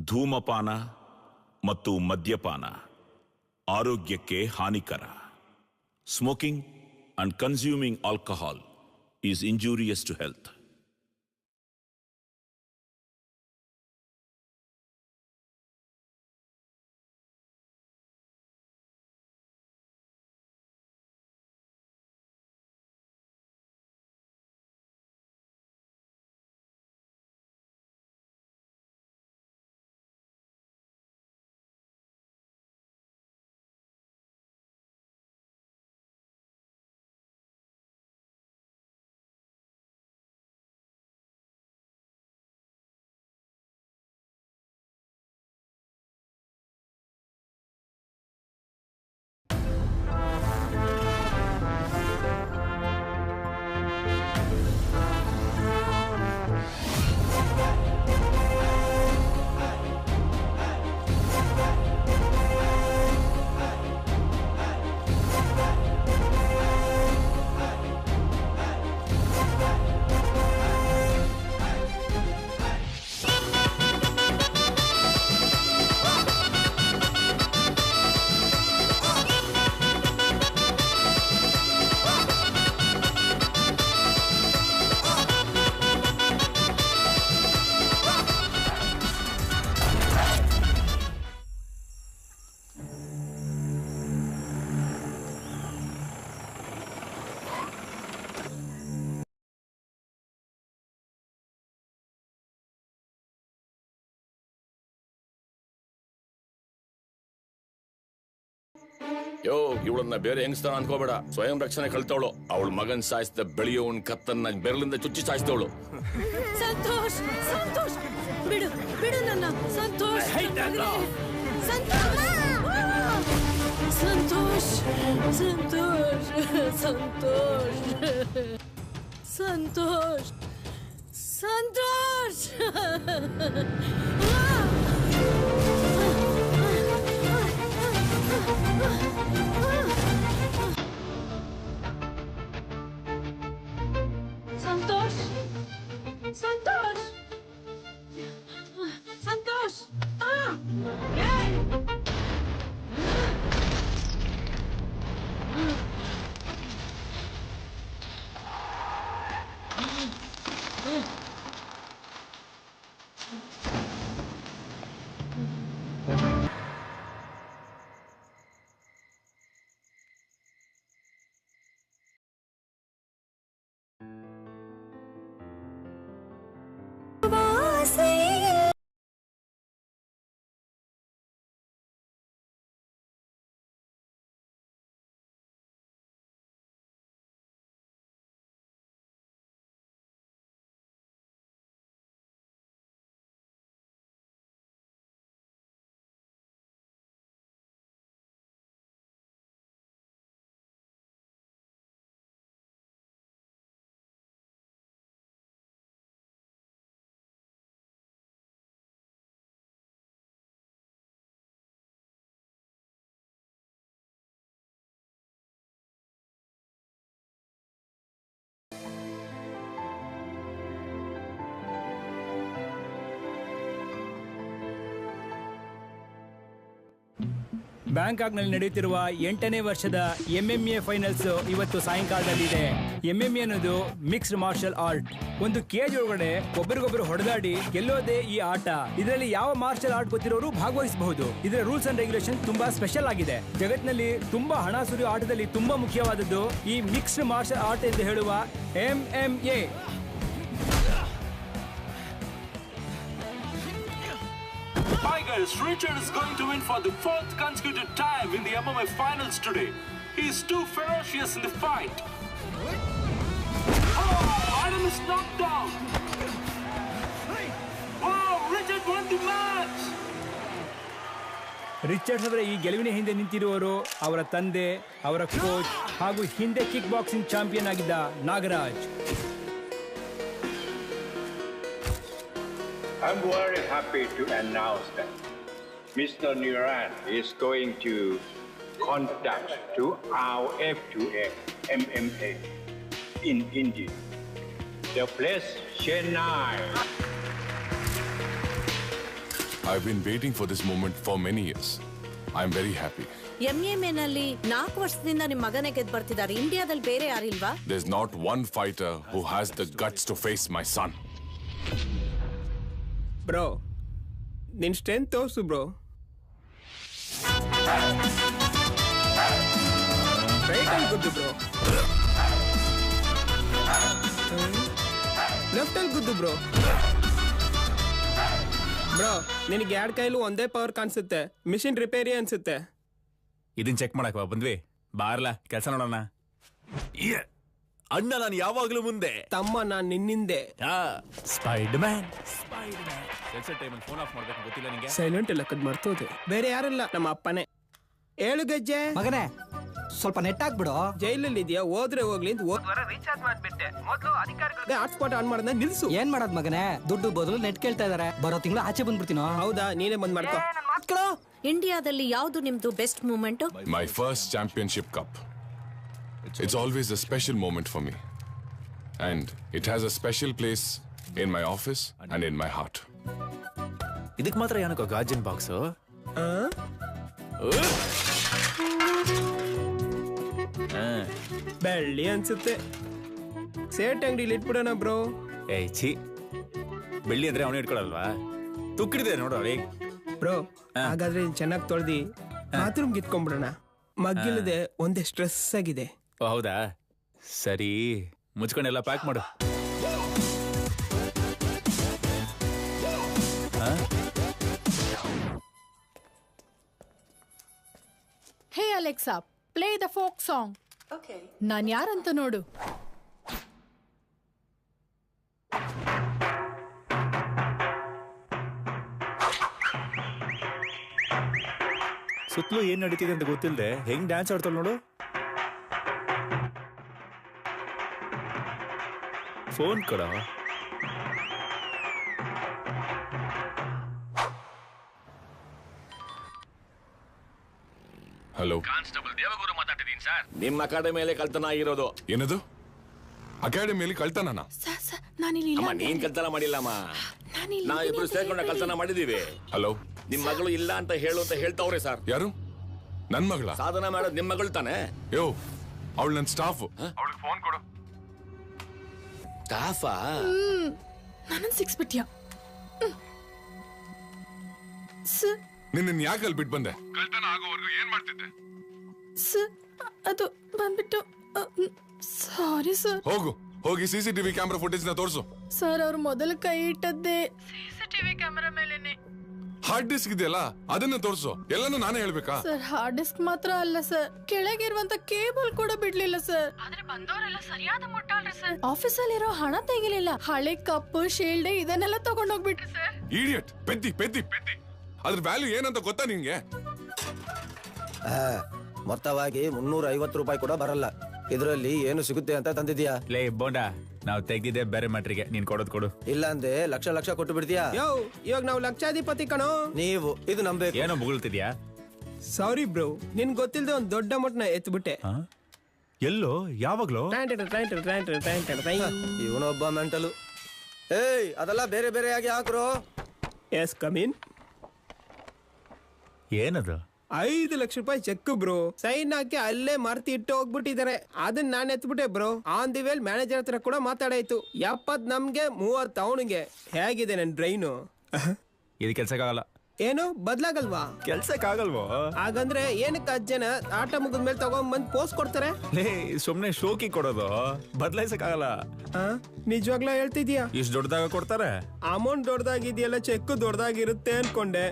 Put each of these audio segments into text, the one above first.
ಧೂಮಪಾನ ಮತ್ತು ಮದ್ಯಪಾನ ಆರೋಗ್ಯಕ್ಕೆ ಹಾನಿಕರ. Smoking and consuming alcohol is injurious to health. ಇವಳನ್ನ ಬೇರೆ ಹೆಂಗಸ್ತಾನ ಅನ್ಕೋಬೇಡ. ಸ್ವಯಂ ರಕ್ಷಣೆ ಕಲ್ತವಳು. ಅವಳ ಮಗನ್ ಸಾಯಿಸಿದ ಬೆಳೆಯೋನ್ ಕತ್ತನ್ನ ಬೆರಳಿಂದ ಚುಚ್ಚಿ ಸಾಯಿಸಿದವಳು. ಸಂತೋಷ್, ಸಂತೋಷ್, ಬಿಡು ಬಿಡು ನನ್ನ ಸಂತೋಷ್. ಸಂತೋಷ್, ಸಂತೋಷ್, ಸಂತೋಷ್, ಸಂತೋಷ್, ಸಂತೋಷ್. ಸಂತೋಷ್, ಸಂತೋಷ್, ಸಂತೋಷ್. ಬ್ಯಾಂಕಾಕ್ನಲ್ಲಿ ನಡೆಯುತ್ತಿರುವ 8ನೇ ವರ್ಷದ MMA ಫೈನಲ್ಸ್ ಇವತ್ತು ಸಾಯಂಕಾಲದಲ್ಲಿದೆ. MMA ಅನ್ನೋದು ಮಿಕ್ಸ್ಡ್ ಮಾರ್ಷಲ್ ಆರ್ಟ್. ಒಂದು ಕೇಜ್ ಒಳಗಡೆ ಒಬ್ಬರಿಗೊಬ್ಬರು ಹೊಡೆದಾಡಿ ಗೆಲ್ಲೋದೇ ಈ ಆಟ. ಇದರಲ್ಲಿ ಯಾವ ಮಾರ್ಷಲ್ ಆರ್ಟ್ ಗೊತ್ತಿರೋರು ಭಾಗವಹಿಸಬಹುದು. ಇದರ ರೂಲ್ಸ್ ಅಂಡ್ ರೆಗ್ಯುಲೇಷನ್ ತುಂಬಾ ಸ್ಪೆಷಲ್ ಆಗಿದೆ. ಜಗತ್ತಿನಲ್ಲಿ ತುಂಬಾ ಹಣ ಸುರಿಯೋ ಆಟದಲ್ಲಿ ತುಂಬಾ ಮುಖ್ಯವಾದದ್ದು ಈ ಮಿಕ್ಸ್ಡ್ ಮಾರ್ಷಲ್ ಆರ್ಟ್ ಎಂದು ಹೇಳುವ MMA. Tigers, Richard is going to win for the 4th consecutive time in the MMA finals today. He is too ferocious in the fight. Oh, Adam is knocked down. Wow, Richard won the match. Richards ಅವರ ಈ ಗೆಲುವಿನ ಹಿಂದೆ ನಿಂತಿರುವವರು ಅವರ ತಂದೆ, ಅವರ coach ಹಾಗೂ ಹಿಂದೆ kick boxing champion ಆಗಿದ್ದ Nagaraj. I'm very happy to announce that Mr. Niran is going to conduct to our F2F MMA in India. The place Chennai. I've been waiting for this moment for many years. I'm very happy. MMA ನಲ್ಲಿ 4 ವರ್ಷದಿಂದ ನಿಮ್ಮ ಮಗನೇ ಗೆದ್ದು ಬರ್ತಿದ್ದಾರೆ. ಇಂಡಿಯಾದಲ್ಲಿ ಬೇರೆ ಯಾರಿಲ್ವಾ? There's not one fighter who has the guts to face my son. Bro ನಿನ್ strength ತೋರ್ಸು ಬ್ರೋ. ರೈಟ್ ಅಲ್ಲಿ ಗುದ್ದು ಬ್ರೋ, ಲೆಫ್ಟ್ ಅಲ್ಲಿ ಗುದ್ದು ಬ್ರೋ. ಬ್ರೋ ನಿನಗೆ 2 ಕೈಲೂ ಒಂದೇ ಪವರ್ ಕಾಣಿಸುತ್ತೆ. ಮಿಷಿನ್ ರಿಪೇರಿ ಅನ್ಸುತ್ತೆ. ಇದನ್ ಚೆಕ್ ಮಾಡಕ್ ಬಂದ್ವಿ. ಬಾರ್ಲಾ ಕೆಲಸ ನೋಡೋಣ. ಅಣ್ಣ ನಾನು ಯಾವಾಗ್ಲೂ ಮುಂದೆ, ತಮ್ಮ ನಾನ್ ನಿನ್ನಿಂದೆ. Spider man. ಕೆಲಸ ಟೈಮಲ್ಲಿ ಫೋನ್ ಆಫ್ ಮಾಡ್ಬೇಕು ಗೊತ್ತಿಲ್ಲ ನಿಂಗೆ? ಸೈಲೆಂಟ್ ಎಲ್ಲ ಕದ್ ಮರ್ತೋದೆ. ಬೇರೆ ಯಾರಲ್ಲ, ನಮ್ಮ ಅಪ್ಪನೇ. ಹೇಳು ಗೆಜ್ಜೆ ಮಗನೇ, ಸ್ವಲ್ಪ ನೆಟ್ ಹಾಕ್ಬಿಡು. ಜೈಲಲ್ಲಿ ಇದೆಯಾ? ಹೋದ್ರೆ ಹೋಗ್ಲಿ ಅಂತ ರೀಚಾರ್ಜ್ ಮಾಡ್ಬಿಟ್ಟೆ. ಮೊದಲು ಅಧಿಕಾರಿಗಳಿಗೆ ಹಾಟ್ಸ್ಪಾಟ್ ಆನ್ ಮಾಡೋದನ್ನ ನಿಲ್ಸು. ಏನ್ ಮಾಡೋದ್ ಮಗನೇ, ದುಡ್ಡು ಬದಲು ನೆಟ್ ಕೇಳ್ತಾ ಇದಾರೆ. ಬರೋ ತಿಂಗಳು ಆಚೆ ಬಂದ್ಬಿಡ್ತೀನೋ. ಹೌದಾ, ನೀನೇ ಬಂದ್ ಮಾಡ್ಕೋ. ಇಂಡಿಯಾದಲ್ಲಿ ಯಾವುದು ನಿಮ್ದು best moment? My first championship cup. It's always a special moment for me. And it has a special place in my office and in my heart. ಇದಕ್ ಮಾತ್ರ ಏನಕ್ಕೋ ಗಾಜಿನ ಬಾಕ್ಸ್? ಬೆಳ್ಳಿ ಅನ್ಸುತ್ತೆ. ಸೇಟ್ ಅಂಗಡಿಲಿ ಇಟ್ಬಿಡೋಣ ಬ್ರೋ. ಏಯ್ ಛೀ, ಬೆಳ್ಳಿ ಅಂದ್ರೆ ಅವನು ಇಟ್ಕೊಳಲ್ವಾ? ತುಕ್ಕಿಡಿದೆ ನೋಡ್ರಿ ಬ್ರೋ. ಹಾಗಾದ್ರೆ ಚೆನ್ನಾಗಿ ತೊಳ್ದಿ ಬಾತ್ರೂಮ್ಗೆ ಇಟ್ಕೊಂಡ್ಬಿಡೋಣ. ಮಗ್ಗಿಲ್ಲದೆ ಒಂದೇ ಸ್ಟ್ರೆಸ್ ಆಗಿದೆ. ಹೌದಾ, ಸರಿ ಮುಚ್ಕೊಂಡೆಲ್ಲ ಪ್ಯಾಕ್ ಮಾಡು. Hey Alexa, play the folk song. ನಾನ್ ಯಾರಂತ ನೋಡು. ಸುತ್ತಲೂ ಏನ್ ನಡೀತಿದೆ ಅಂತ ಗೊತ್ತಿಲ್ಲದೆ ಹೆಂಗ್ ಡ್ಯಾನ್ಸ್ ಆಡ್ತಾಳ ನೋಡು. ಫೋನ್ ಕೊಡ. ಹಲೋ, ಕಾನ್ಸ್ಟೇಬಲ್ ದೇವಗುರು ಮಾತಾಡ್ತಿದ್ದೀನಿ ಸರ್. ನಿಮ್ಮ ಅಕಾಡೆಮಿಯಲ್ಲಿ ಕಳ್ತನ ಆಗಿರೋದು. ಏನದು? ಅಕಾಡೆಮಿಯಲ್ಲಿ ಕಳ್ತನನ? ಅಮ್ಮ ನೀನ್ ಕಳ್ತನ ಮಾಡಿಲ್ಲಮ್ಮ, ನಾವಿಬ್ರು ಸೇರ್ಕೊಂಡ ಕಳ್ತನ ಮಾಡಿದೀವಿ. ಹಲೋ, ನಿಮ್ ಮಗಳು ಇಲ್ಲ ಅಂತ ಹೇಳು ಅಂತ ಹೇಳ್ತಾವ್ರೆ ಸರ್. ಯಾರು? ನನ್ ಮಗಳ? ಸಾಧನ ಮಾಡೋದು ನಿಮ್ ಮಗಳು ತಾನೆ? ಯೋ, ಅವಳು ನನ್ ಸ್ಟಾಫ್. ಅವಳಿಗೆ ಫೋನ್ ಕೊಡು. ಸ್ಟಾಫಾ? ನನ್ನ ಸಿಕ್ಸ್ಬಿಟ್ಯಾ? ನಿನ್ನ ಯಾಕೆ ಅಲ್ಲಿ ಬಿಟ್ಟು ಬಂದೆ? ಕಳ್ತನ ಆಗೋವರೆಗೂ ಏನ್ ಮಾಡ್ತಿದ್ದೆ? ಸರ್ ಅದು ಬಂದ್ಬಿಟ್ಟು ಸಾರಿ ಸರ್. ಹೋಗಿ ಸಿಸಿಟಿವಿ ಕ್ಯಾಮೆರಾ ಫುಟೇಜ್ ನ ತೋರಿಸು. ಸರ್ ಅವ್ರು ಮೊದಲು ಕೈ ಇಟ್ಟದ್ದೇ ಸಿಸಿಟಿವಿ ಕ್ಯಾಮೆರಾ ಮೇಲೆನೆ. ಹಾರ್ಡ್ ಡಿಸ್ಕ್ ಇದೆಯಲ್ಲ, ಅದನ್ನ ತೋರಿಸು. ಎಲ್ಲಾನು ನಾನೇ ಹೇಳ್ಬೇಕಾ? ಸರ್ ಹಾರ್ಡ್ ಡಿಸ್ಕ್ ಮಾತ್ರ ಅಲ್ಲ ಸರ್, ಕೆಳಗಿರುವಂತ ಕೇಬಲ್ ಕೂಡ ಬಿಡ್ಲಿಲ್ಲ ಸರ್. ಆದ್ರೆ ಬಂದವರೆಲ್ಲ ಸರಿಯಾದ ಮುಟ್ಟಾಳ್ರಿ ಸರ್. ಆಫೀಸಲ್ಲಿರೋ ಹಣ ತೆಗಿಲಿಲ್ಲ. ಹಳೆ ಕಪ್ಪು ಶೀಲ್ಡ್ ಇದನ್ನೆಲ್ಲ ತಗೊಂಡೋಗ್ಬಿಟ್ರಿ ಸರ್. ಇಡಿಯಟ್, ಪೆದ್ದಿ. ಅದ್ರ ವ್ಯಾಲ್ಯೂ ಏನಂತ ಗೊತ್ತಾ ನಿಂಗೆ? ಮೊತ್ತವಾಗಿ 350 ರೂಪಾಯಿ ಕೂಡ ಬರಲ್ಲ. ಇದರಲ್ಲಿ ಏನು ಸಿಗುತ್ತೆ ಅಂತ ತಂದಿದ್ಯಾ? ಲೇ ಬೋಂಡಾ, ನಾವು ತೆಗ್ದಿದ್ದೆ ಬೇರೆ ಮ್ಯಾಟ್ರಿಗೆ, ನೀನ್ ಕೊಡೋದ್ ಕೊಡು. ಇಲ್ಲ ಅಂದ್ರೆ ಲಕ್ಷ ಕೊಟ್ಟು ಬಿಡ್ತೀಯಾ? ಇವಾಗ ನಾವು ಲಕ್ಷಾಧಿಪತಿ ಕಣೋ. ನೀವು ಇದು ನಂಬೇಕು. ಏನೋ ಮುಗುಳ್ತಿದ್ಯಾ? ಸಾರಿ ಬ್ರೋ, ನಿನ್ ಗೊತ್ತಿಲ್ಲದೆ ಒಂದ್ ದೊಡ್ಡ ಅಮೌಂಟ್ನ ಎತ್ಬಿಟ್ಟೆ. ಎಲ್ಲೋ ಯಾವಾಗ್ಲೋ? ಇವನೊಬ್ಬ ಮೆಂಟಲು. ಏಯ್, ಅದೆಲ್ಲ ಬೇರೆ ಬೇರೆಯಾಗಿ ಹಾಕ್ರು. S come in. ಏನದು? 5 ಲಕ್ಷ ರೂಪಾಯಿ ಚೆಕ್ ಬ್ರೋ. ಸೈನ್ ಹಾಕಿ ಅಲ್ಲೇ ಮಾರ್ತಿ ಇಟ್ಟು ಹೋಗ್ಬಿಟ್ಟಿದ್ದಾರೆ. ಅದನ್ನ ನಾನು ಎತ್ಬಿಟ್ಟೆ ಬ್ರೋ. ಆನ್ ದಿ ವೇಲ್ ಮ್ಯಾನೇಜರ್ ಹತ್ರ ಕೂಡ ಮಾತಾಡಾಯ್ತು. 70 ನಮ್ಗೆ, 30 ಅವನಿಗೆ. ಹೇಗಿದೆ ನನ್ ಬ್ರೈನು? ಇದು ಕೆಲ್ಸಕ್ಕಾಗಲ್ಲ. ಏನು ಬದ್ಲಾಗಲ್ವಾ? ಕೆಲ್ಸಕ್ಕಾಗಲ್ವೋ? ಹಾಗಂದ್ರೆ ಏನಕ್ಕೆ ಅಜ್ಜನ ಆಟ ಮುಗಿದ್ಮೇಲೆ ತಗೊಂಡ್ಬಂದ್ ಪೋಸ್ ಕೊಡ್ತಾರೆ? ಲೇ ಸುಮ್ನೆ ಶೋಕಿ ಕೊಡೋದು, ಬದ್ಲಾಯಿಸಕ್ಕಾಗಲ್ಲ. ನಿಜವಾಗ್ಲೂ ಹೇಳ್ತಿದ್ಯಾ? ಇಷ್ಟು ದೊಡ್ಡದಾಗ ಕೊಡ್ತಾರೆ. ಅಮೌಂಟ್ ದೊಡ್ಡದಾಗಿದೆಯಲ್ಲ, ಚೆಕ್ ದೊಡ್ಡದಾಗಿರುತ್ತೆ ಅನ್ಕೊಂಡೆ.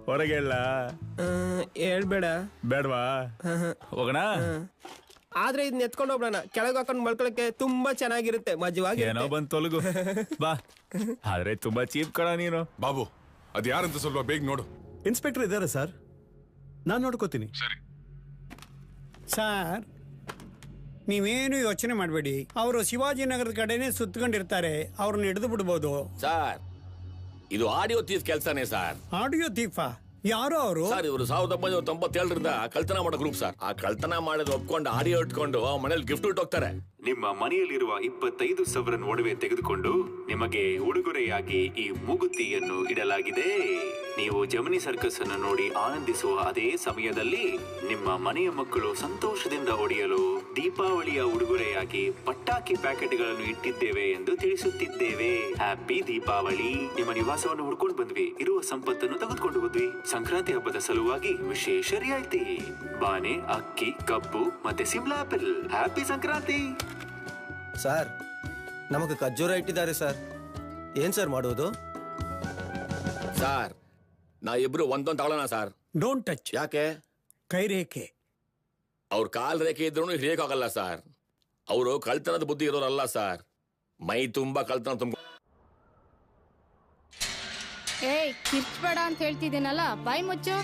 ಹೊರಗೆ ಹೇಳ? ಹೇಳ್ಬೇಡ. ಬೇಡವಾ? ಹೋಗೋಣ. ಆದ್ರೆ ಇದನ್ನ ಎತ್ಕೊಂಡು ಹೋಗೋಣ. ಕೆಳಗೆ ಹಾಕೊಂಡು ಮಲ್ಕೊಳಕ್ಕೆ ತುಂಬಾ ಚೆನ್ನಾಗಿರುತ್ತೆ, ಮಜವಾಗಿ. ಏನೋ ಬಂದ್ ತೊಲಗು ಬಾ. ಆದ್ರೆ ತುಂಬಾ ಚೀಪ್ ಕಣ ನೀನು. ಬಾಬು, ಅದ್ ಯಾರಂತ ಸ್ವಲ್ಪ ಬೇಗ ನೋಡು. ಇನ್ಸ್ಪೆಕ್ಟರ್ ಇದ್ದಾರೆ ಸರ್, ನಾನು ನೋಡ್ಕೋತೀನಿ. ಸರಿ ಸರ್, ನೀವೇನು ಯೋಚನೆ ಮಾಡಬೇಡಿ. ಅವರು ಶಿವಾಜಿನಗರದ ಕಡೆನೆ ಸುತ್ತಕೊಂಡಿರ್ತಾರೆ, ಅವ್ರನ್ನ ಹಿಡಿದು ಬಿಡ್ಬೋದು. ಸರ್, ಇದು ಆಡಿಯೋ ಥೀಫ್ ಕೆಲಸನೇ ಸರ್. ಆಡಿಯೋ ಥೀಫಾ? ಯಾರು ಅವರು? ಸರ್ ಇವರು 1997ರಿಂದ ಕಳ್ತನ ಮಾಡೋ ಗ್ರೂಪ್ ಸರ್. ಆ ಕಳ್ತನ ಮಾಡೋದು ಒಪ್ಕೊಂಡು ಆಡಿಯೋ ಇಟ್ಕೊಂಡು ಮನೇಲಿ ಗಿಫ್ಟ್ ಇಟ್ಟೋಗ್ತಾರೆ. ನಿಮ್ಮ ಮನೆಯಲ್ಲಿರುವ 25 ಸವರನ್ ಒಡವೆ ತೆಗೆದುಕೊಂಡು ನಿಮಗೆ ಉಡುಗೊರೆಯಾಗಿ ಈ ಮೂಗುತಿಯನ್ನು ಇಡಲಾಗಿದೆ. ನೀವು ಜಮಿನಿ ಸರ್ಕಸ್ ಅನ್ನು ನೋಡಿ ಆನಂದಿಸುವ ಅದೇ ಸಮಯದಲ್ಲಿ ನಿಮ್ಮ ಮನೆಯ ಮಕ್ಕಳು ಸಂತೋಷದಿಂದ ಹೊಡೆಯಲು ದೀಪಾವಳಿಯ ಉಡುಗೊರೆಯಾಗಿ ಪಟಾಕಿ ಪ್ಯಾಕೆಟ್ಗಳನ್ನು ಇಟ್ಟಿದ್ದೇವೆ ಎಂದು ತಿಳಿಸುತ್ತಿದ್ದೇವೆ. ಹ್ಯಾಪಿ ದೀಪಾವಳಿ. ನಿಮ್ಮ ನಿವಾಸವನ್ನು ಹುಡ್ಕೊಂಡು ಬಂದ್ವಿ, ಇರುವ ಸಂಪತ್ತನ್ನು ತೆಗೆದುಕೊಂಡು ಹೋದ್ವಿ. ಸಂಕ್ರಾಂತಿ ಹಬ್ಬದ ಸಲುವಾಗಿ ವಿಶೇಷ ರಿಯಾಯಿತಿ, ಬಾನೆ, ಅಕ್ಕಿ, ಕಬ್ಬು ಮತ್ತೆ Simla apple. Happy Sankranti. Sir ನಮಗೆ ಖರ್ಜೂರ ಇಟ್ಟಿದ್ದಾರೆ ಸರ್, ಏನ್ ಸರ್ ಮಾಡೋದು? ಸರ್ ನಾ ಇಬ್ರು ಒಂದೊಂದು ತಗೊಳ್ಳೋಣ ಸರ್. Don't touch. ಯಾಕೆ? ಕೈ ರೇಖೆ. ಅವ್ರ ಕಾಲ್ ರೇಖೆ ಇದ್ರೂ ಹಿಡಿಯಕ್ಕಾಗಲ್ಲ ಸರ್. ಅವರು ಕಳ್ತನದ ಬುದ್ಧಿ ಇರೋರಲ್ಲ ಸರ್. ಮೈ ತುಂಬಾ ಕಳ್ತನ ತುಂಬ. ಏಯ್ ಕಿರ್ಚ್ಬೇಡ ಅಂತ ಹೇಳ್ತಿದ್ದೀನಲ್ಲ, ಬಾಯಿ ಮುಚ್ಚು.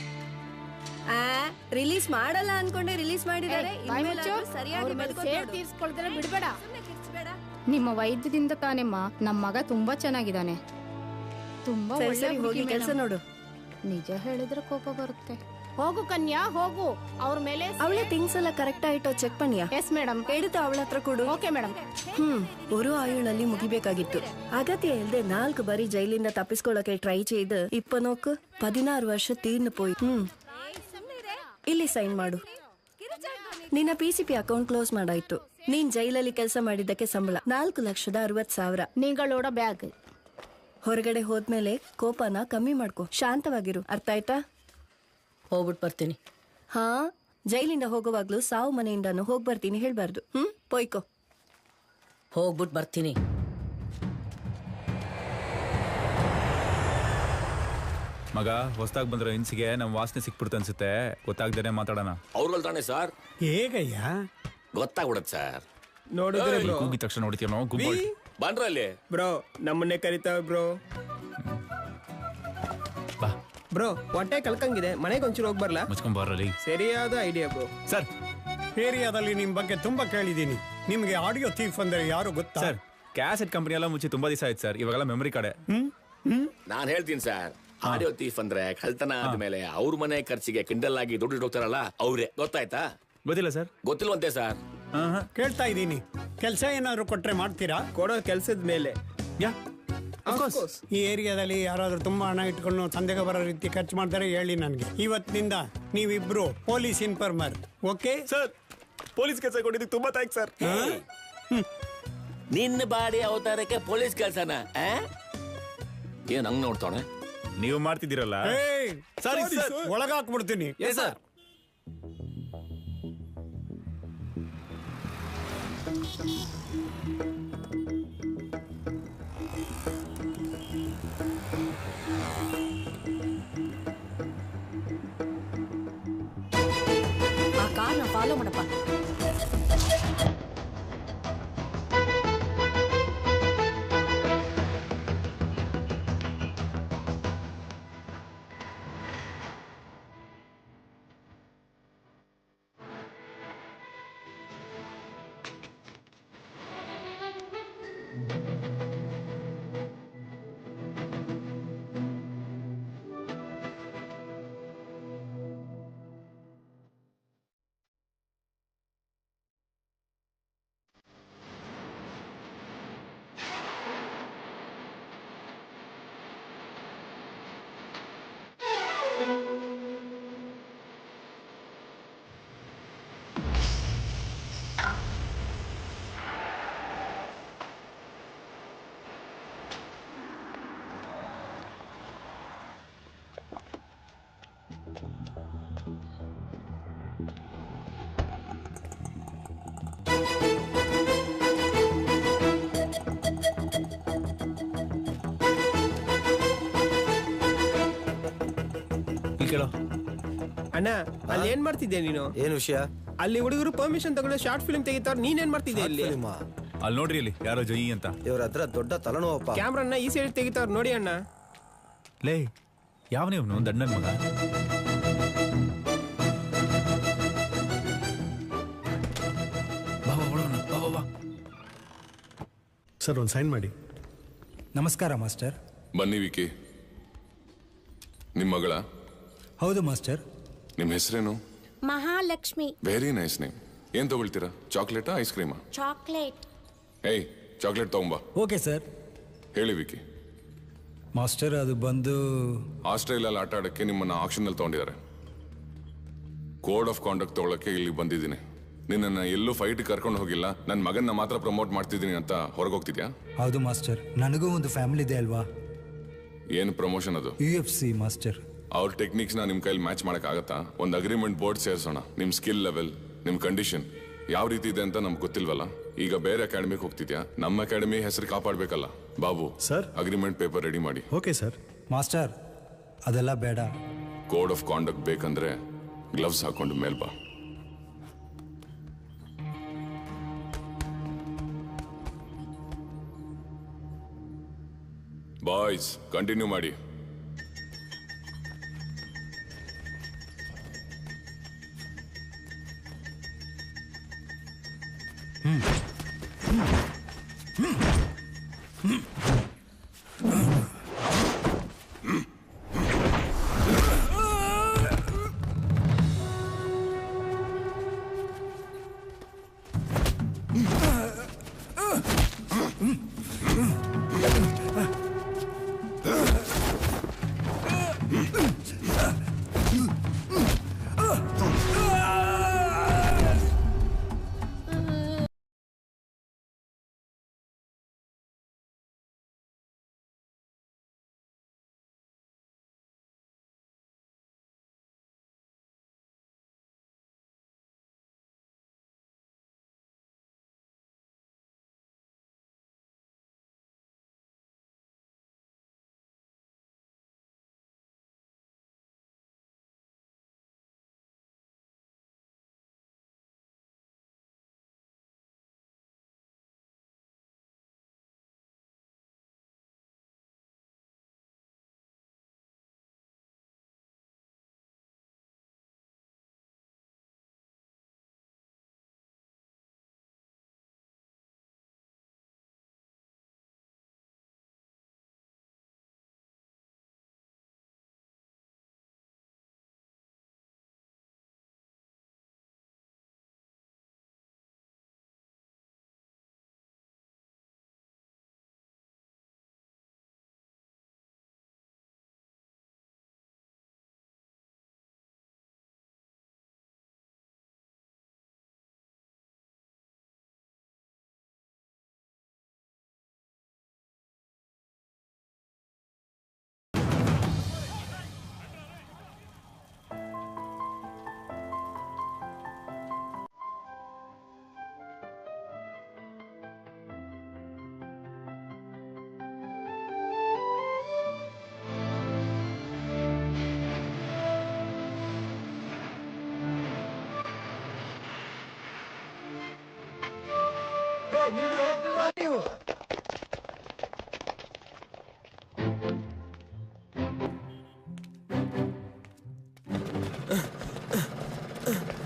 ರಿಲೀಸ್ ಮಾಡಲ್ಲ ಅನ್ಕೊಂಡೆ ರಿಲೀಸ್ ಮಾಡಿದ್ದಾರೆ. ಬಾಯಿ ಮುಚ್ಚು. ಸೇಡ್ ತೀರ್ಸ್ಕೊಳ್ತಾರೆ, ಬಿಡ್ಬೇಡ. ನಿಮ್ಮ ವೈದ್ಯದಿಂದ ತಾನೆಮ್ಮ ನಮ್ಮ ಮಗ ತುಂಬಾ ಚೆನ್ನಾಗಿದ್ದಾನೆ. ತುಂಬಾ ಹೋಗಿ ಕೆಲಸ ನೋಡು. ನಿಜ ಹೇಳಿದ್ರೆ ಕೋಪ ಬರುತ್ತೆ. ಹೋಗು ಕನ್ಯಾ ಹೋಗು. ಅವ್ರ ಮೇಲೆ ಅವಳೆ ಥಿಂಗ್ಸ್ ಎಲ್ಲ ಕರೆಕ್ಟ್ ಆಯಿട്ടോ ಚೆಕ್ ಪಣ್ಣಿಯಾ? Yes madam. എടുത്ത് ಅವಳ ಹತ್ರ ಕೊಡು. Okay madam. ഒരു ആയുളಲ್ಲಿ ಮುಗಿಬೇಕಾಗಿತ್ತು. ಅಗತ್ಯ ಇಲ್ಲದೆ 4 ಬಾರಿ ಜೈಲಿಂದ ತಪ್ಪಿಸ್ಕೊಳ್ಳೋಕೆ ಟ್ರೈ ചെയ്ത് ಇಪ್ಪ ನೋಕು 16 ವರ್ಷ ತೀರ್ನು പോയി. ಇಲ್ಲಿ ಸೈನ್ ಮಾಡು. ನಿನ್ನ PCP ಅಕೌಂಟ್ ಕ್ಲೋಸ್ ಮಾಡಾಯ್ತು. ನೀನ್ ಜೈಲಲ್ಲಿ ಕೆಲಸ ಮಾಡಿದ್ದಕ್ಕೆ ಸಂಬಳ 4,60,000. ನಿಂಗಳೋಡ ಬ್ಯಾಗ್. ಹೊರಗಡೆ ಹೋದ್ಮೇಲೆ ಕೋಪನ ಕಮ್ಮಿ ಮಾಡ್ಕೊ, ಶಾಂತವಾಗಿರು. ಅರ್ಥ ಆಯ್ತಾ? ಹೋಗ್ಬಿಟ್ಟು ಬರ್ತೀನಿ. ಹಾ, ಜೈಲಿಂದ ಹೋಗುವಾಗ್ಲೂ ಸಾವು ಮನೆಯಿಂದಾನು ಹೋಗ್ ಬರ್ತೀನಿ ಹೇಳ್ಬಾರ್ದು. ಪೋಯ್ಕೋ. ಹೋಗ್ಬಿಟ್ಟು ಬರ್ತೀನಿ. ಮಗ ಹೊಸದಾಗಿ ಬಂದಿರೋ ಇನ್ಸಿಗೆ ನಮ್ ವಾಸನೆ ಸಿಕ್ಬಿಡ್ತು ಅನ್ಸುತ್ತೆ. ಗೊತ್ತಾಗ್ದೇನೆ ಮಾತಾಡೋಣ. ಅವ್ರಲ್ ತಾನೆ ಸರ್? ಹೇಗಯ್ಯ? ಗೊತ್ತಾಗ್ಬಿಡತ್ ಸರ್. ನೋಡಿದ್ರೆ ಕೂಗಿದ ತಕ್ಷಣ ನೋಡ್ತೀವಿ ನಾವು. ಗುಂಪಲ್ಲಿ ಬಂದ್ರಲ್ಲಿ ಬ್ರೋ ನಮ್ಮನ್ನೇ ಕರಿತಾವ ಬ್ರೋ. ಬ್ರೋ ಹೊಟ್ಟೆ ಕಳ್ಕಂಗಿದೆ, ಮನೆಗೆ ಒಂಚೂರು ಹೋಗಿ ಬರ್ಲಾ? ಮುಚ್ಕೊಂಬರ್ರಲ್ಲಿ. ಸರಿಯಾದ ಐಡಿಯಾ ಬ್ರೋ. ಸರ್ ಏರಿಯಾದಲ್ಲಿ ನಿಮ್ ಬಗ್ಗೆ ತುಂಬಾ ಕೇಳಿದೀನಿ. ನಿಮ್ಗೆ ಆಡಿಯೋ ಥೀಫ್ ಅಂದ್ರೆ ಯಾರು ಗೊತ್ತಾ? ಸರ್ ಕ್ಯಾಸೆಟ್ ಕಂಪನಿ ಎಲ್ಲ ಮುಚ್ಚಿ ತುಂಬಾ ದಿವಸ ಆಯ್ತು ಸರ್. ಇವಾಗೆಲ್ಲ ಮೆಮರಿ ಕಾರ್ಡೆ. ನಾನ್ ಹೇಳ್ತೀನಿ ಸರ್, ಆಡಿಯೋ ಥೀಫ್ ಅಂದ್ರೆ ಕಳ್ತನ ಆದ್ಮೇಲೆ ಅವ್ರ ಮನೆ ಖರ್ಚಿಗೆ ಕಿಂಡಲ್ ಆಗಿ ದುಡ್ಡು ಇಟ್ಟೋಗ್ತಾರಲ್ಲ ಅವ್ರೆ. ಗೊತ್ತಾಯ್ತಾ? ಗೊತ್ತಿಲ್ಲ ಸರ್. ಗೊತ್ತಿಲ್ವಂತೆ ಸರ್. ಕೇಳ್ತಾ ಇದ್ದೀನಿ. ಕೆಲಸ ಏನಾದ್ರು ಕೊಟ್ರೆ ಮಾಡ್ತೀರಾ? ಕೊಡೋ ಕೆಲ್ಸದ ಮೇಲೆ. ಈ ಏರಿಯಾದಲ್ಲಿ ಯಾರಾದ್ರೂ ತುಂಬಾ ಹಣ ಇಟ್ಕೊಂಡು ಸಂದೇಹ ಬರೋ ರೀತಿ ಖರ್ಚು ಮಾಡ್ತಾರೆ ಹೇಳಿ ನನಗೆ. ಇವತ್ತಿನಿಂದ ನೀವಿಬ್ರು police informer. Okay sir? Police ಕೆಲಸ ಕೊಟ್ಟಿದ್ದಕ್ಕೆ ತುಂಬಾ ಥ್ಯಾಂಕ್ಸ್ ಸರ್. ನಿನ್ನ ಬಾಡಿ ಅವತಾರಕ್ಕೆ ಪೊಲೀಸ್ ಕೆಲಸನ ಏನ್ ಹಂಗ್ ನೋಡ್ತಾವಣೆ? ನೀವು ಮಾಡ್ತಿದ್ದೀರಲ್ಲ. Sorry sir, ಒಳಗಾಕ್ಬಿಡ್ತೀನಿ. ಸರ್ ಆ ಕಾರ್ನ ಫಾಲೋ ಮಾಡಪ್ಪ. ಅಣ್ಣ ಅಲ್ಲಿ ಏನ್ ಮಾಡ್ತಿದ್ದೆ ನೀನು? ಏನ್ ವಿಷಯ? ಅಲ್ಲಿ ಹುಡುಗರು ಪರ್ಮಿಷನ್ ತಗೊಂಡು ಶಾರ್ಟ್ ಫಿಲ್ಮ್ ತೆಗಿತಾರ, ನೀನೇನ್ ಮಾಡ್ತಿದ್ದೆ ಇಲ್ಲಿ? ಅಲ್ಲಿ ನೋಡ್ರಿ, ಇಲ್ಲಿ ಯಾರೋ ಜೊಯಿ ಅಂತ. ಇವ್ರ ಹತ್ರ ದೊಡ್ಡ ತಲೆನೋವಪ್ಪ. ಕ್ಯಾಮ್ರಾನ ಈ ಸೈಡ್ ತೆಗಿತಾರ ನೋಡಿ ಅಣ್ಣ. ಲೇ ಯಾವನೇವ್ನು? ದಣ್ಣನ್ ಮಗ. ಸರ್ ಒಂದು ಸೈನ್ ಮಾಡಿ. ನಮಸ್ಕಾರ ಮಾಸ್ಟರ್. ಬನ್ನಿ ವಿಕಿ. ನಿಮ್ಮ ಮಗಳ ಹೌದು ಮಾಸ್ಟರ್. ನಿಮ್ಮ ಹೆಸರೇನು? ಮಹಾಲಕ್ಷ್ಮಿ. Very nice name. ಏನ್ ತಗೊಳ್ತೀರಾ, ಚಾಕ್ಲೇಟಾ ಐಸ್ ಕ್ರೀಮಾ? ಚಾಕ್ಲೇಟ್. ಏಯ್ ಚಾಕ್ಲೇಟ್ ತಗೊಂಬಾ. Okay sir. ಹೇಳಿ ವಿಕಿ. ಮಾಸ್ಟರ್ ಅದು ಬಂದು ಆಸ್ಟ್ರೇಲಿಯಲ್ಲಿ ಆಟ ಆಡಕ್ಕೆ ನಿಮ್ಮನ್ನ ಆಕ್ಷನ್ನಲ್ಲಿ ತಗೊಂಡಿದ್ದಾರೆ. ಕೋಡ್ ಆಫ್ ಕಾಂಡಕ್ಟ್ ತಗೊಳಕ್ಕೆ ಇಲ್ಲಿ ಬಂದಿದ್ದೀನಿ. ನಿನ್ನನ್ನು ಎಲ್ಲೂ ಫೈಟ್ ಕರ್ಕೊಂಡು ಹೋಗಿಲ್ಲ, ನನ್ನ ಮಗನ್ನ ಮಾತ್ರ ಪ್ರಮೋಟ್ ಮಾಡ್ತಿದ್ದೀನಿ ಅಂತ ಹೊರಗೋಗ್ತಿದ್ಯಾ? ಹೌದು ಮಾಸ್ಟರ್, ನನಗೂ ಒಂದು ಫ್ಯಾಮಿಲಿ ಇದೆ ಅಲ್ವಾ. ಏನು ಪ್ರಮೋಷನ್ ಅದು? UFC master. ಅವ್ರ ಟೆಕ್ನಿಕ್ಸ್ನ ನಿಮ್ಮ ಕೈಲಿ ಮ್ಯಾಚ್ ಮಾಡೋಕ್ಕಾಗತ್ತಾ? ಒಂದು ಅಗ್ರಿಮೆಂಟ್ ಬೋರ್ಡ್ ಸೇರಿಸೋಣ. ನಿಮ್ಮ ಸ್ಕಿಲ್ ಲೆವೆಲ್, ನಿಮ್ಮ ಕಂಡೀಷನ್ ಯಾವ ರೀತಿ ಇದೆ ಅಂತ ನಮ್ಗೆ ಗೊತ್ತಿಲ್ವಲ್ಲ. ಈಗ ಬೇರೆ ಅಕಾಡೆಮಿಗೆ ಹೋಗ್ತಿದ್ಯಾ, ನಮ್ಮ ಅಕಾಡೆಮಿ ಹೆಸರು ಕಾಪಾಡಬೇಕಲ್ಲ. Babu sir, agreement paper ready ಮಾಡಿ. Okay sir. ಮಾಸ್ಟರ್ ಅದೆಲ್ಲ ಬೇಡ. ಕೋಡ್ ಆಫ್ ಕಾಂಡಕ್ಟ್ ಬೇಕಂದ್ರೆ ಗ್ಲವ್ಸ್ ಹಾಕೊಂಡು ಮೇಲ್ ಬಾ. ಬಾಯ್ಸ್ ಕಂಟಿನ್ಯೂ ಮಾಡಿ.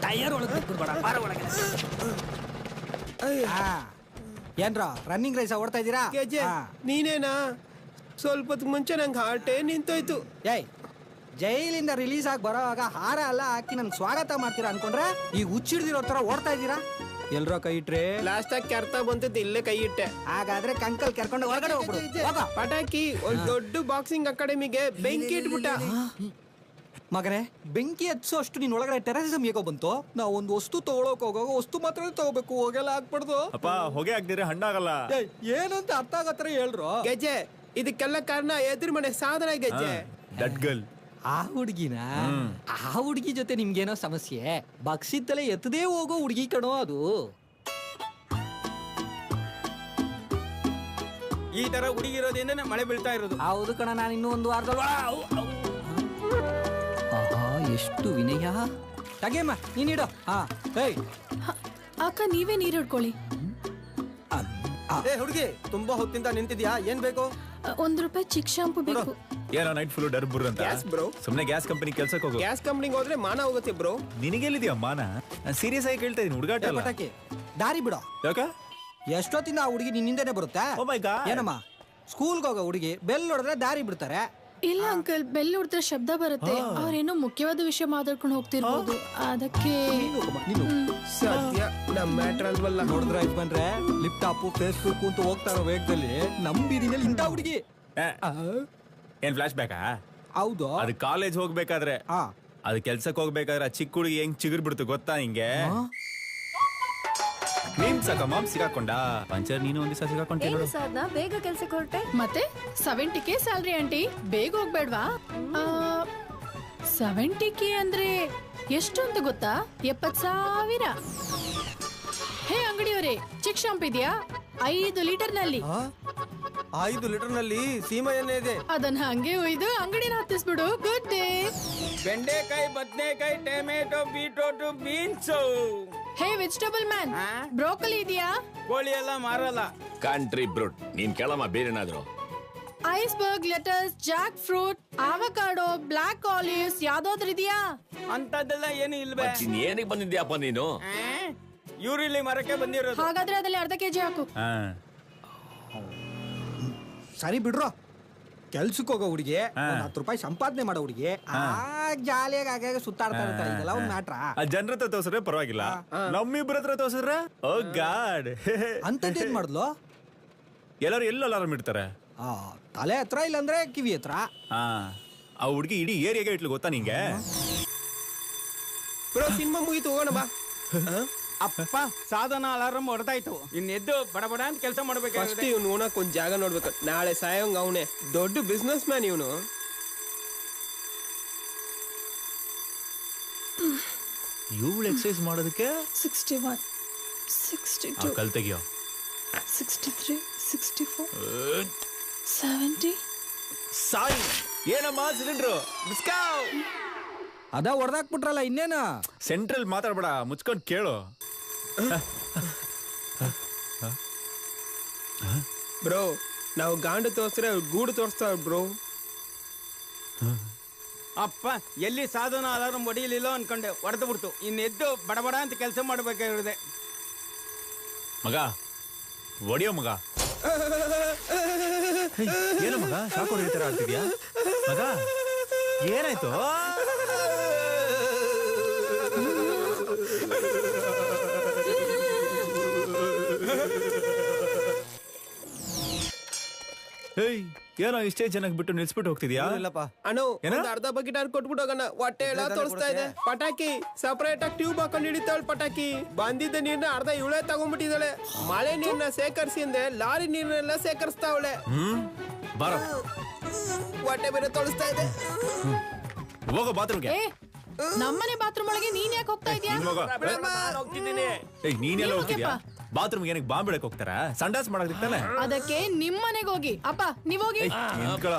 ಟೈರ್ ಒಳಗೆ ಬಾರ ಒಳಗೆ. ಏನ್ರ ರನ್ನಿಂಗ್ ರೈಸ್ ಓಡ್ತಾ ಇದ್ದೀರಾ? ನೀನೇನಾ? ಸ್ವಲ್ಪ ಹೊತ್ತು ಮುಂಚೆ ನಂಗೆ ಹಾರ್ಟೇ ನಿಂತೋಯ್ತು. ಏಯ್, ಜೈಲಿಂದ ರಿಲೀಸ್ ಆಗಿ ಬರೋವಾಗ ಹಾರ ಎಲ್ಲ ಹಾಕಿ ನನ್ಗೆ ಸ್ವಾಗತ ಮಾಡ್ತೀರಾ ಅನ್ಕೊಂಡ್ರೆ ಈಗ ಹುಚ್ಚಿಡ್ದಿರೋ ತರ ಓಡ್ತಾ ಇದ್ದೀರಾ? ಎಲ್ರೋ ಕೈ ಇಟ್ರೆ ಲಾಸ್ಟ್ ಆಗಿ ಕೆರ್ತಾ ಬಂತದ್ದು ಇಲ್ಲೇ ಕೈ ಇಟ್ಟೆ. ಹಾಗಾದ್ರೆ ಕಂಕಲ್ ಕೆರ್ಕೊಂಡು ಹೊರಗಡೆ ಹೋಗ್ಬಿಡು. ಪಟಾಕಿ ಒಂದ್ ದೊಡ್ಡ ಬಾಕ್ಸಿಂಗ್ ಅಕಾಡೆಮಿಗೆ ಬೆಂಕಿ ಇಟ್ಬಿಟ್ಟ. ಮಗನೇ, ಬೆಂಕಿ ಹಚ್ಚೋ ಅಷ್ಟು ನೀನ್ ಒಳಗಡೆ ಟೆರರಿಸಮ್ ಹೇಗೋ ಬಂತು? ನಾವು ಒಂದು ವಸ್ತು ತಗೊಳಕ್ ಹೋಗೋ ವಸ್ತು ಮಾತ್ರ ತಗೋಬೇಕು, ಹೋಗೆಲ್ಲ ಹಾಕ್ಬಾರ್ದು. ಅಪ್ಪ ಹೊಗೆ ಹಾಕ್ದಿರ ಹಣ್ಣಾಗಲ್ಲ. ಏನು ಅಂತ ಅರ್ಥ ಆಗತ್ರ ಹೇಳ್ರು. ಗೆಜ್ಜೆ, ಇದಕ್ಕೆಲ್ಲ ಕಾರಣ ಎದುರು ಮನೆ ಸಾಧನ. ಗೆಜ್ಜೆ ದಟ್ ಗರ್ಲ್. ಆ ಹುಡುಗಿನ ಆ ಹುಡುಗಿ ಜೊತೆ ನಿಮ್ಗೇನೋ ಸಮಸ್ಯೆ. ಬಗ್ಸಿದ್ದಲೇ ಎತ್ತದೇ ಹೋಗೋ ಹುಡುಗಿ ಕಣೋ ಅದು. ಈ ತರ ಹುಡುಗಿರೋದ್ರಿಂದ ಮಳೆ ಬೀಳ್ತಾ ಇರೋದು. ಹೌದು ಕಣ, ನಾನು ಇನ್ನೂ ಒಂದು ವಾರದಲ್ಲಿ ಎಷ್ಟು ವಿನಯ. ತಗೇಮ್ಮ ನೀನಿಡೋ. ಅಕ್ಕ ನೀವೇ ನೀರು ಹಿಡ್ಕೊಳ್ಳಿ. ಹುಡುಗಿ, ತುಂಬಾ ಹೊತ್ತಿಂದ ನಿಂತಿದ್ಯಾ, ಏನ್ ಬೇಕು? ₹1 ಚಿಕ್ ಶಾಂಪು ಬೇಕು. ಏನೋ ನೈಟ್ ಫುಲ್ ಡರ್ ಬುರ್ ಅಂತ. ಸುಮ್ನೆ ಗ್ಯಾಸ್ ಕಂಪನಿ ಕೆಲ್ಸಕ್ಕೆ ಹೋಗು. ಗ್ಯಾಸ್ ಕಂಪನಿಗೆ ಹೋದ್ರೆ ಮಾನ ಹೋಗುತ್ತೆ ಬ್ರೋ. ನಿನಗೆಲ್ಲಿದ್ಯಾ ಮಾನ? ನಾನು ಸೀರಿಯಸ್ ಆಗಿ ಕೇಳ್ತಾ ಇದೀನಿ, ಹುಡುಗಾಟ ಅಲ್ಲ. ಪಟಾಕಿ ದಾರಿ ಬಿಡೋ. ಯಾಕ? ಎಷ್ಟೊತ್ತಿಂದ ಆ ಹುಡುಗಿ ನಿನ್ನಿಂದನೇ ಬರುತ್ತೆ? ಏನಮ್ಮ, ಸ್ಕೂಲ್ಗೆ ಹೋಗೋ ಹುಡುಗಿ ಬೆಲ್ ಹೊಡೆದ್ರೆ ದಾರಿ ಬಿಡ್ತಾರೆ, ಇಲ್ಲ ಅಂಕಲ್, ಬೆಲ್ ಹೊಡೆದ್ರೆ ಶಬ್ದ ಬರುತ್ತೆ. ಅವ್ರೇನೋ ಮುಖ್ಯವಾದ ವಿಷಯ ಮಾತಾಡ್ಕೊಂಡು ಹೋಗ್ತಿರ್ಬೋದು, ಅದಕ್ಕೆ. ಸದ್ಯ ನಮ್ಮ ಮ್ಯಾಟ್ರ್ ಅಲ್ವಲ್ಲ. ನೋಡಿದ್ರ ಇದು ಬಂದ್ರೆ ಲಿಪ್ಟಾಪ್ ಫೇಸ್ಬುಕ್ ಅಂತ ಹೋಗ್ತಾರೋ ವೇಗದಲ್ಲಿ ನಮ್ ಬೀದಿನಲ್ಲಿ ಇಂಥ ಹುಡುಗಿ. ಏನ್ ಫ್ಲಾಶ್ ಬ್ಯಾಕಾ? ಹೌದು. ಅದು ಕಾಲೇಜ್ ಹೋಗ್ಬೇಕಾದ್ರೆ, ಅದು ಕೆಲ್ಸಕ್ಕೆ ಹೋಗ್ಬೇಕಾದ್ರೆ ಆ ಚಿಕ್ಕ ಹುಡುಗಿ ಹೆಂಗ್ ಚಿಗುರ್ ಬಿಡ್ತು ಗೊತ್ತಾ ನಿಂಗೆ? ನೀನ್ ಸಾಕಮ್ಮ ಸಿಗಾಕೊಂಡ ಪಂಚರ್, ನೀನು ಒಂದ್ ದಿವಸ ಸಿಗಾಕೊಂಡೆ ನೋಡು. ಸಾಧನಾ ಬೇಗ ಕೆಲ್ಸಕ್ಕೆ ಹೊರಟೆ. ಮತ್ತೆ 70K ಸ್ಯಾಲ್ರಿ ಆಂಟಿ, ಬೇಗ ಹೋಗ್ಬೇಡ್ವಾ? 70K ಅಂದ್ರೆ ಎಷ್ಟು ಅಂತ ಗೊತ್ತಾ? 70,000. ಹೇ ಅಂಗಡಿಯವರೇ, ಚಿಕ್ ಶಾಂಪ್ ಇದೆಯಾ? 5 ಲೀಟರ್ನಲ್ಲಿ. 5 ಲೀಟರ್ನಲ್ಲಿ ಸೀಮಾ ಎಣ್ಣೆ ಇದೆ. ಅದನ್ನ ಹಂಗೆ ಒಯ್ದು ಅಂಗಡಿನ ಹತ್ತಿಸ್ಬಿಡು. Good day. ಬೆಂಡೆಕಾಯಿ, ಬದನೆಕಾಯಿ, tomato, beetroot, beans. Hey vegetable man, broccoli ಇದೆಯಾ? ಕೋಳಿ ಎಲ್ಲ ಮಾರಲ್ಲ. ಕಂಟ್ರಿ ಬ್ರೂಟ್, ನೀನ್ ಕೇಳಮ್ಮ ಬೇರೆನಾದ್ರು. Iceberg, lettuce, jackfruit, avocado, black olives ಯಾವ್ದಾದ್ರು ಇದೆಯಾ? ಅಂತದೆಲ್ಲ ಏನು ಇಲ್ವೇ? ಏನಿಗೆ ಬಂದಿದ್ಯಪ್ಪ ನೀನು? ಇವ್ರಿಲ್ಲಿ ಮರಕ್ಕೆ ಬಂದಿರೋದು. ಹಾಗಾದ್ರೆ ಅದ್ರಲ್ಲಿ ಅರ್ಧ ಕೆಜಿ ಹಾಕು. ಸರಿ ಬಿಡ್ರೋ, ಕೆಲ್ಸಕ್ಕೆ ಹೋಗೋ ಹುಡುಗಿ, 10 ರೂಪಾಯಿ ಸಂಪಾದನೆ ಮಾಡೋ ಹುಡುಗಿ, ಜಾಲಿಯಾಗಿ ಆಗಾಗ ಸುತ್ತಾಡ್ತಾ ಇರ್ತಾರೆ. ಇದೆಲ್ಲ ಒಂದು ಮ್ಯಾಟ್ರಾ? ಜನರ ಹತ್ರ ತೋರ್ಸ್ರೆ ಪರವಾಗಿಲ್ಲ, ನಮ್ಮಿಬ್ಬರ ಹತ್ರ ತೋರ್ಸಿದ್ರೆ ಓ ಗಾಡ್ ಅಂತದ್ದೇನ್ ಮಾಡಿದ್ಲು? ಎಲ್ಲರೂ ಎಲ್ಲ ಅಲಾರಾಮ್ ಇಡ್ತಾರೆ, ತಲೆ ಹತ್ರ ಇಲ್ಲಾಂದ್ರೆ ಕಿವಿ ಹತ್ರ. ಆ ಹುಡುಗಿ ಇಡೀ ಏರಿಯಾಗೆ ಇಟ್ಲು ಗೊತ್ತಾ ನಿಂಗೆ? ಬ್ರೋ ಸಿನಿಮಾ ಮುಗಿತು, ಹೋಗೋಣ ಬಾ. ಅಪ್ಪ ಸಾಧನ ಅಲಾರಾಮ್ ಹೊಡೆದಾಯ್ತು. ಇನ್ನೆದ್ದು ಬಡಬಡ ಅಂತ ಕೆಲಸ ಮಾಡ್ಬೇಕಾಗುತ್ತೆ. ಇವ್ನು ನೋಡಕ್ ಒಂದ್ ಜಾಗ ನೋಡ್ಬೇಕು. ನಾಳೆ ಸಾಯಂಗ್ ಅವನೇ ದೊಡ್ಡ ಬಿಸ್ನೆಸ್ ಮ್ಯಾನ್ ಇವನು. ಇವಳು ಎಕ್ಸರ್ಸೈಸ್ ಮಾಡೋದಕ್ಕೆ 61, 62, ಕಲ್ ತೆಗಿಯೋ 63, 64, 70. ಸಾಯಿ ಏನಮ್ಮ ಸಿಲಿಂಡ್ರು ಅದ ಹೊಡೆದಾಕ್ಬಿಟ್ರಲ್ಲ, ಇನ್ನೇನು? ಸೆಂಟ್ರಲ್ ಮಾತಾಡ್ಬೇಡ, ಮುಚ್ಕೊಂಡು ಕೇಳು. ಬ್ರೋ ನಾವು ಗಾಂಡು ತೋರ್ಸ್ರೆ ಗೂಡು ತೋರಿಸ್ತಾರ ಬ್ರೋ. ಅಪ್ಪ ಎಲ್ಲಿ ಸಾಧನ ಅಲಾರಾಮ್ ಹೊಡಿಲಿಲ್ಲ ಅನ್ಕೊಂಡೆ, ಹೊಡೆದು ಬಿಡ್ತು. ಇನ್ನೆದ್ದು ಬಡಬಡ ಅಂತ ಕೆಲಸ ಮಾಡ್ಬೇಕಾಗಿರುತ್ತೆ. ಮಗ ಒಡಿಯೋ ಮಗ. ಏನು ಮಗ ಸಾಕು ಹೊಡಿತಾರ ಆಡ್ತಿದ್ಯಾ ಮಗ? ಏನಾಯ್ತು? ಏನೋ ಇಷ್ಟೇ ಜನಕ್ಕೆ ಬಿಟ್ಟು ನಿಲ್ಸ್ಬಿಟ್ಟು ಹೋಗ್ತಿದ್ಯಾ? ಅಣ್ಣು ಅರ್ಧ ಬಕೆಟ್ ಕೊಟ್ಬಿಟ್ಟು ಹೋಗೋಣ. ಹೊಟ್ಟೆ ಎಲ್ಲ ತೋರಿಸ್ತಾ ಇದೆ. ಪಟಾಕಿ ಸಪರೇಟ್ ಆಗಿ ಟ್ಯೂಬ್ ಹಾಕೊಂಡು ಹಿಡಿತಾಳೆ. ಪಟಾಕಿ ಬಂದಿದ್ದ ನೀರ್ನ ಅರ್ಧ ಇವಳೆ ತಗೊಂಡ್ಬಿಟ್ಟಿದ್ದಾಳೆ. ಮಳೆ ನೀರ್ನ ಸೇಕರಿಸಿ ಅಂದ್ರೆ ಲಾರಿ ನೀರ್ನೆಲ್ಲ ಸೇಕರಿಸ್ತಾವಳೆ. ಹೊಟ್ಟೆ ಬೇರೆ ತೋರಿಸ್ತಾ ಇದೆ. ಹೋಗೋ ಬಾತ್ರೂಮ್ಗೆ. ನಮ್ಮನೆ ಬಾತ್ರೂಮ್ ಒಳಗೆ ನೀನ್ ಯಾಕೆ ಹೋಗ್ತಾ ಇದೀಯಾ? ನೀನೆಲ್ಲ ಹೋಗ್ತಿದ್ಯಾ? ಬಾತ್ರೂಮ್ ಏನಕ್ಕೆ ಬಾಂಬ್ ಬಿಡಕ್ ಹೋಗ್ತಾರ? ಸಂಡಾಸ್ ಮಾಡಕ್ತಾನೆ. ಅದಕ್ಕೆ ನಿಮ್ ಮನೆಗೆ ಹೋಗಿ. ಅಪ್ಪ ನೀವ್ ಹೋಗಿ.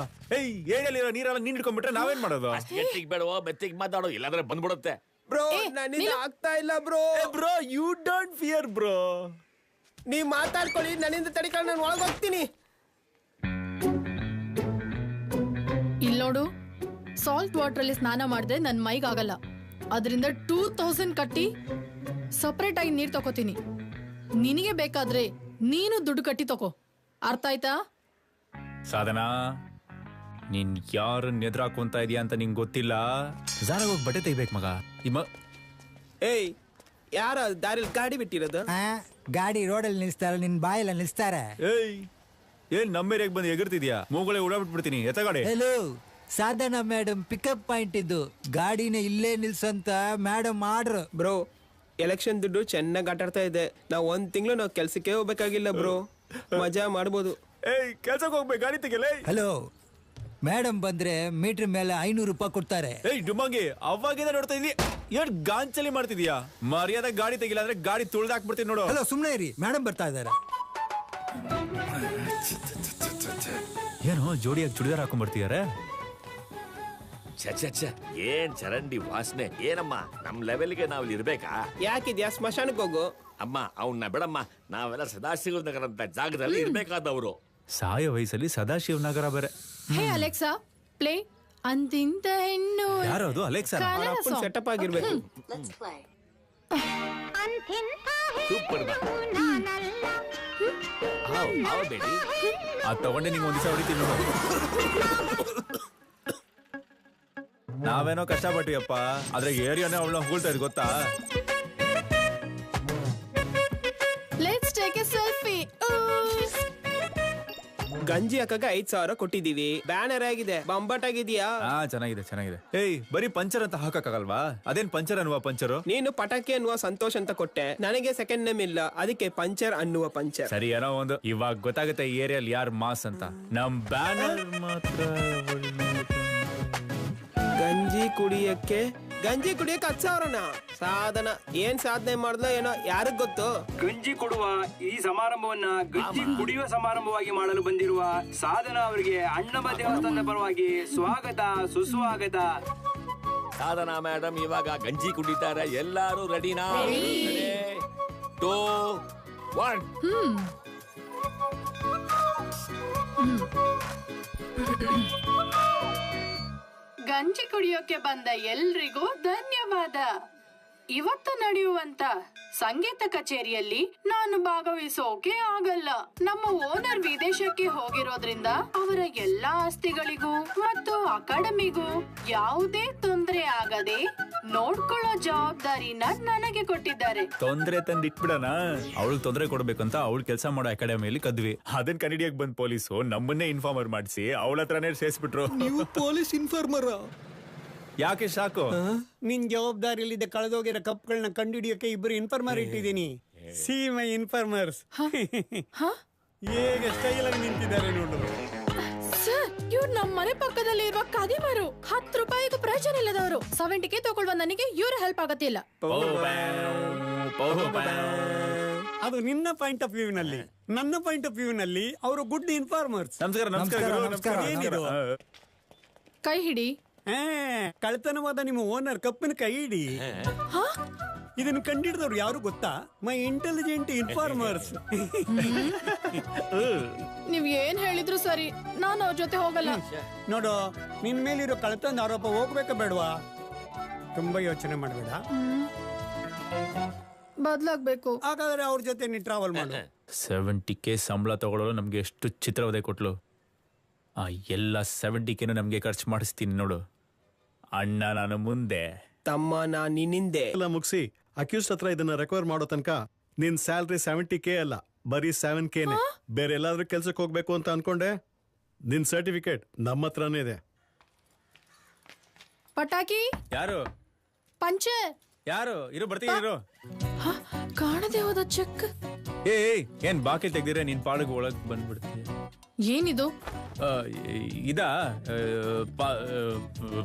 ಏನಿರೋ ನೀರೆಲ್ಲ ನೀನ್ ಹಿಡ್ಕೊಂಡ್ಬಿಟ್ರೆ ನಾವೇನ್ ಮಾಡೋದು? ಗಟ್ಟಿಗೆ ಬೇಡವೋ ಬೆತ್ತಿಗೆ ಮಾತಾಡೋ, ಇಲ್ಲಾಂದ್ರೆ ಬಂದ್ಬಿಡುತ್ತೆ. ಬ್ರೋ ನನಗೆ ಆಗ್ತಾ ಇಲ್ಲ bro. Bro you don't fear bro. ನೀವ್ ಮಾತಾಡ್ಕೊಳ್ಳಿ, ನನ್ನಿಂದ ತಡಿಕೊಂಡು ನಾನು ಒಳಗೆ ಹೋಗ್ತೀನಿ. ಇಲ್ಲಿ ನೋಡು, ಸಾಲ್ಟ್ ವಾಟರ್ ಅಲ್ಲಿ ಸ್ನಾನ ಮಾಡಿದ್ರೆ ನನ್ ಮೈಗಾಗಲ್ಲ. ಅದರಿಂದ 2000 ಕಟ್ಟಿ ಸಪರೇಟ್ ಆಗಿ ನೀರ್ ತಗೋತೀನಿ. ನಿನಗೆ ಬೇಕಾದ್ರೆ ನೀನು ದುಡ್ಡು ಕಟ್ಟಿ ತಗೋ. ಅರ್ಥ ಆಯ್ತಾ? ಸಾಧನಾ, ನೀನ್ ಯಾರನ್ನ ಎದುರಾಕೊಂತ ಇದೀಯ ಅಂತ ನಿಂಗೆ ಗೊತ್ತಿಲ್ಲ. ಜಾರಾಗ ಹೋಗಿ ಬಟ್ಟೆ ತೆಗಿಬೇಕು ಮಗ. ಏಯ್ ಯಾರ ದಾರಿಲಿ ಗಾಡಿ ಬಿಟ್ಟಿರೋದು? ಗಾಡಿ ರೋಡಲ್ಲಿ ನಿಲ್ಸ್ತಾರ, ನಿನ್ ಬಾಯಲ್ಲಿ ನಿಲ್ಸ್ತಾರೆ. ಏನ್ ನಮ್ಮ ಏರಿಯಾಗ ಬಂದು ಎಗರ್ತಿದ್ಯಾ? ಮೂಗಳೇ ಉಡಾಬಿಟ್ಬಿಡ್ತೀನಿ. ಎತ್ತಗಾಡಿ. ಹಲೋ ಸಾಧನಾ ಮೇಡಮ್, ಪಿಕಪ್ ಪಾಯಿಂಟ್ ಇದ್ದು ಗಾಡಿನ ಇಲ್ಲೇ ನಿಲ್ಸಂತ ಮೇಡಮ್ ಆರ್ಡ್ರ್. ಬ್ರೋ ಎಲೆಕ್ಷನ್ ದುಡ್ಡು ಚೆನ್ನಾಗಿ ಆಟಾಡ್ತಾ ಇದೆ. ನಾವು 1 ತಿಂಗಳು ನಾವು ಕೆಲ್ಸಕ್ಕೆ ಹೋಗ್ಬೇಕಾಗಿಲ್ಲ ಬ್ರೋ, ಮಜಾ ಮಾಡ್ಬೋದು. ಕೆಲ್ಸಕ್ಕೆ ಹೋಗ್ಬೇಕು, ಗಾಡಿ ತೆಗಿಯಲ್ಲ. ಹಲೋ ಮೇಡಮ್ ಬಂದ್ರೆ ಮೀಟರ್ ಮೇಲೆ 500 ರೂಪಾಯಿ ಕೊಡ್ತಾರೆ. ಡುಮ್ಮಂಗಿ ಅವಾಗಿಂದ ನೋಡ್ತಾ ಇದೀಯ, ಏನ್ ಗಾಂಚಲಿ ಮಾಡ್ತಿದ್ಯಾ? ಮರ್ಯಾದ ಗಾಡಿ ತೆಗಿಲ್ಲ ಅಂದ್ರೆ ಗಾಡಿ ತುಳ್ದಾಕ್ಬಿಡ್ತೀನಿ ನೋಡು. ಹಲೋ ಸುಮ್ನೆ ಇರಿ, ಮೇಡಮ್ ಬರ್ತಾ ಇದಾರೆ. ಏನೋ ಜೋಡಿಯಾಗಿ ಚುಡಿದಾರ ಹಾಕೊಂಡ್ ಬರ್ತಿದಾರೆ. ಏನ್ ಚರಂಡಿ ವಾಸನೆ. ಏನಮ್ಮ ನಮ್ ಲೆವೆಲ್ಗೆ ನಾವ್ ಇರ್ಬೇಕಾ? ಯಾಕಿದ್ಯಾ? ಸ್ಮಶಾನಕ್ಕೆ ಹೋಗು. ಅಮ್ಮ ಅವನ್ನ ಬಿಡಮ್ಮ, ನಾವೆಲ್ಲ ಸದಾಶಿವ ನಗರ ಅಂತ ಜಾಗದಲ್ಲಿ ಇರ್ಬೇಕಾದವರು. ಸಾಯೋ ವಯಸ್ಸಲ್ಲಿ ಸದಾಶಿವ ನಗರ ಬೇರೆ. ಹೇ ಅಲೆಕ್ಸಾ, ಪ್ಲೇ ಅಂತಿಂತ ಹೆಣ್ಣು. ಯಾರು ಅದು? ಅಲೆಕ್ಸಾ ಸೆಟಪ್ ಆಗಿರ್ಬೇಕು. ಸೂಪರ್ ಅದ್ ತಗೊಂಡೆ ನಿಂಗೆ ಒಂದ್ ದಿವಸ ಹೊಡಿತೀನಿ ನೋಡು. ನಾವೇನೋ ಕಷ್ಟಪಟ್ಟಿವಪ್ಪ, ಆದ್ರೆ ಏರಿಯಾನೇ ಅವಳ ಹೊಗಳ್ತಾ ಇದ್ ಗೊತ್ತಾ? Let's take A selfie. ಗಂಜಿ ಹಾಕಾಗ 5,000 ಕೊಟ್ಟಿದೀವಿ. ಬ್ಯಾನರ್ ಆಗಿದೆ, ಬಂಬಟ್ ಆಗಿದ್ಯಾ? ಚೆನ್ನಾಗಿದೆ ಚೆನ್ನಾಗಿದೆ. ಏಯ್, ಬರೀ ಪಂಚರ್ ಅಂತ ಹಾಕಕ್ಕಾಗಲ್ವಾ? ಅದೇನ್ ಪಂಚರ್ ಅನ್ನುವ ಪಂಚರು? ನೀನು ಪಟಾಕಿ ಅನ್ನುವ ಸಂತೋಷ್ ಅಂತ ಕೊಟ್ಟೆ, ನನಗೆ ಸೆಕೆಂಡ್ ನೇಮ್ ಇಲ್ಲ, ಅದಕ್ಕೆ ಪಂಚರ್ ಅನ್ನುವ ಪಂಚರ್. ಸರಿ, ಏನೋ ಒಂದು. ಇವಾಗ ಗೊತ್ತಾಗುತ್ತೆ ಈ ಏರಿಯಾಲಿ ಯಾರು ಮಾಸ್ ಅಂತ. ನಮ್ ಬ್ಯಾನರ್ ಮಾತ್ರ ಗಂಜಿ ಕುಡಿಯಕ್ಕೆ 10,000ನ ಸಾಧನ. ಏನ್ ಸಾಧನೆ ಮಾಡ್ದೋ ಏನೋ, ಯಾರಿಗ್ ಗೊತ್ತು? ಗಂಜಿ ಕೊಡುವ ಈ ಸಮಾರಂಭವನ್ನ ಗಂಜಿ ಕುಡಿಯುವ ಸಮಾರಂಭವಾಗಿ ಮಾಡಲು ಬಂದಿರುವ ಸಾಧನ ಅವರಿಗೆ ಅಣ್ಣಮ್ಮ ದೇವಸ್ಥಾನದ ಪರವಾಗಿ ಸ್ವಾಗತ, ಸುಸ್ವಾಗತ. ಸಾಧನಾ ಮೇಡಮ್ ಇವಾಗ ಗಂಜಿ ಕುಡಿತಾರೆ. ಎಲ್ಲಾರು ರೆಡಿನಾ? 2, 1. ಗಂಜಿ ಕುಡಿಯೋಕೆ ಬಂದ ಎಲ್ರಿಗೂ ಧನ್ಯವಾದ. ಇವತ್ತು ನಡೆಯುವಂತ ಸಂಗೀತ ಕಚೇರಿಯಲ್ಲಿ ನಾನು ಭಾಗವಹಿಸೋಕೆ ಆಗಲ್ಲ. ನಮ್ಮ ಓನರ್ ವಿದೇಶಕ್ಕೆ ಹೋಗಿರೋದ್ರಿಂದ ಅವರ ಎಲ್ಲಾ ಆಸ್ತಿಗಳಿಗೂ ಮತ್ತು ಅಕಾಡೆಮಿಗೂ ಯಾವುದೇ ತೊಂದರೆ ಆಗದೆ ನೋಡ್ಕೊಳ್ಳೋ ಜವಾಬ್ದಾರಿನ ನನಗೆ ಕೊಟ್ಟಿದ್ದಾರೆ. ತೊಂದ್ರೆ ತಂದ್ ಇಟ್ಬಿಡಣ. ಅವಳು ತೊಂದರೆ ಕೊಡ್ಬೇಕಂತ ಅವಳು ಕೆಲಸ ಮಾಡೋ ಅಕಾಡೆಮಿಯಲ್ಲಿ ಕದ್ವಿ. ಅದನ್ನ ಕಂಡಿಡಿಯಕ್ ಬಂದ್ ಪೊಲೀಸು ನಮ್ಮನ್ನೇ ಇನ್ಫಾರ್ಮರ್ ಮಾಡಿಸಿ ಅವಳ ಹತ್ರನೇ ಸೇರಿಸ್ಬಿಟ್ರು. ನೀವು ಪೊಲೀಸ್ ಇನ್ಫಾರ್ಮರ್? ಯಾಕೆ ಶಾಕು? ನಿನ್ ಜವಾಬ್ದಾರಿಯಲ್ಲಿದ್ದ ಕಳೆದೋಗಿರೋ ಕಪ್ಗಳನ್ನ ಕಂಡುಹಿಡಿಯೋಕೆ ಇಬ್ಬರು ಇನ್ಫಾರ್ಮರ್ ಇಟ್ಟಿದ್ದೀನಿ. See my informers. ಹೇಗೆ ಸ್ಟೈಲ್ ಆಗಿ ನಿಂತಿದ್ದಾರೆ ನೋಡು. ಸರ್, ಇವ್ರು ನಮ್ಮ ಮನೆ ಪಕ್ಕದಲ್ಲಿ ಇರುವ ಕದಿಮರು. 10 ರೂಪಾಯಿಗೂ ಪ್ರಯೋಜನ ಇಲ್ಲದವರು. 70K ತಗೊಳ್ಳುವ ನನಗೆ ಇವ್ರ ಹೆಲ್ಪ್ ಆಗತ್ತಿಲ್ಲ. ಅದು ನಿನ್ನ ಪಾಯಿಂಟ್ ಆಫ್ ವ್ಯೂ ನಲ್ಲಿ. ನನ್ನ ಪಾಯಿಂಟ್ ಆಫ್ ವ್ಯೂ ನಲ್ಲಿ ಅವರು ಗುಡ್ ಇನ್ಫಾರ್ಮರ್ಸ್. ನಮಸ್ಕಾರ. ಕೈ ಹಿಡಿ. ಕಳ್ತನವಾದ ನಿಮ್ಮ ಓನರ್ ಕಪ್ಪಿನ ಕೈ ಹಿಡಿ. ಇದನ್ನ ಕಂಡಿಡಿದವ್ರು ಯಾರು ಗೊತ್ತಾ? ಮೈ ಇಂಟೆಲಿಜೆಂಟ್ ಇನ್ಫಾರ್ಮರ್ಸ್. ನೀವ್ ಏನ್ ಹೇಳಿದ್ರು ಸರಿ, ನಾನು ಅವ್ರ ಜೊತೆ ಹೋಗಲ್ಲ. ನೋಡು, ನಿನ್ ಮೇಲಿರೋ ಕಳ್ತನ ಆರೋಪ ಹೋಗ್ಬೇಕಾ ಬೇಡವಾ? ತುಂಬಾ ಯೋಚನೆ ಮಾಡಬೇಡ, ಬದ್ಲಾಗ್ಬೇಕು. ಹಾಗಾದ್ರೆ ಅವ್ರ ಜೊತೆ ನೀ ಟ್ರಾವೆಲ್ ಮಾಡು. 70K ಸಂಬಳ ತಗೊಳ್ಳೋರು ನಮ್ಗೆ ಎಷ್ಟು ಚಿತ್ರವದೆ ಕೊಟ್ಲು. ಆ ಎಲ್ಲ 70K ನಮ್ಗೆ ಖರ್ಚು ಮಾಡಿಸ್ತೀನಿ ನೋಡು. ಅಣ್ಣ ನಾನು ಮುಂದೆ, ತಮ್ಮ ನಾನು ನಿನ್ನಿಂದೆ. ಎಲ್ಲ ಮುಗಿಸಿ ಅಕ್ಯೂಸ್ ಹತ್ರ ಇದನ್ನ ರಿಕವರ್ ಮಾಡೋ ತನಕ ನಿನ್ ಸ್ಯಾಲ್ರಿ 70K ಅಲ್ಲ, ಬರೀ 7Kನೇ. ಬೇರೆ ಎಲ್ಲಾದ್ರೂ ಕೆಲ್ಸಕ್ಕೆ ಹೋಗ್ಬೇಕು ಅಂತ ಅನ್ಕೊಂಡೆ? ನಿನ್ ಸರ್ಟಿಫಿಕೇಟ್ ನಮ್ಮ ಹತ್ರನೇ ಇದೆ. ಪಟಾಕಿ ಯಾರು? ಪಂಚೆ ಯಾರು? ಇರು, ಬರ್ತೀನಿ ಇರು. ಕಾಣದೆ ಹೋದ ಚೆಕ್. ಏನ್ ಬಾಕಿ ತೆಗ್ದಿರ ನೀನ್ ಪಾಡಿಗೆ ಒಳಗ್ ಬಂದ್ಬಿಡ್ತೀನಿ. ಏನಿದು? ಇದಾ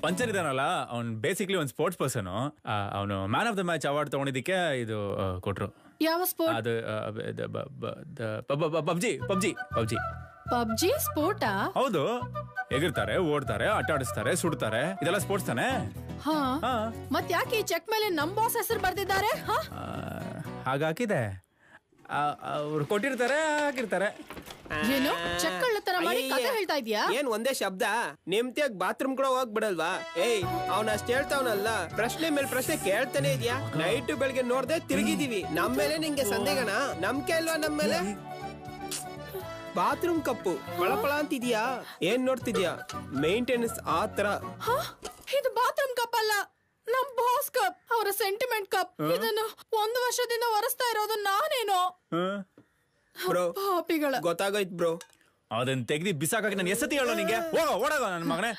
ಪಂಚರ್ ಇದಾನಲ್ಲ, ಅವ್ನ್ ಬೇಸಿಕ್ಲಿ ಒಂದ್ ಸ್ಪೋರ್ಟ್ಸ್ ಪರ್ಸನ್. ಅವನು man of the match award ತಗೊಂಡಿದ್ದಕ್ಕೆ ಇದು ಕೊಟ್ರು. ಯಾವ ಸ್ಪೋರ್ಟ್? ಅದು ಪಬ್ಜಿ. ಪಬ್ಜಿ ಸ್ಪೋರ್ಟಾ? ಹೌದು. ಎಗಿರ್ತಾರೆ, ಓಡ್ತಾರೆ, ಆಟ ಆಡಿಸ್ತಾರೆ, ಸುಡ್ತಾರೆ. ಇದೆಲ್ಲ ಸ್ಪೋರ್ಟ್ಸ್ ತಾನೆ? ಮತ್ ಯಾಕೆ ಈ ಚೆಕ್ ಮೇಲೆ ನಮ್ ಬಾಸ್ ಹೆಸರು ಬರ್ದಿದ್ದಾರೆ? ಹಾಗಾಕಿದೆ, ಅವ್ರು ಕೊಟ್ಟಿರ್ತಾರೆ, ಹಾಕಿರ್ತಾರೆ. ಏನು ಚೆಕ್ ಕಳ್ಳತನ ಮಾಡಿ ಕಥೆ ಹೇಳ್ತಾ ಇದೀಯಾ? ಏನ್ ಒಂದೇ ಶಬ್ದ? ನೆಮ್ಮದಿಯಾಗಿ ಬಾತ್ರೂಮ್ ಕೂಡ ಹೋಗ್ಬಿಡಲ್ವಾ? ಏಯ್, ಅವ್ನ ಅಷ್ಟ್ ಹೇಳ್ತಾವನಲ್ಲ, ಪ್ರಶ್ನೆ ಮೇಲೆ ಪ್ರಶ್ನೆ ಕೇಳ್ತಾನೆ ಇದೆಯಾ? ನೈಟ್ ಬೆಳಗ್ಗೆ ನೋಡ್ದೆ ತಿರುಗಿದೀವಿ. ನಮ್ ಮೇಲೆ ನಿಂಗೆ ಸಂದೇಹನ? ನಂಬಿಕೆ ಇಲ್ವಾ ನಮ್ ಮೇಲೆ? ಬಾತ್ರೂಮ್ ಕಪ್ಪು ಪಳಪಳ ಅಂತಿದ್ಯಾ? ಏನ್ ನೋಡ್ತಿದ್ಯಾ? ಮೇಂಟೆನೆನ್ಸ್ ಆ ತರ. ಇದು ಬಾತ್ರೂಮ್ ಕಪ್ ಅಲ್ಲ, ನಮ್ ಬಾಸ್ ಕಪ್, ಅವರ ಸೆಂಟಿಮೆಂಟ್ ಕಪ್. ಇದನ್ನು 1 ವರ್ಷದಿಂದ ಒರೆಸ್ತಾ ಇರೋದು ನಾನೇನೋ. ಬ್ರೋ, ಪಾಪಿಗಳ. ಗೊತ್ತಾಗೋಯ್ತು ಬ್ರೋ. ಅದನ್ನ ತೆಗ್ದಿ ಬಿಸಾಕಿ ನಾನು ಎಸತಿ ಹೇಳೋ ನಿಂಗೆ. ಓಡೋದ ನನ್ನ ಮಗನೇ.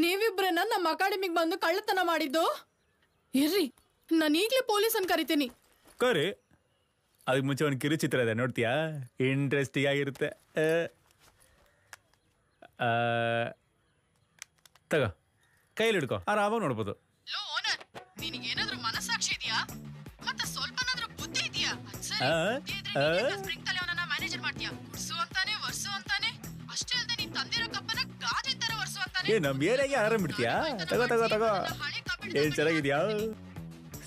ನೀವಿಬ್ರೇನ ನಮ್ಮ ಅಕಾಡೆಮಿಗ್ ಬಂದು ಕಳ್ಳತನ ಮಾಡಿದ್ದು? ಇರ್ರಿ, ನಾನು ಈಗ್ಲೇ ಪೊಲೀಸನ್ ಕರಿತೀನಿ. ಕರಿ. ಅದಕ್ಕೆ ಮುಂಚೆ ಒಂದು ಕಿರುಚಿತ್ರ ಇದೆ, ನೋಡ್ತೀಯಾ? ಇಂಟ್ರೆಸ್ಟಿಂಗ್ ಆಗಿರುತ್ತೆ. ತಗೋ, ಕೈಲಿ ಹಿಡ್ಕೋ, ಆರಾಮಾಗಿ ನೋಡ್ಬೋದು. ನಿನಗೇನಾದ್ರೂ ಮನಸ್ಸಾಕ್ಷಿ ಇದೆಯಾ? ಮತ್ತೆ ಸ್ವಲ್ಪನಾದ್ರೂ ಬುದ್ಧಿ ಇದೆಯಾ? ಮ್ಯಾನೇಜರ್ ಮಾಡ್ತೀಯಾ? ವರ್ಸು ಅಂತಾನೆ, ವರ್ಸು ಅಂತಾನೆ. ಅಷ್ಟೇ ಅಲ್ಲದೆ ನೀನ್ ತಂದಿರೋ ಕಪ್ಪನ ಗಾಜಿನ ತರ ವರ್ಸು ಅಂತಾನೆ. ನಮ್ ಏರಿಯಾಗೆ ಆರಾಮ್ ಬಿಡ್ತೀಯಾ? ತಗೋ, ಏನ್ ಚೆನ್ನಾಗಿದ್ಯಾ?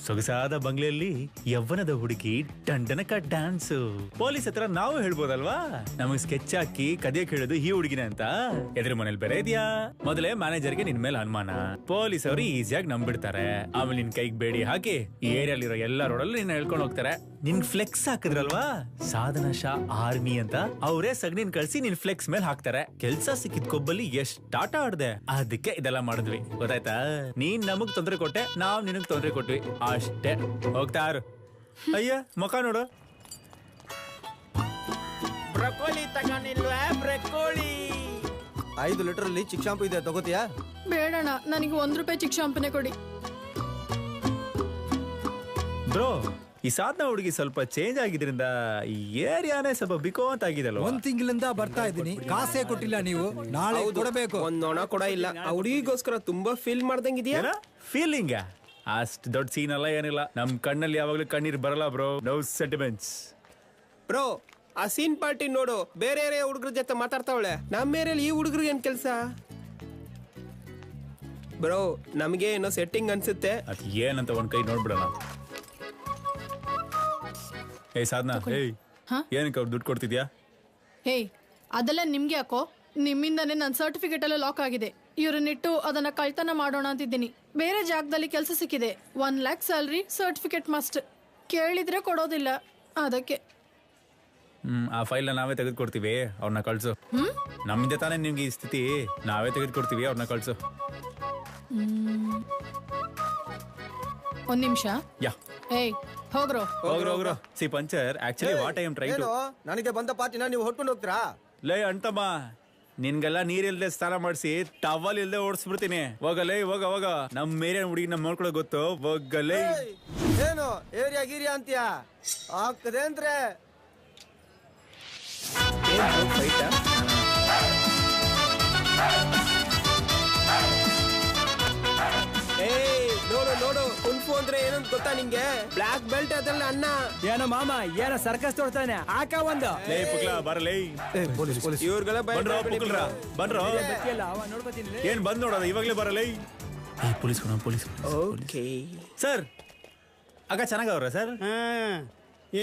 ಸೊಗಸಾದ ಬಂಗ್ಲೆಯಲ್ಲಿ ಯವ್ವನದ ಹುಡುಗಿ ದಂಡನಕ ಡ್ಯಾನ್ಸು. ಪೊಲೀಸ್ ಹತ್ರ ನಾವು ಹೇಳ್ಬೋದಲ್ವಾ, ನಮಗ್ ಸ್ಕೆಚ್ ಹಾಕಿ ಕದಿಯಕ್ ಹೇಳೋದು ಈ ಹುಡುಗಿನ ಅಂತ. ಎದುರು ಮನೇಲಿ ಬೇರೆ ಇದೆಯಾ? ಮೊದಲೇ ಮ್ಯಾನೇಜರ್ಗೆ ನಿನ್ ಮೇಲೆ ಅನುಮಾನ, ಪೊಲೀಸ್ ಅವರು ಈಸಿಯಾಗಿ ನಂಬಿಡ್ತಾರೆ. ಆಮೇಲೆ ನಿನ್ ಕೈಗೆ ಬೇಡಿ ಹಾಕಿ ಈ ಏರಿಯಾಲಿರೋ ಎಲ್ಲಾ ರೋಡಲ್ಲೂ ನಿನ್ನ ಹೇಳ್ಕೊಂಡು ಹೋಗ್ತಾರೆ. ನಿನ್ ಫ್ಲೆಕ್ಸ್ ಹಾಕಿದ್ರಲ್ವಾ ಸಾಧನಾ ಶಾ ಆರ್ಮಿ ಅಂತ, ಅವರೇ ಸಗಣಿನ್ ಕಳ್ಸಿ ನಿನ್ ಫ್ಲೆಕ್ಸ್ ಮೇಲೆ ಹಾಕ್ತಾರೆ. ಕೆಲ್ಸ ಸಿಕ್ಕಿದ್ ಕೊಬ್ಬಲ್ಲಿ ಎಷ್ಟ್ ಆಟ ಆಡ್ದೆ, ಅದಕ್ಕೆ ಇದೆಲ್ಲ ಮಾಡಿದ್ವಿ ಗೊತ್ತಾಯ್ತಾ? ನೀನ್ ನಮಗ್ ತೊಂದ್ರೆ ಕೊಟ್ಟೆ, ನಾವ್ ನಿನಗ್ ತೊಂದ್ರೆ ಕೊಟ್ವಿ ಅಷ್ಟೇ. ಹೋಗ್ತಾರು. ಅಯ್ಯ ಮುಖ ನೋಡು. ಬ್ರಕೋಲಿ ತಗೊಂಡಿಲ್ವಾ? ಬ್ರಕೋಲಿ 5 ಲೀಟರ್ ಅಲ್ಲಿ ಚಿಕ್ ಶಾಂಪು ಇದೆ, ತಗೋತಿಯಾ? ಬೇಡಣ್ಣ, ನನಗೆ 1 ರೂಪಾಯಿ ಚಿಕ್ಕ ಶಾಂಪೂನೇ ಕೊಡಿ. ಬ್ರೋ, ಈ ಸಾಧನ ಹುಡುಗಿ ಸ್ವಲ್ಪ ಚೇಂಜ್ ಆಗಿದ್ರಿಂದ ಈ ಏರಿಯಾನೇ ಸ್ವಲ್ಪ ಬಿಕೋ ಅಂತ ಆಗಿದಲ್ವ? 1 ತಿಂಗಳಿಂದ ಬರ್ತಾ ಇದ್ದೀನಿ, ಕಾಸೇ ಕೊಟ್ಟಿಲ್ಲ ನೀವು. ನಾಳೆ ಕೊಡಬೇಕು. ಒಂದ್ ನೋಣ ಕೂಡ ಇಲ್ಲ. ಆ ಹುಡುಗಿಗೋಸ್ಕರ ತುಂಬಾ ಫೀಲ್ ಮಾಡ್ದಂಗಿದ್ಯಾ? ಫೀಲಿಂಗ್ ಅಷ್ಟ್ ದೊಡ್ಡ ಸೀನ್ ಅಲ್ಲ, ಏನಿಲ್ಲ. ನಮ್ ಕಣ್ಣಲ್ಲಿ ಯಾವಾಗ್ಲೂ ಕಣ್ಣೀರ್ ಬರಲ್ಲ ಬ್ರೋ. No sentiments bro. ಆ ಸೀನ್ ಪಾರ್ಟಿ ನೋಡು, ಬೇರೆ ಹುಡುಗರ ಜೊತೆ ಮಾತಾಡ್ತಾವಳೆ. ನಮ್ಮ ಏರಿಯಲ್ಲಿ ಈ ಹುಡುಗರಿಗೆ ಏನ್ ಕೆಲ್ಸ? ಬ್ರೋ, ನಮ್ಗೆ ಏನೋ ಸೆಟ್ಟಿಂಗ್ ಅನ್ಸುತ್ತೆ. ಅದ್ ಏನಂತ ಒಂದ್ ಕೈ ನೋಡ್ಬಿಡೋಣ. ಏಯ್ ಸಾಧನಾ, ಏಯ್ ಏನಕ್ಕೆ ಅವ್ರು ದುಡ್ಡು ಕೊಡ್ತಿದ್ಯಾ? ಹೇಯ್, ಅದೆಲ್ಲ ನಿಮ್ಗೆ ಯಾಕೋ? ನಿಮ್ಮಿಂದಾನೇ ನನ್ನ ಸರ್ಟಿಫಿಕೇಟ್ ಎಲ್ಲ ಲಾಕ್ ಆಗಿದೆ. ಇವ್ರನ್ನಿಟ್ಟು ಅದನ್ನ ಕಳ್ತನ ಮಾಡೋಣ ಅಂತಿದ್ದೀನಿ. ಬೇರೆ ಜಾಗದಲ್ಲಿ ಕೆಲಸ ಸಿಕ್ಕಿದೆ. 1 lakh ಸ್ಯಾಲ್ರಿ, ಸರ್ಟಿಫಿಕೇಟ್ ಮಸ್ಟ್. ಕೇಳಿದ್ರೆ ಕೊಡೋದಿಲ್ಲ, ಅದಕ್ಕೆ. ಆ ಫೈಲ್ ನಾವೇ ತೆಗೆದುಕೊಡ್ತೀವಿ, ಅವ್ರನ್ನ ಕಳ್ಸು. ನಮ್ಮಿಂದ ತಾನೇ ನಿಮ್ಗೆ ಈ ಸ್ಥಿತಿ, ನಾವೇ ತೆಗೆದುಕೊಡ್ತೀವಿ, ಅವ್ರನ್ನ ಕಳ್ಸು. 1 ನಿಮಿಷ. ಯಾ ಏಯ್, ಹೋಗ್ರೋ. See puncher, actually what I am trying to. ನನಗೆ ಬಂದ ಪಾರ್ಟಿನ ನೀವು ಹೊಟ್ಕೊಂಡು ಹೋಗ್ತೀರಾ? ಲೇ ಅಣ್ತಮ್ಮ, ನಿನ್ಗೆಲ್ಲ ನೀರಿಲ್ದೆ ಸ್ನಾನ ಮಾಡಿಸಿ ಟವಲ್ ಇಲ್ದೆ ಓಡಿಸ್ಬಿಡ್ತೀನಿ. ಹೋಗಲೇ, ಹೋಗ. ನಮ್ ಏರಿಯಾ ಹುಡುಗಿ ನಮ್ ನೋಡ್ಕೊಳ್ಳೋ ಗೊತ್ತು, ಹೋಗಲೇ. ಏನು ಏರಿಯಾ ಗೀರಿಯಾ ಅಂತೀಯಾ? ಆಗ್ತದೆ ಅಂದ್ರೆ ನೋಡು ಕುಂಫು ಅಂದ್ರೆ ಏನಂತ ಗೊತ್ತಾ ನಿಂಗೆ? ಬ್ಲಾಕ್ ಬೆಲ್ಟ್ ಅದಲ್ಲ ಅಣ್ಣ. ಏನೋ ಮಾಮ, ಏನೋ ಸರ್ಕಸ್ ತೋಡ್ತಾನೆ, ಹಾಕ ಒಂದು. ಲೇ ಪುಕ್ಲ ಬರಲೇ. ಇವ್ರಿಗೆಲ್ಲ ಬನ್ರೋ. ಏನ್ ಬಂದ್ ನೋಡೋದ ಇವಾಗ್ಲೇ ಬರಲೇ. ಪೊಲೀಸ್ ಸರ್, ಆಗ ಚೆನ್ನಾಗವ್ರ ಸರ್?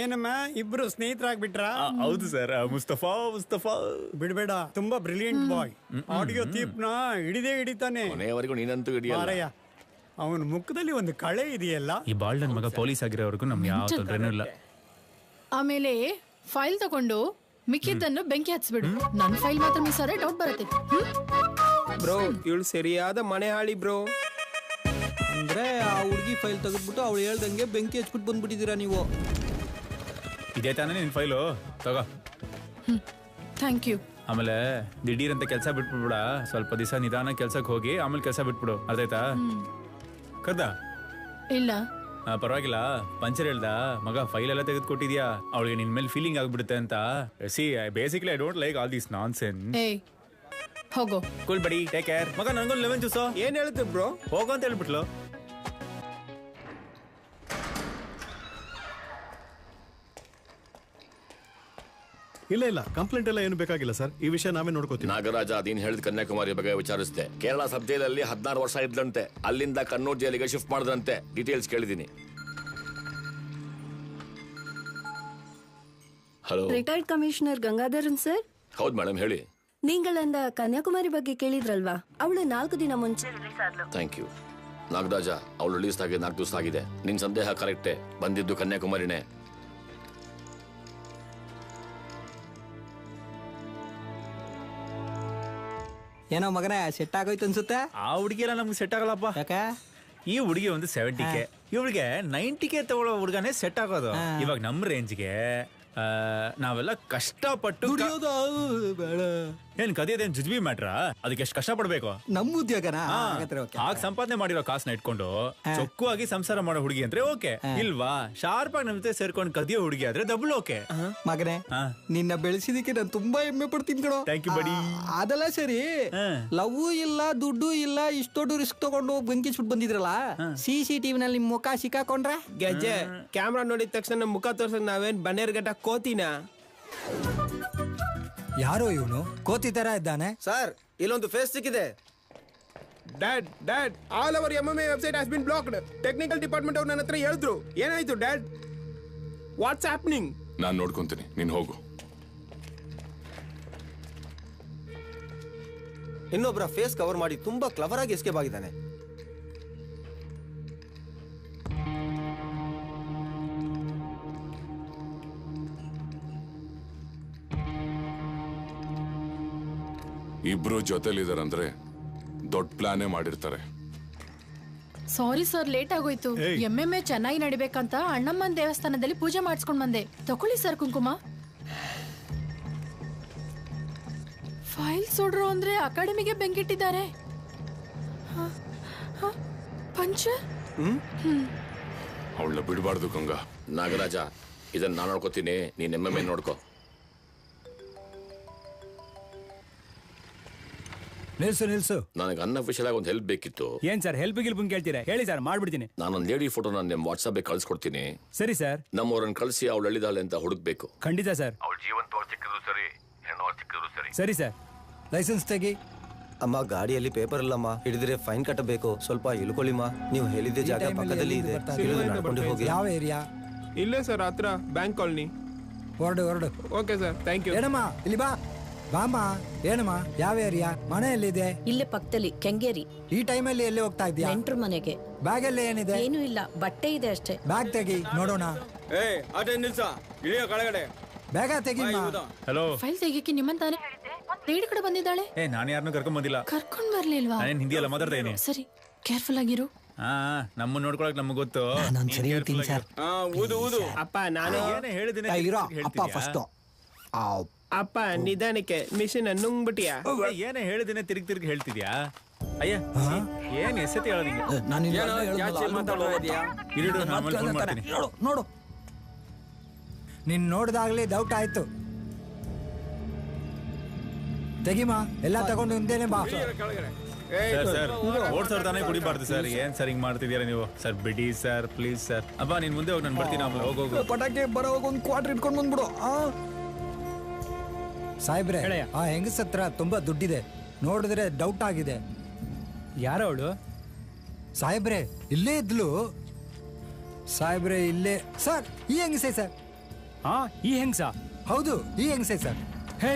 ಏನಮ್ಮ ಇಬ್ರು ಸ್ನೇಹಿತರಾಗ್ಬಿಟ್ರ? ಹೌದು ಸರ್. ಮುಸ್ತಫಾ ಬಿಡ್ಬೇಡ, ತುಂಬಾ ಬ್ರಿಲಿಯಂಟ್ ಬಾಯ್. ಆಡಿಯೋ ತೀಪ್ನ ಹಿಡಿತಾನೆ. ಕೊನೆಯವರೆಗೂ ನೀನಂತೂ ಹಿಡಿಯಲ್ಲ. ಅವನ ಮುಖದಲ್ಲಿ ಒಂದು ಕಳೆ ಇದೆಯಲ್ಲ. ಈ ಬಾಳ್ ನನ್ ಮಗ ಪೊಲೀಸ್ ಆಗಿರೋವರೆಗೂ ನಮ್ಗೆ ಯಾವ ತೊಂದ್ರೆನೂ ಇಲ್ಲ. ಆಮೇಲೆ ಫೈಲ್ ತಗೊಂಡು ಮಿಕ್ಕಿದ್ದನ್ನು ಬೆಂಕಿ ಹಚ್ಬಿಡು. ನನ್ ಫೈಲ್ ಮಾತ್ರ ಮಿಸ್ ಆದ್ರೆ ಡೌಟ್ ಬರುತ್ತೆ. ಬ್ರೋ, ಇವಳು ಸರಿಯಾದ ಮನೆ ಹಾಳಿ ಬ್ರೋ. ಅಂದ್ರೆ ಆ ಹುಡುಗಿ ಫೈಲ್ ತೆಗೆದ್ಬಿಟ್ಟು ಅವಳು ಹೇಳ್ದಂಗೆ ಬೆಂಕಿ ಹಚ್ಬಿಟ್ಟು ಬಂದ್ಬಿಟ್ಟಿದ್ದೀರಾ ನೀವು. ಇದೇ ತಾನೇ ನಿನ್ ಫೈಲು, ತಗೋ. Thank you. ಆಮೇಲೆ ದಿಢೀರಂತ ಕೆಲಸ ಬಿಟ್ಬಿಡ್ಬಿಡ. ಸ್ವಲ್ಪ ದಿವಸ ನಿಧಾನ ಕೆಲ್ಸಕ್ಕೆ ಹೋಗಿ ಆಮೇಲೆ ಕೆಲಸ ಬಿಟ್ಬಿಡು, ಅರ್ಧಾಯ್ತಾ? ಕರ್ದ ಇಲ್ಲ ಪರವಾಗಿಲ್ಲ. ಪಂಚರ್ ಹೇಳ್ದ ಮಗ ಫೈಲ್ ಎಲ್ಲ ತೆಗೆದುಕೊಟ್ಟಿದ್ಯಾ, ಅವಳಿಗೆ ನಿನ್ ಮೇಲೆ ಫೀಲಿಂಗ್ ಆಗ್ಬಿಡುತ್ತೆ ಅಂತ. C basically I don't like all this nonsense. ಏಯ್, ಹೋಗೋ. ಕೂಲ್ ಬಡಿ, ಟೇಕ್ ಕೇರ್. ಮಗ ನನಗೊಂದು 11 ಜ್ಯೂಸು. ಏನ್ ಹೇಳ್ತೀವಿ ಬ್ರೋ? ಹೋಗೋ ಅಂತ ಹೇಳ್ಬಿಟ್ಲು. ಇಲ್ಲ ಕಂಪ್ಲೇಂಟ್ ಎಲ್ಲ ಏನು ಬೇಕಾಗಿಲ್ಲ ಸರ್, ಈ ವಿಷಯ ನಾವೇ ನೋಡ್ಕೋತೀವಿ. ನಾಗರಾಜ, ಅದೇನ್ ಹೇಳಿದ ಕನ್ಯಾಕುಮಾರಿ ಬಗ್ಗೆ ವಿಚಾರಿಸಿದೆ. ಕೇರಳ ಸಬ್ ಜೈಲಲ್ಲಿ 16 ವರ್ಷ ಇದ್ದಂತೆ, ಅಲ್ಲಿಂದ ಕನ್ನೂರ್ ಜೈಲಿಗೆ ಶಿಫ್ಟ್ ಮಾಡಿದ್ರಂತೆ. ಡೀಟೇಲ್ಸ್ ಕೇಳಿದೀನಿ. Hello, retired commissioner Gangadharan sir? ಹೌದು ಮೇಡಮ್, ಹೇಳಿ. ನೀಂಗಳಿಂದ ಕನ್ಯಾಕುಮಾರಿ ಬಗ್ಗೆ ಕೇಳಿದ್ರಲ್ವಾ? ಅವಳು 4 ದಿನ ಮುಂಚೆ ರಿಲೀಸ್ ಆದ್ಲು. Thank you Nagaraja. ಅವಳು ರಿಲೀಸ್ ಆಗಿ 4 ದಿವಸ ಆಗಿದೆ. ನಿನ್ ಸಂದೇಹ ಕರೆಕ್ಟೇ, ಬಂದಿದ್ದು ಕನ್ಯಾಕುಮಾರಿನೇ. ಏನೋ ಮಗನೇ ಸೆಟ್ ಆಗೋಯ್ತು ಅನ್ಸುತ್ತೆ. ಆ ಹುಡುಗಿ ಎಲ್ಲ ನಮ್ಗೆ ಸೆಟ್ ಆಗಲ್ಲಪ್ಪ. ಯಾಕೆ? ಈ ಹುಡುಗಿ ಒಂದು 70K, ಇವಳಿಗೆ 90K ತಗೊಳ್ಳೋ ಹುಡುಗನೇ ಸೆಟ್ ಆಗೋದು. ಇವಾಗ ನಮ್ ರೇಂಜ್ಗೆ ನಾವೆಲ್ಲ ಕಷ್ಟಪಟ್ಟು ಏನ್ ಕದಿಯೋದೇನ್ ಜುಜ್ಬಿ ಮ್ಯಾಟ್ರ? ಅದಕ್ಕೆ ಎಷ್ಟು ಕಷ್ಟ ಪಡ್ಬೇಕು? ನಮ್ಮ ಉದ್ಯೋಗನ ಆಗ ಸಂಪಾದನೆ ಮಾಡಿರೋ ಕಾಸನ್ನ ಇಟ್ಕೊಂಡು ಚೊಕ್ಕವಾಗಿ ಸಂಸಾರ ಮಾಡೋ ಹುಡುಗಿ ಅಂದ್ರೆ ಓಕೆ, ಇಲ್ವಾ ಶಾರ್ಪ್ ಆಗಿ ನಮ್ ಜೊತೆ ಸೇರ್ಕೊಂಡು ಕದಿಯೋ ಹುಡುಗಿ ಆದ್ರೆ ಡಬಲ್ ಓಕೆ. ಮಗನೇ, ನಿನ್ನ ಬೆಳೆಸಿದಕ್ಕೆ ನಾನು ತುಂಬಾ ಹೆಮ್ಮೆ ಪಡ್ತೀನಿ ಕಣೋ. ಥ್ಯಾಂಕ್ ಯು ಬಡಿ. ಅದೆಲ್ಲ ಸರಿ, ಲವ್ ಇಲ್ಲ, ದುಡ್ಡು ಇಲ್ಲ, ಇಷ್ಟು ದೊಡ್ಡ ರಿಸ್ಕ್ ತಗೊಂಡು ಬೆಂಕಿಸ್ಬಿಟ್ಟು ಬಂದಿದ್ರಲ್ಲ, CCTV ನಲ್ಲಿ ನಿಮ್ ಮುಖ ಸಿಕ್ಕಾಕೊಂಡ್ರೆ ಗೆಜ್ಜೆ ಕ್ಯಾಮ್ರಾ ನೋಡಿದ ತಕ್ಷಣ ಮುಖ ತೋರ್ಸಕ್ ನಾವೇನ್ ಬನ್ನೇರ್ಗಟ್ಟ ಕೋತಿನ? ಯಾರೋ ಇವನು ಕೋತಿ ತರ ಇದ್ದಾನೆ. ಸರ್, ಇಲ್ಲೊಂದು ಫೇಸ್ ಸಿಕ್ಕಿದೆ. Dad dad all our MMA website has been blocked. Technical department ಅವ್ರು ನನ್ನ ಹತ್ರ ಹೇಳಿದ್ರು. ಏನಾಯ್ತು ಡ್ಯಾಡ್? What's happening? ನಾನು ನೋಡ್ಕೊಂತೀನಿ, ನೀನ್ ಹೋಗು. ಇನ್ನೊಬ್ಬರ ಫೇಸ್ ಕವರ್ ಮಾಡಿ ತುಂಬಾ ಕ್ಲವರ್ ಆಗಿ ಎಸ್ಕೇಪ್ ಆಗಿದ್ದಾನೆ. ಇಬ್ರು ಜೊತೆಲಿದಾರಂದ್ರೆ ದೊಡ್ಡ ಪ್ಲಾನೇ ಮಾಡಿರ್ತಾರೆ. ಸಾರಿ ಸರ್, ಲೇಟ್ ಆಗೋಯ್ತು. MMA ಚೆನ್ನಾಗಿ ನಡಿಬೇಕಂತ ಅಣ್ಣಮ್ಮನ ದೇವಸ್ಥಾನದಲ್ಲಿ ಪೂಜೆ ಮಾಡಿಸ್ಕೊಂಡ್ ಬಂದೆ. ತಕೊಳ್ಳಿ ಸರ್ ಕುಂಕುಮ. ಫೈಲ್ ಸುಡ್ರು ಅಂದ್ರೆ ಅಕಾಡೆಮಿಗೆ ಬೆಂಕಿಟ್ಟಿದ್ದಾರೆ. ಪಂಚ ಅವಳನ್ನ ಬಿಡಬಾರ್ದು ಗಂಗಾ. ನಾಗರಾಜ, ಇದನ್ನ ನಾನು ನೋಡ್ಕೋತೀನಿ, ನೀನ್ MMA ನೋಡ್ಕೋ. ನಿಲ್ಸು. ನನಗೆ ಅನ್ಅಫಿಷಿಯಲ್ ಆಗಿ ಒಂದು ಹೆಲ್ಪ್ ಬೇಕಿತ್ತು. ಏನ್ ಸರ್ ಹೆಲ್ಪ್ ಕೇಳ್ತೀರಾ? ಹೇಳಿ ಸರ್, ಮಾಡ್ಬಿಡ್ತೀನಿ. ನಾನೊಂದು ಲೇಡಿ ಫೋಟೋ ನಾನು ನಿಮ್ಮ ವಾಟ್ಸಾಪ್ ಕಳ್ಸಿಕೊಡ್ತೀನಿ. ಸರಿ ಸರ್. ನಮ್ಮವ್ರನ್ನ ಕಳಿಸಿ ಅವಳು ಎಲ್ಲಿದ್ದಾಳೆ ಅಂತ ಹುಡುಕ್ಬೇಕು. ಖಂಡಿತ ಸರ್. ಅವಳು ಜೀವಂತವಾಗಿ ಸಿಕ್ಕಿದ್ರು ಸರಿ, ಹೆಣ್ಣವಾಗಿ ಸಿಕ್ಕಿದ್ರು ಸರಿ. ಸರಿ ಸರ್. ಲೈಸೆನ್ಸ್ ತೆಗಿ. ಅಮ್ಮ ಗಾಡಿಯಲ್ಲಿ ಪೇಪರ್ ಇಲ್ಲಮ್ಮ, ಹಿಡಿದ್ರೆ ಫೈನ್ ಕಟ್ಟಬೇಕು. ಸ್ವಲ್ಪ ಇಳ್ಕೊಳ್ಳಿಮ್ಮ. ನೀವು ಹೇಳಿದ್ದ ಜಾಗ ಪಕ್ಕದಲ್ಲಿ ಇದೆ, ನಡ್ಕೊಂಡು ಹೋಗಿ. ಯಾವ ಏರಿಯಾ? ಇಲ್ಲೇ ಸರ್, ಹತ್ರ ಬ್ಯಾಂಕ್ ಕಾಲನಿ. ಹೊರಡು. Okay sir, thank you. ಏನಮ್ಮ ಇಲ್ಲಿ ಬಾ. ಬಾಮ್ಮ. ಏನಮ್ಮ ಯಾವ ಏರಿಯಾ? ಮನೆ ಎಲ್ಲಿದೆ? ಇಲ್ಲೇ ಪಕ್ಕದಲ್ಲಿ, ಕೆಂಗೇರಿ. ಈ ಟೈಮಲ್ಲಿ ಎಲ್ಲಿ ಹೋಗ್ತಾ ಇದ್ಯಾ? ನೆಂಟ್ರ ಮನೆಗೆ. ಬ್ಯಾಗ್ ಅಲ್ಲಿ ಏನಿದೆ? ಏನು ಇಲ್ಲ, ಬಟ್ಟೆ ಇದೆ ಅಷ್ಟೇ. ಬ್ಯಾಗ್ ತೆಗಿ ನೋಡೋಣ. ಕೆಳಗಡೆ ಬೇಗ ತೆಗಿಮ್ಮ. ಹಲೋ, ಫೈಲ್ ತೆಗಿಯಕ್ಕೆ ನಿಮ್ಮಂತಾನೆ ಲೇಡಿ ಕಡೆ ಬಂದಿದ್ದಾಳೆ. ನಾನು ಯಾರನ್ನೂ ಕರ್ಕೊಂಡ್ ಬಂದಿಲ್ಲ. ಕರ್ಕೊಂಡ್ ಬರ್ಲಿಲ್ವಾ? ನಾನೇನ್ ಹಿಂದಿ ಎಲ್ಲ ಮಾತಾಡ್ತಾ ಇದೀನಿ. ಸರಿ, ಕೇರ್ಫುಲ್ ಆಗಿರು. ನಮ್ಮ ನೋಡ್ಕೊಳಕ್ ನಮ್ಗೆ ಗೊತ್ತು. ಸರಿ ಹೇಳ್ತೀನಿ ಸರ್. ಅಪ್ಪ ನಾನು ಹೇಳಿದ್ದೀನಿ. ಅಪ್ಪ ಫಸ್ಟ್. ಅಪ್ಪ ನಿಧಾನಕ್ಕೆ ಮಿಷನ್ ನುಂಗ್ಬಿಟ್ಟಿಯಾ? ಏನೇ ಹೇಳಿದಿನ ತಿರುಗಿ ಹೇಳ್ತಿದ್ಯಾ? ಅಯ್ಯ ಏನ್ ಎಸತಿ ಹೇಳೋದಿಂಗೆ. ನೋಡು, ನಿನ್ ನೋಡ್ದಾಗ್ಲೇ ಡೌಟ್ ಆಯ್ತು. ತೆಗಿಮಾ, ಎಲ್ಲ ತಗೊಂಡು ಹಿಂದೇನೆ ಬಾ. ಸರ್ ಓಡ್ಸೋರ್ ತಾನೇ ಕುಡಿಬಾರ್ದು ಸರ್. ಏನ್ ಸರ್ ಹಿಂಗ್ ಮಾಡ್ತಿದ್ದೀರಾ ನೀವು? ಸರ್ ಬಿಡಿ ಸರ್, ಪ್ಲೀಸ್ ಸರ್. ಅಪ್ಪ ನೀನ್ ಮುಂದೆ ಹೋಗಿ, ನಾನು ಬರ್ತೀನಿ. ಆಮೇಲೆ ಹೋಗೋಗು. ಪಟಾಕಿ ಬರೋ ಒಂದು ಕ್ವಾರ್ಟರ್ ಇಟ್ಕೊಂಡು ಬಂದ್ಬಿಡು. ಸಾಹೇಬ್ರೆ, ಆ ಹೆಂಗಸ ಹತ್ರ ತುಂಬಾ ದುಡ್ಡಿದೆ. ನೋಡಿದ್ರೆ ಡೌಟ್ ಆಗಿದೆ. ಯಾರವಳು? ಸಾಹೇಬ್ರೆ ಇಲ್ಲೇ ಇದ್ಲು. ಸಾಹೇಬ್ರೆ ಇಲ್ಲೇ ಸರ್. ಈ ಹೆಂಗಸೆ ಸರ್. ಈ ಹೆಂಗಸ? ಹೌದು, ಈ ಹೆಂಗಸೆ ಸರ್. ಹೇ,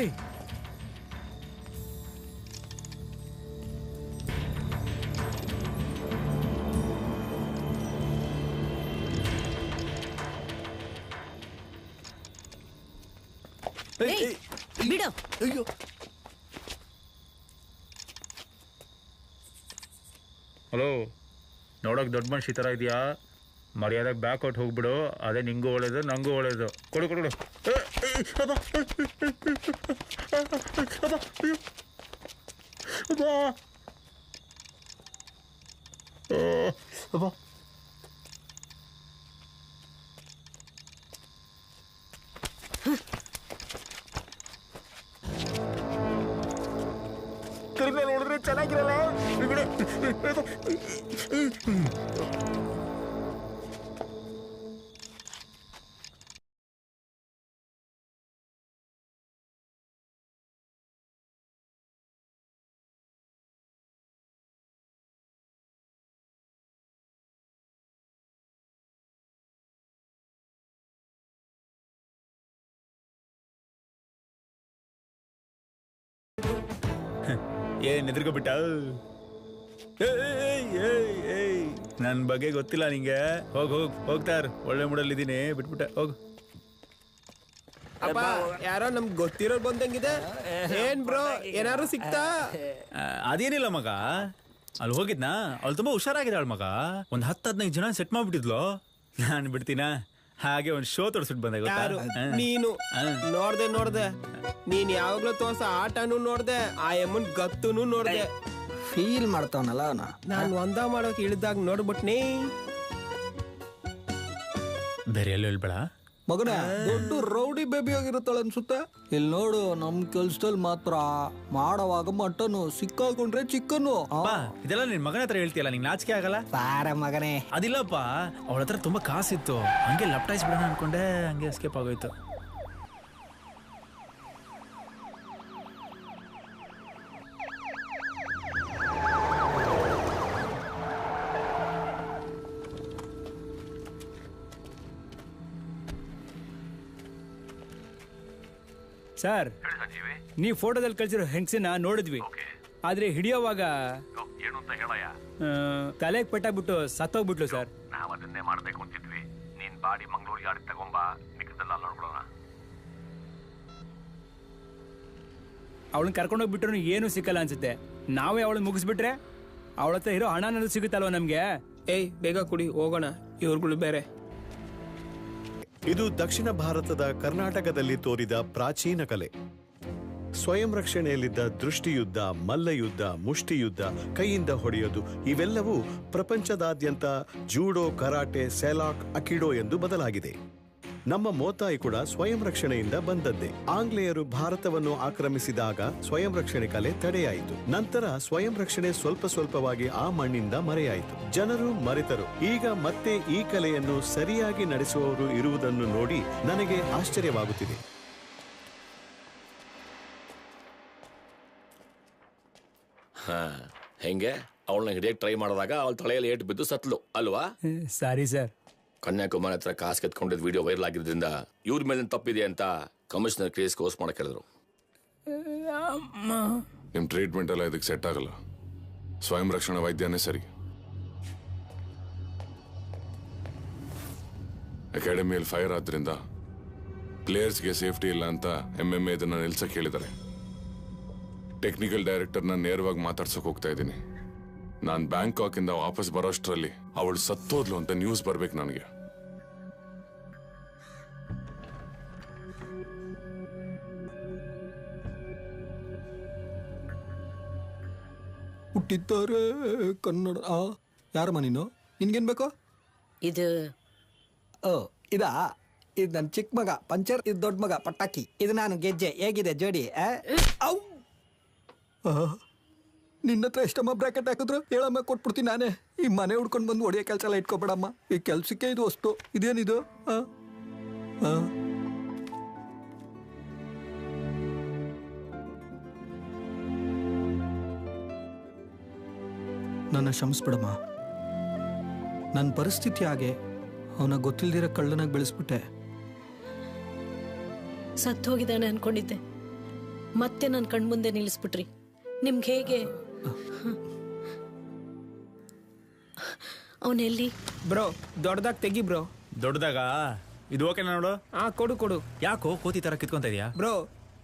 ಬಿಡು. ಅಯ್ಯೋ, ಹಲೋ, ನೋಡಕ್ ದೊಡ್ಡ ಮನುಷ್ಯ ತರ ಇದೆಯಾ? ಮರ್ಯಾದಾಗ ಬ್ಯಾಕ್ ಔಟ್ ಹೋಗ್ಬಿಡು. ಅದೇ ನಿಂಗೂ ಒಳ್ಳೇದು, ನಂಗೂ ಒಳ್ಳೇದು. ಕೊಡು. ತಿರ್ಗಿ ನೋಡಿದ್ರೆ ಚೆನ್ನಾಗಿರಲ್ಲ. ಏನ್ ಎದುರ್ಕೊಬಿಟ್ಟ? ನನ್ ಬಗ್ಗೆ ಗೊತ್ತಿಲ್ಲ ನಿಂಗೆ. ಹೋಗ್ತಾರ. ಒಳ್ಳೆ ಮೂಡಲ್ಲಿದ್ದೀನಿ, ಬಿಟ್ಬಿಟ್ಟ. ಹೋಗು. ಅಪ್ಪ, ಯಾರೋ ನಮ್ಗೆ ಗೊತ್ತಿರೋರು ಬಂದಂಗಿದೆ. ಏನ್ ಬ್ರೋ, ಏನಾರು ಸಿಕ್ತಾ? ಅದೇನಿಲ್ಲ ಮಗ, ಅಲ್ಲಿ ಹೋಗಿದ್ನಾ, ಅಲ್ಲಿ ತುಂಬಾ ಹುಷಾರಾಗಿದ್ದಾಳ ಮಗ. ಒಂದ್ 10-15 ಜನ ಸೆಟ್ ಮಾಡ್ಬಿಟ್ಟಿದ್ಲು. ನಾನು ಬಿಡ್ತೀನ? ಹಾಗೆ ಒಂದ್ ಶೋ ತೋರಿಸ್ಬಿಟ್ಟು ಬಂದೆ. ನೀನು ನೋಡ್ದೆ ನೀನ್ ಯಾವಾಗ್ಲೂ ತೋರ್ಸ ಆಟನೂ ನೋಡ್ದೆ, ಆ ಎಮ್ಮನ್ ಗತ್ತುನು ನೋಡ್ದೆ. ಫೀಲ್ ಮಾಡ್ತಾವನಲ್ಲ ನಾನು ಒಂದ ಮಾಡೋಕೆ ಇಳಿದಾಗ ನೋಡ್ಬಿಟ್ನಿ. ಬೇರೆ ಎಲ್ಲೂ ಹೇಳ್ಬೇಡ ಮಗನ. ದೊಡ್ಡ ರೌಡಿ ಬೇಬಿ ಆಗಿರುತ್ತಾಳ ಅನ್ಸುತ್ತೆ. ಇಲ್ಲಿ ನೋಡು, ನಮ್ ಕೆಲ್ಸದಲ್ಲಿ ಮಾತ್ರ ಮಾಡೋವಾಗ ಮಟನ್, ಸಿಕ್ಕಾಕೊಂಡ್ರೆ ಚಿಕನ್. ಇದೆಲ್ಲ ನಿನ್ ಮಗನ ಹತ್ರ ಹೇಳ್ತೀಯಲ್ಲ, ನಿಂಗೆ ನಾಚಿಕೆ ಆಗಲ್ಲ? ಸಾರ ಮಗನೇ. ಅದಿಲ್ಲಪ್ಪ, ಅವಳ ಹತ್ರ ತುಂಬಾ ಕಾಸಿತ್ತು. ಹಂಗೆ ಲಪ್ಟಾಯಿಸ್ಬಿಡೋಣ ಅನ್ಕೊಂಡೆ, ಹಂಗೆ ಎಸ್ಕೇಪ್ ಆಗೋಯ್ತು. ಸರ್ ನೀವು ಫೋಟೋದಲ್ಲಿ ಕಳ್ಸಿರೋ ಹೆಂಗಸನ್ನ ನೋಡಿದ್ವಿ ಆದ್ರೆ ಹಿಡಿಯೋವಾಗ ಏನು ಅಂತ ಹೇಳಯ್ಯ. ತಲೆಗೆ ಪೆಟ್ಟಾಗ್ಬಿಟ್ಟು ಸತ್ತೋಗ್ಬಿಟ್ಲು ಸರ್. ನಾವ್ ಅದನ್ನೇ ಮಾಡ್ಬೇಕು ಅಂತಿದ್ವಿ. ನೀನ್ ಬಾಡಿ ಮಂಗಳೂರು ಯಾರ್ಡ್ ತಗೊಂಬ, ಮಿಕ್ಕದೆಲ್ಲ ನೋಡ್ಬಿಡೋಣ. ಅವಳನ್ನ ಕರ್ಕೊಂಡೋಗ್ಬಿಟ್ರು ಏನು ಸಿಕ್ಕಲ್ಲ ಅನ್ಸುತ್ತೆ. ನಾವೇ ಅವಳನ್ನ ಮುಗಿಸ್ಬಿಟ್ರೆ ಅವಳ ಹತ್ರ ಇರೋ ಹಣ ಅನ್ನೋದು ಸಿಗುತ್ತಲ್ವ ನಮ್ಗೆ. ಏಯ್ ಬೇಗ ಕುಡಿ ಹೋಗೋಣ, ಇವ್ರುಗಳು ಬೇರೆ. ಇದು ದಕ್ಷಿಣ ಭಾರತದ ಕರ್ನಾಟಕದಲ್ಲಿ ತೋರಿದ ಪ್ರಾಚೀನ ಕಲೆ. ಸ್ವಯಂ ರಕ್ಷಣೆಯಲ್ಲಿದ್ದ ದೃಷ್ಟಿಯುದ್ಧ, ಮಲ್ಲಯುದ್ಧ, ಮುಷ್ಟಿಯುದ್ಧ, ಕೈಯಿಂದ ಹೊಡೆಯೋದು ಇವೆಲ್ಲವೂ ಪ್ರಪಂಚದಾದ್ಯಂತ ಜೂಡೋ, ಕರಾಟೆ, ಸೆಲಾಕ್, ಅಕಿಡೋ ಎಂದು ಬದಲಾಗಿದೆ. ನಮ್ಮ ಮೋತಾಯಿ ಕೂಡ ಸ್ವಯಂ ರಕ್ಷಣೆಯಿಂದ ಬಂದದ್ದೇ. ಆಂಗ್ಲೇಯರು ಭಾರತವನ್ನು ಆಕ್ರಮಿಸಿದಾಗ ಸ್ವಯಂ ರಕ್ಷಣೆ ಕಲೆ ತಡೆಯಾಯಿತು. ನಂತರ ಸ್ವಯಂ ರಕ್ಷಣೆ ಸ್ವಲ್ಪವಾಗಿ ಆ ಮಣ್ಣಿಂದ ಮರೆಯಾಯಿತು. ಜನರು ಮರೆತರು. ಈಗ ಮತ್ತೆ ಈ ಕಲೆಯನ್ನು ಸರಿಯಾಗಿ ನಡೆಸುವವರು ಇರುವುದನ್ನು ನೋಡಿ ನನಗೆ ಆಶ್ಚರ್ಯವಾಗುತ್ತಿದೆ. ಹೆಂಗೆ ಅವಳನ್ನ ಹಿಡಿಯಕ್ಕೆ ಟ್ರೈ ಮಾಡಿದಾಗ ಅವಳ ತಲೆಯಲ್ಲಿ ಏಟು ಬಿದ್ದು ಸತ್ಲು ಅಲ್ವಾ? Sorry sir. ಕನ್ಯಾಕುಮಾರಿ ಹತ್ರ ಕಾಸು ಕೆತ್ಕೊಂಡಿದ್ದ ವಿಡಿಯೋ ವೈರಲ್ ಆಗಿದ್ರಿಂದ ಇವ್ರ ಮೇಲೆ ತಪ್ಪಿದೆ ಅಂತ ಕಮಿಷನರ್ ಕೇಸ್ ಕೋರ್ಸ್ ಮಾಡಕ್ ಹೇಳಿದ್ರು. ನಿಮ್ ಟ್ರೀಟ್ಮೆಂಟ್ ಎಲ್ಲ ಇದಕ್ಕೆ ಸೆಟ್ ಆಗಲ್ಲ. ಸ್ವಯಂ ರಕ್ಷಣಾ ವೈದ್ಯನೇ ಸರಿ. ಅಕಾಡೆಮಿಯಲ್ಲಿ ಫೈರ್ ಆದ್ರಿಂದ ಪ್ಲೇಯರ್ಸ್ಗೆ ಸೇಫ್ಟಿ ಇಲ್ಲ ಅಂತ MMA ಇದನ್ನ ನಿಲ್ಸಕ್ ಹೇಳಿದ್ದಾರೆ. ಟೆಕ್ನಿಕಲ್ ಡೈರೆಕ್ಟರ್ನ ನೇರವಾಗಿ ಮಾತಾಡ್ಸಕ್ ಹೋಗ್ತಾ ಇದ್ದೀನಿ. ನಾನು ಬ್ಯಾಂಕಾಕ್ ಇಂದ ವಾಪಸ್ ಬರೋಷ್ಟರಲ್ಲಿ ಅವಳು ಸತ್ತೋದ್ಲು ಅಂತ ನ್ಯೂಸ್ ಬರ್ಬೇಕು ನನಗೆ. ಹುಟ್ಟಿದ್ದಾರೆ ಕನ್ನಡ. ಯಾರಮ್ಮ ನೀನು? ನಿನ್ಗೇನ್ ಬೇಕು? ಇದು ಇದಾ? ಇದು ನನ್ನ ಚಿಕ್ಕ ಮಗ ಪಂಚರ್, ಇದು ದೊಡ್ಡ ಮಗ ಪಟಾಕಿ, ಇದು ನಾನು ಗೆಜ್ಜೆ. ಹೇಗಿದೆ ಜೋಡಿ? ನಿನ್ನ ಹತ್ರ ಎಷ್ಟಮ್ಮ ಬ್ರಾಕೆಟ್ ಹಾಕಿದ್ರು ಹೇಳಮ್ಮ, ಕೊಟ್ಬಿಡ್ತೀನಿ ನಾನೇ. ಈ ಮನೆ ಹುಡ್ಕೊಂಡು ಬಂದು ಹೊಡೆಯೋ ಕೆಲಸ ಎಲ್ಲ ಇಟ್ಕೊಬೇಡಮ್ಮ. ಈ ಕೆಲ್ಸಕ್ಕೆ ಇದು ವಸ್ತು. ಇದೇನಿದು? ನನ್ನ ಕ್ಷಮಿಸ್ಬಿಡಮ್ಮ. ನನ್ನ ಪರಿಸ್ಥಿತಿ ಹಾಗೆ ಅವನ ಗೊತ್ತಿಲ್ದಿರೋ ಕಳ್ಳನಾಗಿ ಬೆಳೆಸ್ಬಿಟ್ಟೆ. ಸತ್ತು ಹೋಗಿದ್ದಾನೆ ಅನ್ಕೊಂಡಿದ್ದೆ, ಮತ್ತೆ ನನ್ನ ಕಣ್ಮುಂದೆ ನಿಲ್ಲಿಸ್ಬಿಟ್ರಿ. ನಿಮ್ಗೆ ಹೇಗೆ? ಅವನೆಲ್ಲಿ? ಬ್ರೋ ದೊಡ್ಡದಾಗ ತೆಗಿ ಬ್ರೋ. ದೊಡ್ಡದಾಗ ಇದು ಓಕೆ ನೋಡು. ಕೊಡು. ಯಾಕೋ ಕೋತಿ ತರ ಕಿತ್ಕೊಂತ ಇದೀಯಾ ಬ್ರೋ?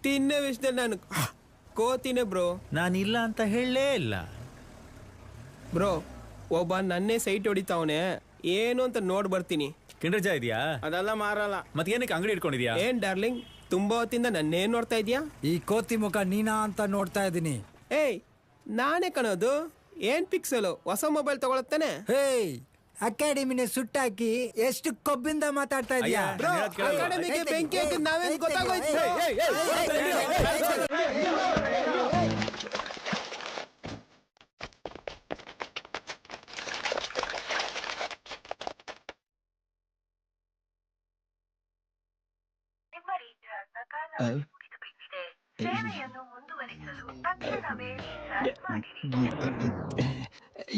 ತಿನ್ನೋ ವಿಷಯದಲ್ಲಿ ನಾನು ಕೋತಿನೇ ಬ್ರೋ. ನಾನಿಲ್ಲ ಅಂತ ಹೇಳಲೇ ಇಲ್ಲ ಬ್ರೋ. ಒಬ್ಬ ನನ್ನೇ ಸೈಟ್ ಹೊಡಿತಾವನೆ, ಏನು ಅಂತ ನೋಡ್ ಬರ್ತೀನಿ. ಕಿಂಡ್ರಜ ಇದೆಯಾ? ಅದೆಲ್ಲ ಮಾರಲ್ಲ. ಮತ್ತೆ ಏನಕ್ಕೆ ಅಂಗಡಿ ಇಟ್ಕೊಂಡಿದ್ಯಾ? ಏನ್ ಡಾರ್ಲಿಂಗ್, ತುಂಬಾ ಹೊತ್ತಿಂದ ನನ್ನೇನ್ ನೋಡ್ತಾ ಇದೀಯಾ? ಈ ಕೋತಿ ಮುಖ ನೀನಾ ಅಂತ ನೋಡ್ತಾ ಇದ್ದೀನಿ. ಏಯ್ ನಾನೇ ಕಣೋದು. ಏನ್ ಪಿಕ್ಸಲು? ಹೊಸ ಮೊಬೈಲ್ ತಗೊಳತ್ತಾನೆ. ಹೇಯ್ ಅಕಾಡೆಮಿನ ಸುಟ್ಟಾಕಿ ಎಷ್ಟು ಕೊಬ್ಬಿಂದ ಮಾತಾಡ್ತಾ ಇದೀಯಾ? ಅಕಾಡೆಮಿಗೆ ಬೆಂಕಿ ಹಾಕಿದ್ ನಾವೇನ್ ಗೊತ್ತಾಗೋಯ್ತು?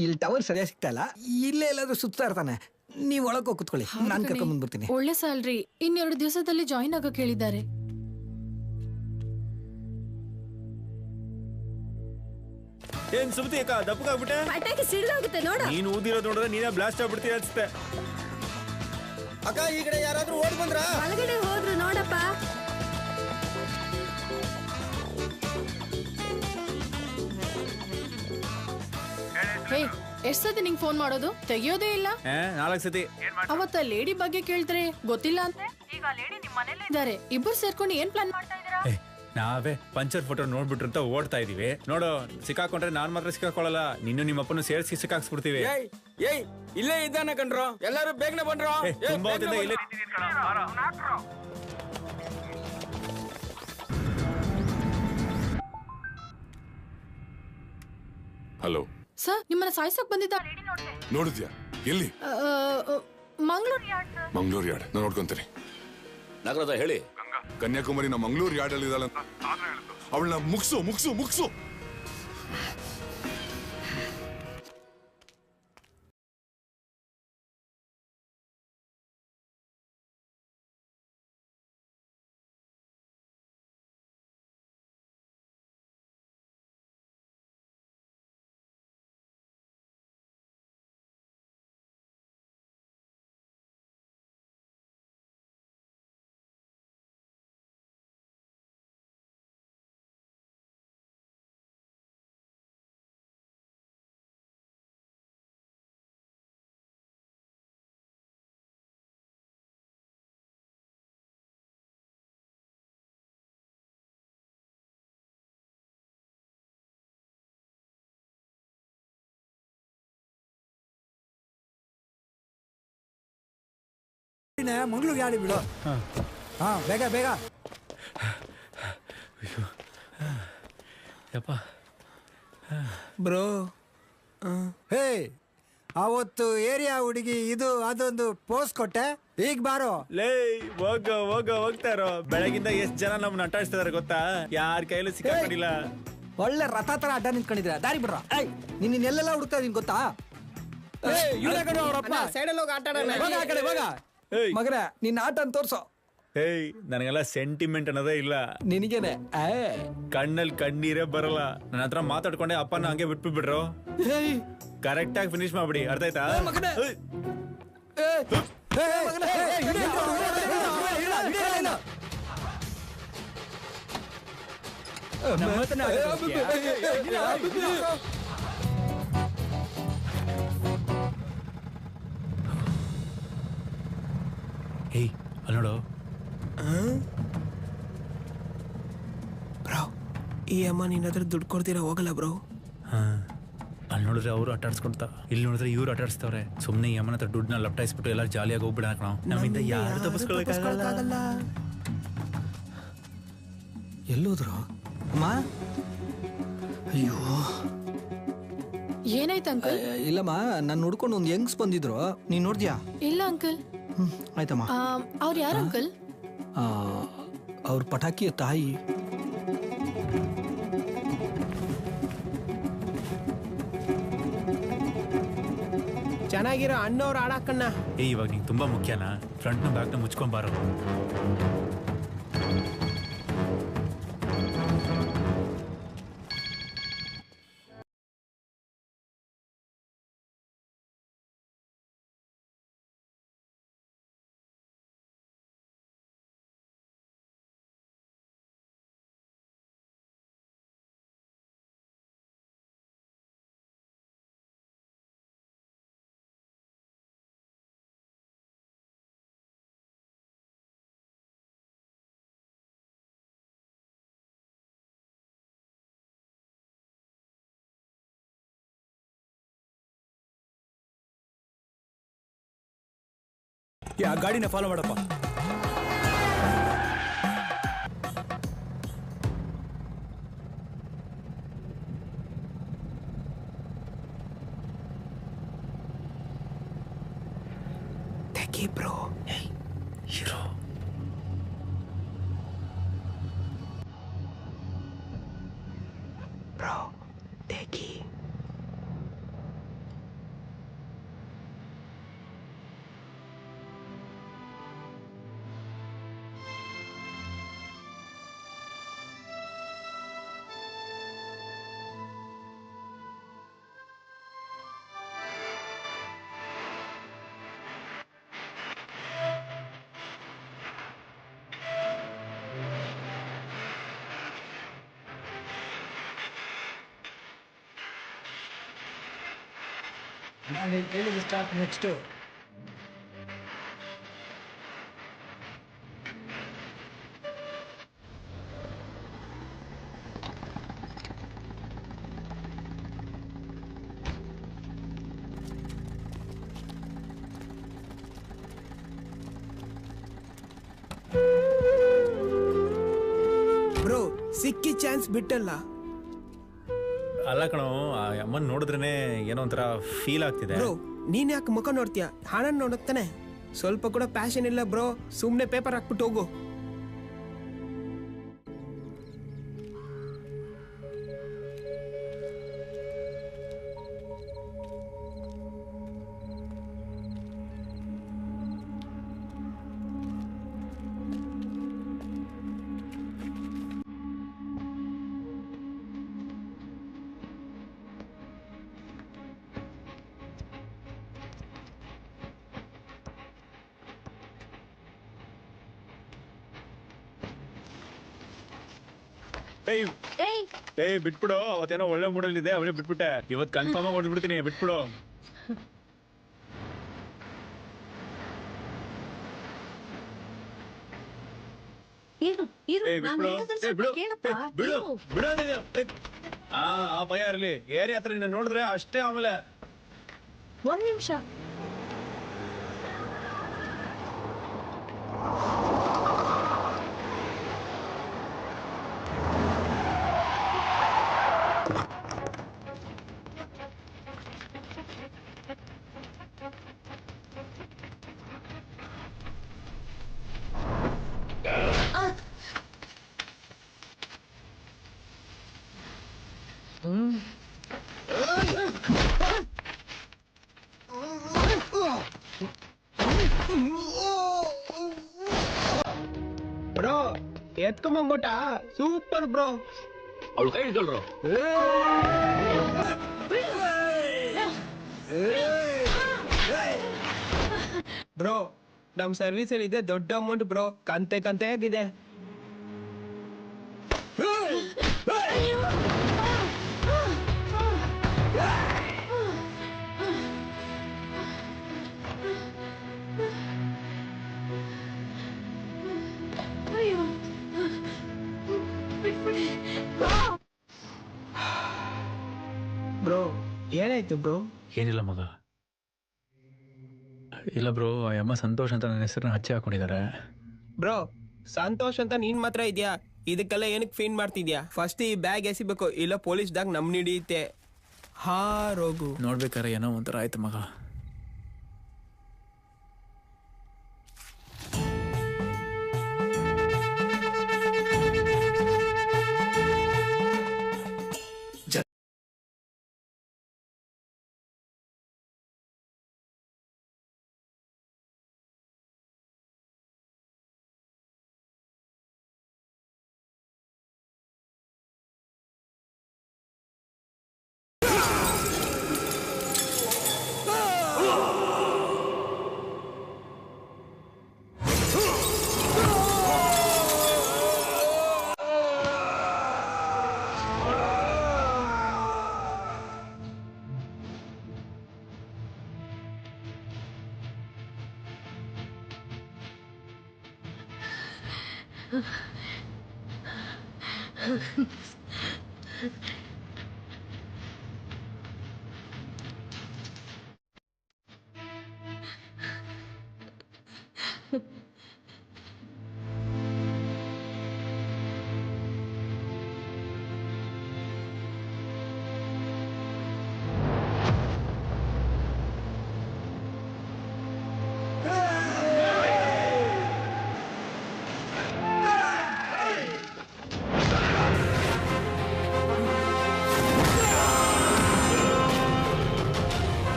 ಇಲ್ಲಿ ಟವರ್ ಸರಿಯಾಗಿ ಸಿಗ್ತಾ ಇಲ್ಲ. ಇಲ್ಲೇ ಎಲ್ಲಾದ್ರೂ ಸುತ್ತಾ ಇರ್ತಾನೆ. ನೀವ್ ಒಳಗೆ ಹೋಗಿ ಕುತ್ಕೊಳ್ಳಿ, ನಾನು ಕರ್ಕೊಂಡ್ ಬಂದ್ಬಿಡ್ತೀನಿ. ಒಳ್ಳೆ ಸ್ಯಾಲ್ರಿ, 2 ದಿವಸದಲ್ಲಿ ಜಾಯಿನ್ ಆಗಕ್ ಹೇಳಿದ್ದಾರೆ. ಏನ್ ಸುಮ್ತಿ ಅಕ್ಕ ದಪ್ಪಗಾಗ್ಬಿಟ್ಟೆ? ಪಟಾಕಿ ಸಿಡ್ದೋಗುತ್ತೆ ನೋಡ. ನೀನು ಊದಿರೋದು ನೋಡಿದ್ರೆ ನೀನೇ ಬ್ಲಾಸ್ಟ್ ಆಗ್ಬಿಡ್ತೀಯ ಅನ್ಸುತ್ತೆ. ಅಕ್ಕ ಈ ಕಡೆ ಯಾರಾದ್ರೂ ಓಡ್ ಬಂದ್ರ? ಒಳಗಡೆ ಹೋದ್ರು ನೋಡಪ್ಪ. ಹೇ, ಎಷ್ಟ್ ಸತಿ ನಿಂಗ್ ಫೋನ್ ಮಾಡೋದು? ತೆಗಿಯೋದೇ ಇಲ್ಲ. 4 ಸತಿ. ಅವತ್ತ ಲೇಡಿ ಬಗ್ಗೆ ಕೇಳ್ತಾರೆ ಗೊತ್ತಿಲ್ಲ ಅಂತ. ಈಗ ಲೇಡಿ ನಿಮ್ ಮನೇಲಿ ಇದ್ದಾರೆ. ಇಬ್ಬರು ಸೇರ್ಕೊಂಡು ಏನ್ ಪ್ಲಾನ್ ಮಾಡ್ತಾ ಇದೀರಾ? ನಾವೇ ಪಂಚರ್ ಫೋಟೋ ನೋಡ್ಬಿಟ್ರು ಅಂತ ಓಡ್ತಾ ಇದೀವಿ. ನೋಡು, ಸಿಕ್ಕಾಕೊಂಡ್ರೆ ನಾನ್ ಮಾತ್ರ ಸಿಕ್ಕಾಕೊಳ್ಳಲ್ಲ, ನಿನ್ನು ನಿಮ್ಮಪ್ಪನ ಸೇರಿಸಿ ಸಿಕ್ಕಾಕ್ಸ್ಬಿಡ್ತೀವಿ. ಏಯ್ ಇಲ್ಲೇ ಇದ್ದಾನೆ ಕಣ್ರೋ, ಎಲ್ಲಾರು ಬೇಗನೆ ಬನ್ರೋ. ತುಂಬಾ ಹೊತ್ತಿಂದ ಇಲ್ಲೇ. ಹಲೋ ಸರ್, ನಿಮ್ಮನ್ನ ಸಾಯ್ಸಕ್ ಬಂದಿದ್ದ ನೋಡಿದ್ಯಾ? ಎಲ್ಲಿ? ಮಂಗಳೂರು ಯಾರ್ಡ್. ಮಂಗಳೂರು ಯಾರ್ಡ್ ನಾನು ನೋಡ್ಕೊಂತೀನಿ. ನಾಗರಾಜ ಹೇಳಿ. ಕನ್ಯಾಕುಮಾರಿ ನಮ್ಮ ಮಂಗಳೂರು ಯಾರ್ಡ್ ಅಲ್ಲಿ ಇದ್ದಾಳೆ. ಅವಳನ್ನ ಮುಗ್ಸು. ಮಂಗ್ಳೂರಿಗೆ ಆಡಿ ಬಿಡು. ಹಾ ಬೇಗ ಬೇಗ. ಬ್ರೋ ಹೇ ಅವತ್ತು ಏರಿಯಾ ಹುಡುಗಿ ಇದು ಅದೊಂದು ಪೋಸ್ ಕೊಟ್ಟೆ, ಈಗ ಬಾರೋ. ಲೇ ಹೋಗ್ತಾರೋ. ಬೆಳಗಿಂದ ಎಷ್ಟ್ ಜನ ನಮ್ನ ಅಟ್ಟಾಡ್ಸ್ತಿದಾರೆ ಗೊತ್ತಾ? ಯಾರ ಕೈಲೂ ಸಿಕ್ಕಾಕೊಂಡಿಲ್ಲ. ಒಳ್ಳೆ ರಥ ತರ ಅಡ್ಡ ನಿಂತ್ಕೊಂಡಿದ್ರ, ದಾರಿ ಬಿಡ್ರ. ನಿನ್ನೆಲ್ಲ ಹುಡುಕ್ತಾ ಇದೀನಿ ಗೊತ್ತಾ? ಸೈಡಲ್ಲಿ ಹೋಗಿ ಆಟ ಆಡೋಣ. ಮಗನ ನಿನ್ನ ಆಟ ಅಂತ ತೋರ್ಸೋ. ಏಯ್ ನನಗೆಲ್ಲ ಸೆಂಟಿಮೆಂಟ್ ಅನ್ನೋದೇ ಇಲ್ಲ. ನಿನಗೇನೆ ಕಣ್ಣಲ್ಲಿ ಕಣ್ಣೀರೇ ಬರಲ್ಲ. ನನ್ನ ಹತ್ರ ಮಾತಾಡ್ಕೊಂಡೆ ಅಪ್ಪನ ಹಂಗೆ ಬಿಟ್ಬಿಟ್ರು. ಕರೆಕ್ಟ್ ಆಗಿ ಫಿನಿಶ್ ಮಾಡ್ಬಿಡಿ, ಅರ್ಥ ಆಯ್ತಾ? ಹೇಯ್ ಅಲ್ಲಿ ನೋಡು. ಬ್ರೋ ಈ ಅಮ್ಮ ನಿನ್ನ ಹತ್ರ ದುಡ್ಡು ಕೊಡ್ತೀರಾ ಹೋಗಲ್ಲ ಬ್ರೋ. ಅಲ್ಲಿ ನೋಡಿದ್ರೆ ಅವರು ಆಟಾಡ್ಸ್ಕೊಂತ, ಇಲ್ಲಿ ನೋಡಿದ್ರೆ ಇವ್ರು ಆಟಾಡ್ಸ್ತವ್ರೆ. ಸುಮ್ನೆ ಈ ಅಮ್ಮನ ಹತ್ರ ದುಡ್ಡನ್ನ ಲಪ್ಟಾಯಿಸ್ಬಿಟ್ಟು ಎಲ್ಲ ಜಾಲಿಯಾಗಿ ಹೋಗ್ಬಿಡ. ನಮ್ಮಿಂದ ಯಾರು ತಪ್ಪಿಸ್ಕೊಳ್ಳೋಕ್ಕಾಗಲ್ಲ. ಎಲ್ಲೋದ್ರು ಅಮ್ಮ? ಅಯ್ಯೋ ಏನಾಯ್ತು ಅಂಕಲ್? ಇಲ್ಲಮ್ಮ, ನಾನು ನೋಡ್ಕೊಂಡು ಒಂದು ಯಂಗ್ಸ್ ಬಂದಿದ್ರು, ನೀನ್ ನೋಡ್ದ್ಯಾ? ಇಲ್ಲ ಅಂಕಲ್. ಆಯ್ತಮ್ಮ. ಅವ್ರು ಯಾರು ಅಂಕಲ್? ಅವ್ರ ಪಟಾಕಿಯ ತಾಯಿ. ಚೆನ್ನಾಗಿರೋ ಅಣ್ಣವ್ರು ಆಡಾಕಣ್ಣ. ಇವಾಗ ನಿಂಗೆ ತುಂಬಾ ಮುಖ್ಯನಾ? ಫ್ರಂಟ್ನ ಬ್ಯಾಕ್ನ ಮುಚ್ಕೊಂಬಾರೋ. ಆ ಗಾಡಿನ ಫಾಲೋ ಮಾಡಪ್ಪ. ತೆಗಿ ಬ್ರೋ. ಹೀರೋ ಬ್ರೋ ತೆಗಿ. ನಾನು ಹೇಳಿದ ಸ್ಟಾರ್ಟ್ ನೆಕ್ಸ್ಟು. ಬ್ರೋ ಸಿಕ್ಕಿ ಚಾನ್ಸ್ ಬಿಟ್ಟಲ್ಲ. ಅಲ್ಲ ಕಣೋ, ಆ ಅಮ್ಮನ್ ನೋಡಿದ್ರೇನೆ ಏನೋ ಒಂಥರ ಫೀಲ್ ಆಗ್ತಿದೆ. ಬ್ರೋ ನೀನ್ ಯಾಕೆ ಮುಖ ನೋಡ್ತೀಯ? ಹಣ ನೋಡುತ್ತಾನೆ. ಸ್ವಲ್ಪ ಕೂಡ ಪ್ಯಾಷನ್ ಇಲ್ಲ ಬ್ರೋ. ಸುಮ್ನೆ ಪೇಪರ್ ಹಾಕ್ಬಿಟ್ಟು ಹೋಗು. ಬಿಟ್ಬಿಡು. ಅವತ್ತೇನೋ ಒಳ್ಳೆ ಮೂಡಲ್ ಇದೆ, ಅವಳೇ ಬಿಟ್ಬಿಟ್ಟೆ. ಇವತ್ತು ಕನ್ಫರ್ಮ್ ಆಗಿ ಹೊಡ್ಬಿಡ್ತೀನಿ, ಬಿಟ್ಬಿಡು. ಆ ಭಯ ಇರ್ಲಿ. ಏರಿಯಾ ಹತ್ರ ನಿನ್ನ ನೋಡಿದ್ರೆ ಅಷ್ಟೇ. ಆಮೇಲೆ ಒಂದ್ ನಿಮಿಷ ಬ್ರೋ ಎತ್ಕೊಂಬಂದ್ಬಿಟ್ಟ ಸೂಪರ್ ಬ್ರೋ. ಅವಳು ಕೈ ಹಿಡ್ಕೊಳ್ರು. ಬ್ರೋ ನಮ್ ಸರ್ವಿಸ್ ಅಲ್ಲಿ ಇದೆ ದೊಡ್ಡ ಅಮೌಂಟ್ ಬ್ರೋ, ಕಂತೆ ಕಂತೆ ಆಗಿದೆ. ಬ್ರೋ ಏನಾಯ್ತು ಬ್ರೋ? ಏನಿಲ್ಲ ಮಗ. ಇಲ್ಲ ಬ್ರೋ, ಆ ಅಮ್ಮ ಸಂತೋಷ್ ಅಂತ ನನ್ನ ಹೆಸರನ್ನ ಹಚ್ಚಿ ಹಾಕೊಂಡಿದ್ದಾರೆ. ಬ್ರೋ ಸಂತೋಷ್ ಅಂತ ನೀನ್ ಮಾತ್ರ ಇದ್ಯಾ? ಇದಕ್ಕೆಲ್ಲ ಏನಕ್ಕೆ ಫೀನ್ ಮಾಡ್ತಿದ್ಯಾ? ಫಸ್ಟ್ ಈ ಬ್ಯಾಗ್ ಎಸಿಬೇಕು, ಇಲ್ಲ ಪೊಲೀಸ್ದಾಗ ನಮ್ ಹಿಡಿಯುತ್ತೆ. ಹಾ ರೋಗು ನೋಡ್ಬೇಕಾರೆ ಏನೋ ಒಂಥರ ಆಯ್ತು ಮಗ.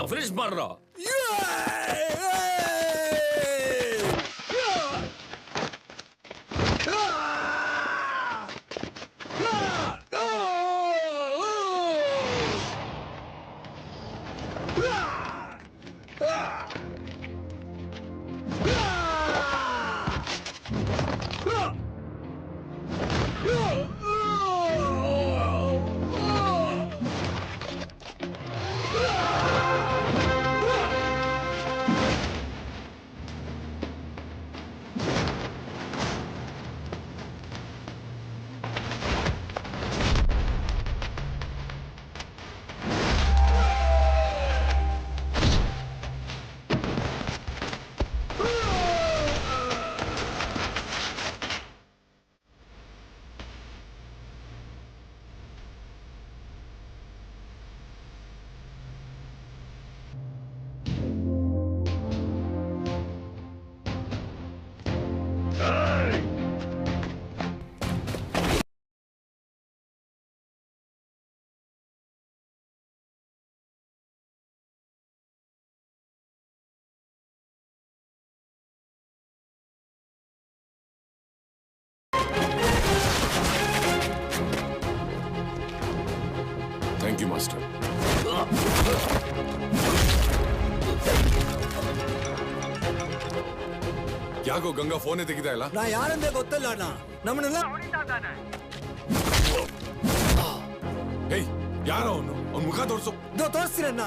ಫಿನಿಶ್ ಮಾಡ್ರೋ. ಯಾಕೋ ಗಂಗಾ ಫೋನೇ ತೆಗಿತಾ ಇಲ್ಲ? ನಾ ಯಾರಂದ್ರೆ ಗೊತ್ತಿಲ್ಲ ಅಣ್ಣ, ನಮ್ಮನ್ನೆಲ್ಲ ಏಯ್, ಯಾರೋ ಅವ್ನ ಮುಖ ತೋರ್ಸು. ತೋರಿಸ್ತೀರಣ್ಣ.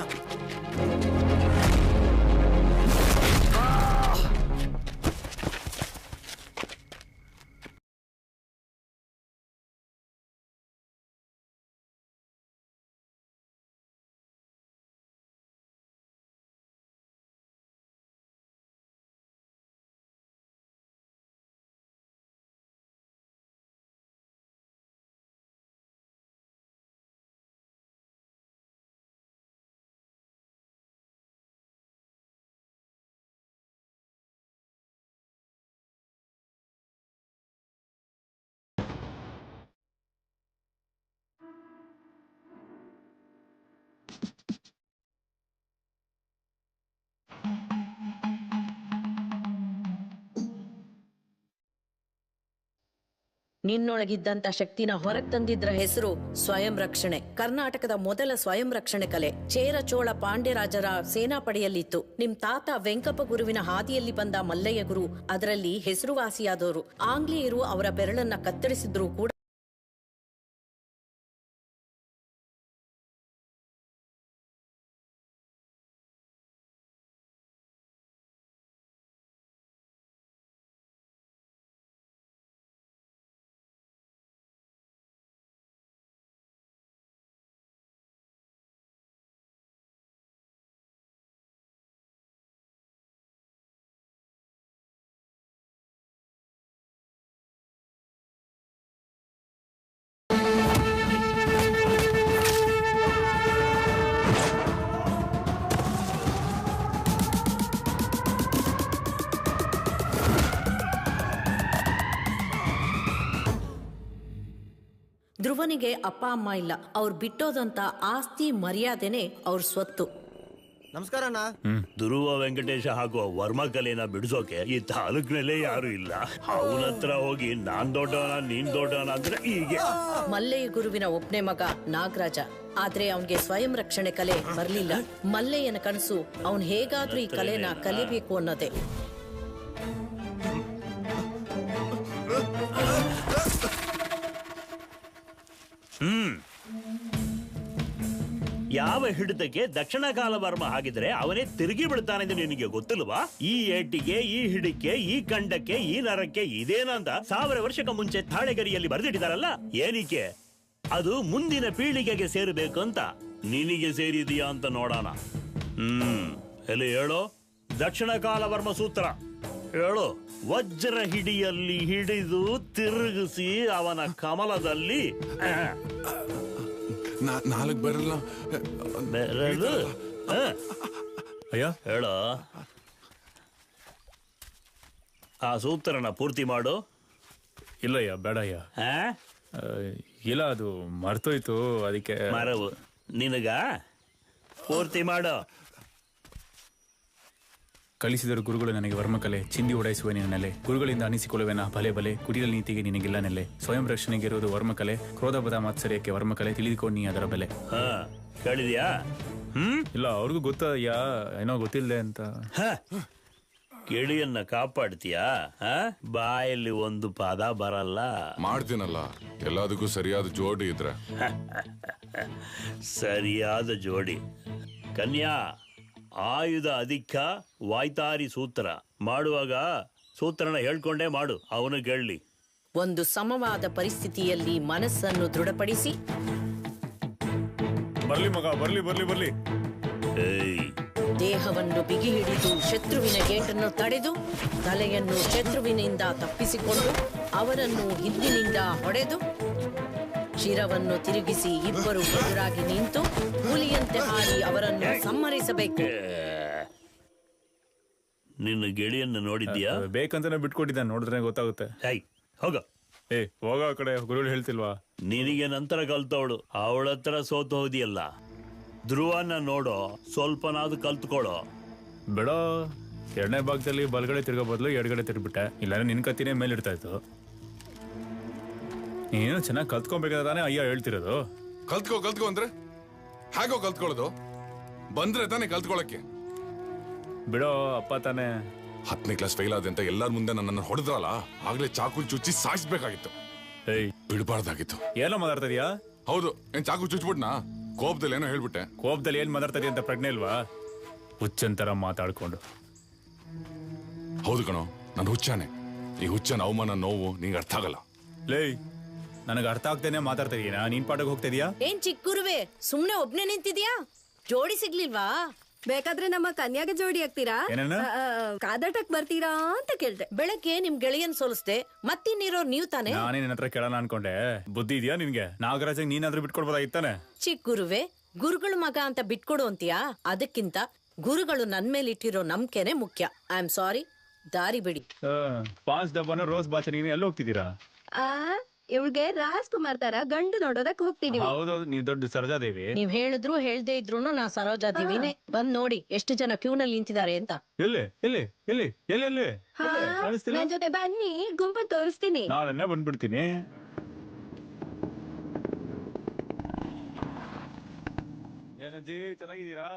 ನಿನ್ನೊಳಗಿದ್ದಂತ ಶಕ್ತಿನ ಹೊರಗೆ ತಂದಿದ್ರ ಹೆಸರು ಸ್ವಯಂ ರಕ್ಷಣೆ. ಕರ್ನಾಟಕದ ಮೊದಲ ಸ್ವಯಂ ರಕ್ಷಣೆ ಕಲೆ ಚೇರ ಚೋಳ ಪಾಂಡ್ಯರಾಜರ ಸೇನಾಪಡೆಯಲ್ಲಿತ್ತು. ನಿಮ್ ತಾತ ವೆಂಕಪ್ಪ ಗುರುವಿನ ಹಾದಿಯಲ್ಲಿ ಬಂದ ಮಲ್ಲಯ್ಯ ಗುರು ಅದರಲ್ಲಿ ಹೆಸರುವಾಸಿಯಾದವರು. ಆಂಗ್ಲೇಯರು ಅವರ ಬೆರಳನ್ನ ಕತ್ತರಿಸಿದ್ರು ಕೂಡ ಧ್ರುವನಿಗೆ ಅಪ್ಪ ಅಮ್ಮ ಇಲ್ಲ. ಅವ್ರು ಬಿಟ್ಟೋದಂತ ಆಸ್ತಿ ಮರ್ಯಾದೆನೆ ಅವ್ರ ಸ್ವತ್ತು. ನಮಸ್ಕಾರ ಅಣ್ಣ. ಧ್ರುವ ವೆಂಕಟೇಶ ಹಾಗೂ ವರ್ಮ ಕಲೆನ ಬಿಡಿಸೋಕೆ ಈ ತಾಲೂಕಿನಲ್ಲೇ ಯಾರು ಇಲ್ಲ. ಅವನ ಹತ್ರ ಹೋಗಿ ನಾನ್ ದೊಡ್ಡವನ ನೀನ್ ದೊಡ್ಡವನ ಅಂದ್ರೆ ಹೀಗೆ. ಮಲ್ಲಯ್ಯ ಗುರುವಿನ ಒಬ್ನೇ ಮಗ ನಾಗರಾಜ. ಆದ್ರೆ ಅವನ್ಗೆ ಸ್ವಯಂ ರಕ್ಷಣೆ ಕಲೆ ಬರ್ಲಿಲ್ಲ. ಮಲ್ಲಯ್ಯನ ಕನಸು ಅವನ್ ಹೇಗಾದ್ರೂ ಈ ಕಲೆನ ಕಲಿಬೇಕು ಅನ್ನೋದೇ. ಯಾವ ಹಿಡಿತಕ್ಕೆ ದಕ್ಷಿಣ ಕಾಲ ವರ್ಮ ಹಾಗಿದ್ರೆ ಅವನೇ ತಿರುಗಿ ಬಿಡ್ತಾನೆಂದು ನಿನಗೆ ಗೊತ್ತಿಲ್ವಾ? ಈ ಏಟಿಗೆ, ಈ ಹಿಡಿಕೆ, ಈ ಕಂಡಕ್ಕೆ, ಈ ನರಕ್ಕೆ ಇದೇನಂತ 1000 ವರ್ಷಕ್ಕೆ ಮುಂಚೆ ತಾಳೆಗರಿಯಲ್ಲಿ ಬರೆದಿಟ್ಟಿದಾರಲ್ಲ. ಏನಕ್ಕೆ? ಅದು ಮುಂದಿನ ಪೀಳಿಗೆಗೆ ಸೇರಬೇಕು ಅಂತ. ನಿನಗೆ ಸೇರಿದೀಯಾ ಅಂತ ನೋಡೋಣ. ಎಲ್ಲಿ ಹೇಳೋ ದಕ್ಷಿಣ ಕಾಲ ವರ್ಮ ಸೂತ್ರ ಹೇಳು. ವಜ್ರ ಹಿಡಿಯಲ್ಲಿ ಹಿಡಿದು ತಿರುಗಿಸಿ ಅವನ ಕಮಲದಲ್ಲಿ 4 ಬರಲ್ಲ ಬೆರಳು. ಅಯ್ಯ ಹೇಳೋ ಆ ಸೂತ್ರನ ಪೂರ್ತಿ ಮಾಡು. ಇಲ್ಲಯ್ಯ, ಬೇಡಯ್ಯ. ಇಲ್ಲ, ಅದು ಮರ್ತೋಯ್ತು, ಅದಕ್ಕೆ. ಮರವು ನಿನಗ ಪೂರ್ತಿ ಮಾಡು. ಕಲಿಸಿದರು ಗುರುಗಳು ನನಗೆ ವರ್ಮಕಲೆ, ಚಿಂದಿ ಉಡಾಯಿಸುವ ನಿನ್ನ ನೆಲೆ. ಗುರುಗಳಿಂದ ಅನಿಸಿಕೊಳ್ಳುವೆನ ಭಲೆ ಬಲೆ, ಕುಟಿಲ ನೀತಿಗೆ ನಿನಗಿಲ್ಲ ನೆಲೆ. ಸ್ವಯಂ ರಕ್ಷಣೆಗೆ ಇರುವುದು ವರ್ಮಕಲೆ, ಕ್ರೋಧಪದ ಮಾತ್ಸರ್ಯಕ್ಕೆ ವರ್ಮಕಲೆ, ತಿಳಿದುಕೊಂಡು ನೀ ಅದರ ಬೆಲೆ. ಕೇಳಿದ್ಯಾ? ಇಲ್ಲ, ಅವ್ರಿಗೂ ಗೊತ್ತಯ್ಯ, ಏನೋ ಗೊತ್ತಿಲ್ಲದೆ ಅಂತ. ಗಿಳಿಯನ್ನ ಕಾಪಾಡ್ತೀಯಾ? ಬಾಯಲ್ಲಿ ಒಂದು ಪದ ಬರಲ್ಲ. ಮಾಡ್ತೀನಲ್ಲ, ಎಲ್ಲದಕ್ಕೂ ಸರಿಯಾದ ಜೋಡಿ ಇದ್ರೆ. ಸರಿಯಾದ ಜೋಡಿ. ಕನ್ಯಾ, ಆಯುಧ ಅಧಿಕ ವಾಯ್ತಾರಿ ಸೂತ್ರ ಮಾಡುವಾಗ ಸೂತ್ರನ ಹೇಳ್ಕೊಂಡೇ ಮಾಡು, ಅವನು ಕೇಳಲಿ. ಒಂದು ಸಮವಾದ ಪರಿಸ್ಥಿತಿಯಲ್ಲಿ ಮನಸ್ಸನ್ನು ದೃಢಪಡಿಸಿ ಬರ್ಲಿ ಮಗ, ಬರ್ಲಿ ಬರ್ಲಿ ಬರ್ಲಿ. ದೇಹವನ್ನು ಬಿಗಿ ಹಿಡಿದು ಶತ್ರುವಿನ ಗೇಟನ್ನು ತಡೆದು ತಲೆಯನ್ನು ಶತ್ರುವಿನಿಂದ ತಪ್ಪಿಸಿಕೊಂಡು ಅವರನ್ನು ಹಿಂದಿನಿಂದ ಹೊಡೆದು ಶಿರವನ್ನು ತಿರುಗಿಸಿ ಇಬ್ಬರು ಎದುರಾಗಿ ನಿಂತು ಹುಲಿಯಂತೆ ಹಾರಿ ಅವರನ್ನು ಸಂಹರಿಸಬೇಕು. ನಿನ್ನ ಗೆಳೆಯನ್ನು ನೋಡಿದ್ಯಾ? ಬೇಕಂತಾನೆ ಬಿಟ್ಕೊಟ್ಟಿದ್ದ, ನೋಡಿದ್ರೆ ಗೊತ್ತಾಗುತ್ತೆ. ಹೋಗ ಹೋಗ ಆ ಕಡೆ. ಗುರುಗಳು ಹೇಳ್ತಿಲ್ವಾ? ನಿನಗೆ ನಂತರ ಕಲ್ತವಳು, ಅವಳ ಹತ್ರ ಸೋತು ಹೋದಿಯಲ್ಲ. ಧ್ರುವನ ನೋಡೋ, ಸ್ವಲ್ಪನಾದ್ರು ಕಲ್ತ್ಕೊಳ್ಳೋ. ಬೇಡ, 2ನೇ ಭಾಗದಲ್ಲಿ ಬಲಗಡೆ ತಿರ್ಗೋ ಬದಲು ಎಡಗಡೆ ತಿರ್ಬಿಟ್ಟೆ. ಇಲ್ಲಾಂದ್ರೆ ನಿನ್ ಕತ್ತಿನೇ ಮೇಲೆ ಇಡ್ತಾ ಇತ್ತು. ನೀನು ಚೆನ್ನಾಗಿ ಕಲ್ತ್ಕೊಬೇಕಾದ್ರೆ ಅಯ್ಯ ಹೇಳ್ತಿರೋದು. ಕಲ್ತ್ಕೋ ಅಂದ್ರೆ ಹೇಗೋ ಕಲ್ತ್ಕೊಳ್ಳೋದು? ಬಂದ್ರೆ ತಾನೇ ಕಲ್ತ್ಕೊಳಕ್ಕೆ. ಬಿಡೋ, ಅಪ್ಪ ತಾನೆ. 10ನೇ ಕ್ಲಾಸ್ ಫೇಲ್ ಆದೆ ಅಂತ ಎಲ್ಲರ ಮುಂದೆ ನನ್ನನ್ನು ಹೊಡೆದ್ರಲ್ಲ, ಆಗ್ಲೇ ಚಾಕು ಚುಚ್ಚಿ ಸಾಯಿಸ್ಬೇಕಾಗಿತ್ತು. ಬಿಡಬಾರ್ದಾಗಿತ್ತು. ಏನೋ ಮಾತಾಡ್ತಾ ಇದೀಯಾ? ಹೌದು, ಏನ್ ಚಾಕು ಚುಚ್ಬಿಟ್ನಾ? ಕೋಪದಲ್ಲಿ ಏನೋ ಹೇಳ್ಬಿಟ್ಟೆ. ಕೋಪದಲ್ಲಿ ಏನ್ ಮಾತಾಡ್ತಾ ಇದೀಯ ಅಂತ ಪ್ರಜ್ಞೆ ಇಲ್ವಾ? ಹುಚ್ಚಂತರ ಮಾತಾಡ್ಕೊಂಡು. ಹೌದು ಕಣೋ, ನಾನು ಹುಚ್ಚಾನೆ. ಈ ಹುಚ್ಚನ ಅವಮಾನ ನೋವು ನಿಂಗೆ ಅರ್ಥ ಆಗಲ್ಲ. ಲೇ, ನನಗೆ ಅರ್ಥ ಆಗ್ತೇನೆ ಮಾತಾಡ್ತಾ ಇದೀಯಾ? ನೀನ್ ಪಾಠಕ್ಕೆ ಹೋಗ್ತಾ ಇದೀಯಾ? ಏನ್ ಚಿಕ್ಕುರುವೆ, ಸುಮ್ನೆ ಒಬ್ನೇ ನಿಂತಿದ್ಯಾ? ಜೋಡಿ ಸಿಗ್ಲಿಲ್ವಾ? ಬೇಕಾದ್ರೆ ನಮ್ಮ ಕನ್ಯಾಗೆ ಜೋಡಿ ಆಗ್ತೀರಾ? ಕಾದಾಟಕ್ ಬರ್ತೀರಾ ಅಂತ ಕೇಳ್ದೆ. ಬೆಳಗ್ಗೆ ನಿಮ್ ಗೆಳೆಯನ್ ಸೋಲಿಸ್ದೆ, ಮತ್ತಿನ್ನಿರೋ ನೀವ್ ತಾನೆ. ನಾನೇ ನಿನ್ನ ಹತ್ರ ಕೇಳೋಣ ಅನ್ಕೊಂಡೆ. ಬುದ್ಧಿ ಇದೆಯಾ ನಿನ್ಗೆ? ನಾಗರಾಜ್ ನೀನಾದ್ರೂ ಬಿಟ್ಕೊಡ್ಬೋದಾಗಿತ್ತಾನೆ. ಚಿಕ್ಕುರುವೆ, ಗುರುಗಳ ಮಗ ಅಂತ ಬಿಟ್ಕೊಡು ಅಂತೀಯಾ? ಅದಕ್ಕಿಂತ ಗುರುಗಳು ನನ್ ಮೇಲೆ ಇಟ್ಟಿರೋ ನಂಬಿಕೆನೆ ಮುಖ್ಯ. ಐ ಆಮ್ ಸಾರಿ, ದಾರಿ ಬಿಡಿ. ಪಾಂಚ್ ಡಬ್ಬನ ರೋಸ್ ಬಾಚ, ನೀನು ಎಲ್ಲಿ ಹೋಗ್ತಿದ್ದೀರಾ? ಇವ್ಳಿಗೆ ರಾಜ್ಕುಮಾರ್ ತರ ಗಂಡು ನೋಡೋದಕ್ ಹೋಗ್ತಿದೀವಿ. ಹೌದೌದು, ನೀವ್ ದೊಡ್ಡ ಸರೋಜಾದೇವಿ. ನೀವ್ ಹೇಳಿದ್ರು ಹೇಳ್ದೆ ಇದ್ರು ನಾ ಸರೋಜಾದೇವಿನೇ. ಬಂದ್ ನೋಡಿ ಎಷ್ಟು ಜನ ಕ್ಯೂನಲ್ಲಿ ನಿಂತಿದ್ದಾರೆ ಅಂತ. ಎಲ್ಲಿ ಎಲ್ಲಿ ಎಲ್ಲಿ ಎಲ್ಲಿ ಎಲ್ಲಿ ನನ್ ಜೊತೆ ಬನ್ನಿ, ಗುಂಪು ತೋರಿಸ್ತೀನಿ. ನಾಳೆನೆ ಬಂದ್ಬಿಡ್ತೀನಿ. ಏನಜ್ಜಿ, ಚೆನ್ನಾಗಿದ್ದೀರಾ?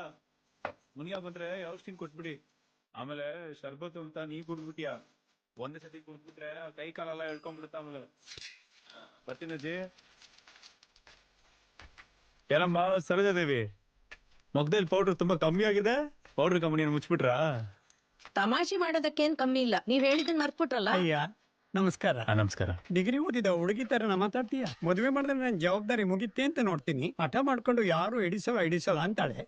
ಮುನಿಯ ಬಂದ್ರೆ ಔಷಧಿ ಕೊಟ್ಬಿಡಿ. ಆಮೇಲೆ ಶರ್ಬತ್ ಅಂತ ನೀ ಕುಡ್ಬಿಟ್ಟಿಯಾ? ಒಂದೇ ಸತಿ ಕುಡ್ಬಿಟ್ರೆ ಕೈ ಕಾಲೆಲ್ಲ ಹೇಳ್ಕೊಂಡ್ಬಿಡುತ್ತ. ಆಮೇಲೆ ಬರ್ತೀನಜ್ಜಿ. ಏನಮ್ಮ ಸರೋಜಾದೇವಿ, ಮೊಗ್ದಲ್ಲಿ ಪೌಡರ್ ತುಂಬಾ ಕಮ್ಮಿ ಆಗಿದೆ. ಪೌಡರ್ ಕಂಪನಿಯನ್ನು ಮುಚ್ಚಿಬಿಟ್ರಾ? ತಮಾಷೆ ಮಾಡೋದಕ್ಕೇನ್ ಕಮ್ಮಿ ಇಲ್ಲ. ನೀವ್ ಹೇಳಿದ್ದನ್ನ ಮರ್ತ್ಬಿಟ್ರಲ್ಲ. ಅಯ್ಯ ನಮಸ್ಕಾರ. ನಮಸ್ಕಾರ. ಡಿಗ್ರಿ ಓದಿದ ಹುಡುಗಿ ತರ ಮಾತಾಡ್ತೀಯ? ಮದುವೆ ಮಾಡಿದ್ರೆ ನನ್ನ ಜವಾಬ್ದಾರಿ ಮುಗಿತ್ತೆ ಅಂತ ನೋಡ್ತೀನಿ. ಹಠ ಮಾಡ್ಕೊಂಡು ಯಾರು ಹಿಡಿಸಲ್ಲ ಅಂತಾಳೆ.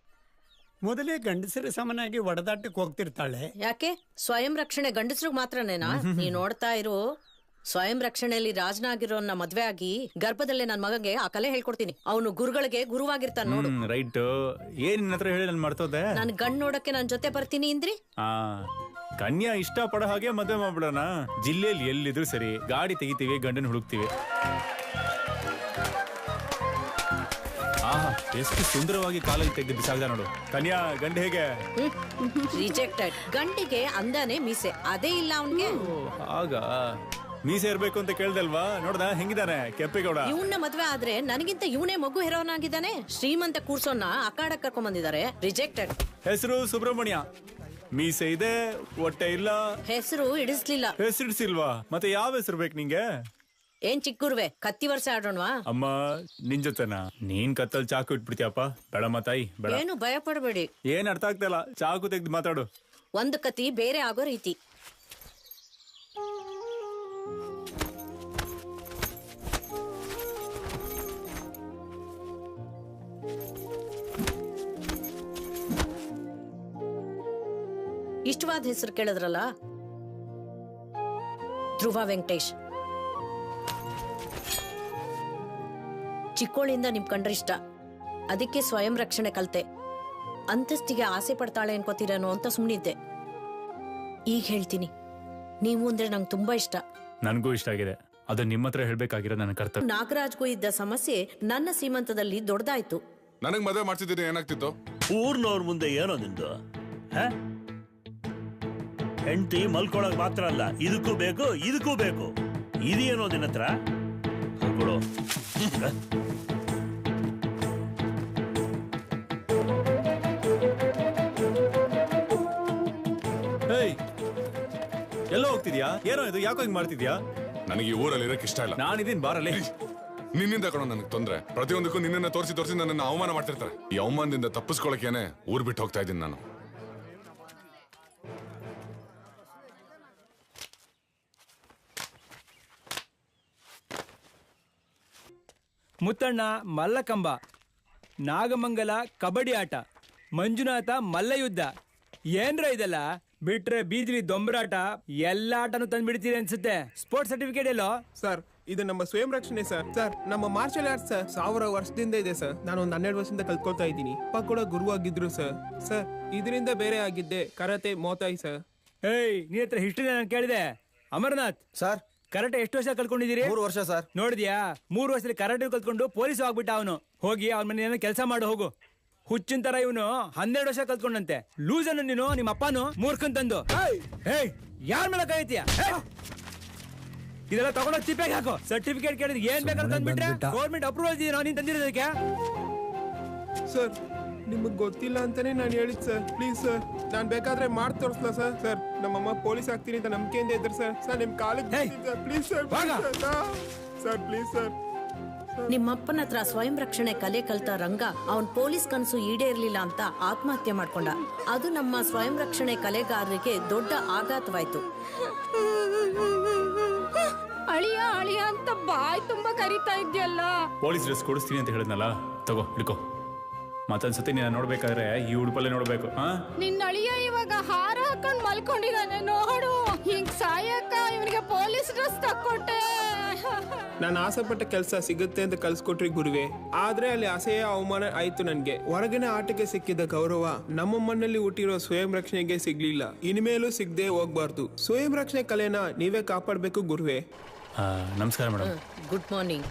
ಮೊದಲೇ ಗಂಡಸರ ಸಮನಾಗಿ ಒಡದಾಟಕ್ಕೆ ಹೋಗ್ತಿರ್ತಾಳೆ. ಯಾಕೆ ಸ್ವಯಂ ರಕ್ಷಣೆ ಗಂಡಸ್ರಿಗೆ ಮಾತ್ರನೇನಾ? ನೀ ನೋಡ್ತಾ ಇರು, ಸ್ವಯಂ ರಕ್ಷಣೆಯಲ್ಲಿ ರಾಜನಾಗಿರೋನ್ನ ಮದ್ವೆ ಆಗಿ ಗರ್ಭದಲ್ಲೇ ನನ್ ಮಗಂಗೆ ಆ ಕಲೆ ಹೇಳ್ಕೊಡ್ತೀನಿ. ಅವನು ಗುರುಗಳಿಗೆ ಗುರುವಾಗಿರ್ತಾನ ನೋಡು. ರೈಟ್. ಏನ್ ಹತ್ರ ಹೇಳಿ ನನ್ ಮಾಡ್ತೋದೆ. ನನ್ ಗಂಡ್ ನೋಡಕ್ಕೆ ನನ್ ಜೊತೆ ಬರ್ತೀನಿ ಇಂದ್ರಿ. ಕನ್ಯಾ ಇಷ್ಟ ಪಡೋ ಹಾಗೆ ಮದ್ವೆ ಮಾಡ್ಬಿಡೋಣ. ಜಿಲ್ಲೆಯಲ್ಲಿ ಎಲ್ಲಿದ್ರು ಸರಿ, ಗಾಡಿ ತೆಗಿತೀವಿ, ಗಂಡನ್ ಹುಡುಕ್ತಿವಿ. ಎಷ್ಟು ಸುಂದರವಾಗಿ ಕಾಲಲ್ಲಿ ತೆಗೆದು ಬಿಸಾಕ್ದ ನೋಡು. ಕನ್ಯಾ, ಗಂಡ ಹೇಗೆ? ರಿಜೆಕ್ಟೆಡ್. ಗಂಡಿಗೆ ಅಂದಾನೆ ಮೀಸೆ, ಅದೇ ಇಲ್ಲ ಅವನ್ಗೆ. ಆಗ ಮೀಸೆ ಇರ್ಬೇಕು ಅಂತ ಕೇಳ್ದಲ್ವಾ? ನೋಡ್ದ ಹೆಂಗಿದಾನೆ ಕೆಂಪೇಗೌಡ. ಇವನ್ನ ಮದ್ವೆ ಆದ್ರೆ ನನಗಿಂತ ಇವನೇ ಮಗು ಹೆರೋನಾಗಿದ್ದಾನೆ. ಶ್ರೀಮಂತ ಕೂರ್ಸೋನ್ನ ಅಖಾಡಕ್ಕೆ ಕರ್ಕೊಂಡ್ ಬಂದಿದ್ದಾರೆ. ರಿಜೆಕ್ಟೆಡ್. ಹೆಸರು ಸುಬ್ರಹ್ಮಣ್ಯ, ಮೀಸೆ ಇದೆ, ಹೊಟ್ಟೆ ಇಲ್ಲ. ಹೆಸರು ಇಡಿಸ್ಲಿಲ್ಲ. ಹೆಸರಿಡ್ಸಿಲ್ವಾ? ಮತ್ತೆ ಯಾವ ಹೆಸರು ಬೇಕು ನಿಂಗೆ? ಏನ್ ಚಿಕ್ಕುರ್ವೆ, ಕತ್ತಿ ವರ್ಷ ಆಡೋಣವಾ? ಅಮ್ಮ ನಿನ್ ಜೊತೆನಾ? ನೀನ್ ಕತ್ತಲ್ ಚಾಕು ಇಟ್ಬಿಡ್ತೀಯಪ್ಪ. ಬೇಡಮ್ಮ ತಾಯಿ, ಬೇಡ. ಏನು ಭಯ ಪಡಬೇಡಿ. ಏನ್ ಅರ್ಥ ಆಗ್ತಾ ಇಲ್ಲ, ಚಾಕು ತೆಗ್ದು ಮಾತಾಡು. ಒಂದು ಕತಿ ಬೇರೆ ಆಗೋ ರೀತಿ. ಇಷ್ಟವಾದ ಹೆಸರು ಕೇಳಿದ್ರಲ್ಲ, ಧ್ರುವ ವೆಂಕಟೇಶ್. ಚಿಕ್ಕೋಳಿಂದ ನಿಮ್ ಕಂಡ್ರೆ ಇಷ್ಟ, ಅದಕ್ಕೆ ಸ್ವಯಂ ರಕ್ಷಣೆ ಕಲ್ತೆ. ಅಂತಸ್ತಿಗೆ ಆಸೆ ಪಡ್ತಾಳೆ ಅನ್ಕೋತೀರೇನೋ ಅಂತ ಸುಮ್ಮನಿದ್ದೆ. ಈಗ ಹೇಳ್ತೀನಿ, ನೀವು ಅಂದ್ರೆ ನಂಗೆ ತುಂಬಾ ಇಷ್ಟ. ನನ್ಗೂ ಇಷ್ಟ ಆಗಿದೆ. ಅದು ನಿಮ್ಮ ಹತ್ರ ಹೇಳ್ಬೇಕಾಗಿರೋ ನನ್ನ ಕರ್ತವ್ಯ. ನಾಗರಾಜ್ಗೂ ಇದ್ದ ಸಮಸ್ಯೆ ನನ್ನ ಸೀಮಂತದಲ್ಲಿ ದೊಡ್ಡದಾಯ್ತು. ನನಗ್ ಮದುವೆ ಮಾಡ್ತಿದ್ರೆ ಏನಾಗ್ತಿತ್ತು? ಊರ್ನವ್ರ ಮುಂದೆ ಏನೋ ನಿಂದು ಹೆಂಡತಿ ಮಲ್ಕೊಳಕ್ ಮಾತ್ರ ಅಲ್ಲ, ಇದಕ್ಕೂ ಬೇಕು ಇದಕ್ಕೂ ಬೇಕು. ಇದೇನೋ ನಿನ್ನ ಹತ್ರ ಕೊಡು. ಎಲ್ಲ ಹೋಗ್ತಿದ್ಯಾ? ಏನೋ ಇದು, ಯಾಕೋ ಹಿಂಗ್ ಮಾಡ್ತಿದ್ಯಾ? ನನಗೆ ಈ ಊರಲ್ಲಿ ಇರಕ್ಕೆ ಇಷ್ಟ ಇಲ್ಲ. ನಾನಿದ್ದೀನಿ ಬಾರಲ್ಲಿ. ನಿನ್ನಿಂದ ಕಣೋ ನನಗೆ ತೊಂದ್ರೆ. ಪ್ರತಿಯೊಂದಕ್ಕೂ ನಿನ್ನ ತೋರಿಸಿ ನನ್ನ ಅವಮಾನ ಮಾಡ್ತಿರ್ತಾರೆ. ಈ ಅವಮಾನದಿಂದ ತಪ್ಪಿಸ್ಕೊಳಕೇನೆ ಊರ್ ಬಿಟ್ಟು ಹೋಗ್ತಾ ಇದ್ದೀನಿ ನಾನು. ಮುತ್ತಣ್ಣ ಮಲ್ಲಕಂಬ, ನಾಗಮಂಗಲ ಕಬಡ್ಡಿ ಆಟ, ಮಂಜುನಾಥ ಮಲ್ಲಯುದ್ಧ. ಏನ್ರ ಇದೆಲ್ಲ ಬಿಟ್ರೆ ಬೀದಿಲಿ ದೊಂಬರಾಟ, ಎಲ್ಲ ಆಟನು ತಂದ್ಬಿಡ್ತೀರಿ ಅನ್ಸುತ್ತೆ. ಸ್ಪೋರ್ಟ್ಸ್ ಸರ್ಟಿಫಿಕೇಟ್ ಎಲ್ಲೋ? ಸರ್, ಇದು ನಮ್ಮ ಸ್ವಯಂ ರಕ್ಷಣೆ ಸರ್. ಸರ್, ನಮ್ಮ ಮಾರ್ಷಲ್ ಆರ್ಟ್ಸ್ ಸರ್ 1000 ವರ್ಷದಿಂದ ಇದೆ ಸರ್. ನಾನು ಒಂದು 12 ವರ್ಷದಿಂದ ಕಲ್ತ್ಕೊಳ್ತಾ ಇದ್ದೀನಿ. ಅಪ್ಪ ಕೂಡ ಗುರುವಾಗಿದ್ರು ಸರ್. ಸರ್, ಇದರಿಂದ ಬೇರೆ ಆಗಿದ್ದೆ ಕರಾಟೆ ಮೋತಾಯಿ ಸರ್. ನೀ ಹತ್ರ ಹಿಸ್ಟ್ರಿ ನಾನು ಕೇಳಿದೆ. ಅಮರನಾಥ್ ಸರ್, ಕರಾಟೆ ಎಷ್ಟು ವರ್ಷ ಕಲ್ತ್ಕೊಂಡಿದ್ದೀರಿ? 3 ವರ್ಷ ಸರ್. ನೋಡಿದ್ಯಾ, 3 ವರ್ಷದಲ್ಲಿ ಕರಾಟೆ ಕಲ್ತ್ಕೊಂಡು ಪೊಲೀಸ್ ಆಗ್ಬಿಟ್ಟ ಅವನು. ಹೋಗಿ ಅವನ ಮನೆ ಕೆಲಸ ಮಾಡು ಹೋಗು. ಹುಚ್ಚಿನ ತರ ಇವನು 12 ವರ್ಷ ಕಲ್ತ್ಕೊಂಡಂತೆ. ಲೂಸನ್ನು ನೀನು, ನಿಮ್ಮ ಅಪ್ಪನು ಮೂರ್ಖನ್ ತಂದು. ಯಾರ ಮೇಲೆ ಕೈತೀಯ? ಇದೆಲ್ಲ ತಗೊಂಡೋಗಿ ತಿಪ್ಪೆಗೆ ಹಾಕೋ. ಸರ್ಟಿಫಿಕೇಟ್ ಕೇಳಿದ್ರೆ ಏನ್ ಬೇಕಾದ್ರೆ ತಂದ್ಬಿಟ್ರೆ ಗೌರ್ಮೆಂಟ್ ಅಪ್ರೂವಲ್ ಇದೀನೋ ನೀನ್ ತಂದಿರೋದಕ್ಕೆ? ಸರ್, ನಿಮಗ್ ಗೊತ್ತಿಲ್ಲ ಅಂತಾನೆ ನಾನು ಹೇಳಿದ್ ಸರ್. ಪ್ಲೀಸ್ ಸರ್, ನಾನ್ ಬೇಕಾದ್ರೆ ಮಾಡಿ ತೋರಿಸ್ಲಾ ಸರ್? ಸರ್, ನಮ್ಮಮ್ಮ ಪೊಲೀಸ್ ಆಗ್ತೀನಿ ಅಂತ ನಂಬಿಕೆಯಿಂದ ಇದ್ರು ಸರ್ ನಿಮ್ ಕಾಲಿಗೆ ಪ್ಲೀಸ್ ಸರ್ ಪ್ಲೀಸ್ ಸರ್. ನಿಮ್ಮಪ್ಪನ ಹತ್ರ ಸ್ವಯಂ ರಕ್ಷಣೆ ಕಲೆ ಕಲ್ತ ರಂಗ ಅವನ್ ಪೊಲೀಸ್ ಕನಸು ಈಡೇರ್ಲಿಲ್ಲ ಅಂತ ಆತ್ಮಹತ್ಯೆ ಮಾಡ್ಕೊಂಡ. ಅದು ನಮ್ಮ ಸ್ವಯಂ ರಕ್ಷಣೆ ಕಲೆಗಾರರಿಗೆ ದೊಡ್ಡ ಆಘಾತವಾಯ್ತು. ಅಳಿಯ ಅಳಿಯ ಅಂತ ಬಾಯ್ ತುಂಬಾ ಕರಿತಾ ಇದ್ಯಲ್ಲ. ಪೊಲೀಸ್ ಡ್ರೆಸ್ ಕೊಡಿಸ್ತೀನಿ ಅಂತ ಹೇಳಿದ್ನಲ್ಲ, ತಗೋ ಹಿಡ್ಕೋ. ಮತ್ತೊಂದ್ಸತಿ ನೀನು ನೋಡ್ಬೇಕಾದ್ರೆ ಈ ಉಡುಪಲ್ಲೇ ನೋಡ್ಬೇಕು. ನಿನ್ನ ಅಳಿಯ ಇವಾಗ ಹಾರ ಹಾಕೊಂಡ್ ಮಲ್ಕೊಂಡಿದ್ದಾನೆ ನೋಡು. ಹಿಂಗ್ ಸಾಯಕ್ಕ ಇವನಿಗೆ ಪೊಲೀಸ್ ಡ್ರೆಸ್ ತಕ್ಕೊಟ್ಟೆ. ನಾನು ಆಸೆಪಟ್ಟ ಕೆಲಸ ಸಿಗುತ್ತೆ ಅಂತ ಕಲ್ಸ್ಕೊಟ್ರಿ ಗುರುವೆ, ಆದ್ರೆ ಅಲ್ಲಿ ಅಸಹ್ಯ ಅವಮಾನ ಆಯ್ತು ನನ್ಗೆ. ಹೊರಗಿನ ಆಟಕ್ಕೆ ಸಿಕ್ಕಿದ ಗೌರವ ನಮ್ಮ ಮಣ್ಣಲ್ಲಿ ಹುಟ್ಟಿರೋ ಸ್ವಯಂ ರಕ್ಷಣೆಗೆ ಸಿಗ್ಲಿಲ್ಲ, ಇನ್ಮೇಲೂ ಸಿಗದೆ ಹೋಗ್ಬಾರ್ದು. ಸ್ವಯಂ ರಕ್ಷಣೆ ಕಲೆನ ನೀವೇ ಕಾಪಾಡ್ಬೇಕು ಗುರುವೆ. ನಮಸ್ಕಾರ ಮೇಡಮ್. Good morning.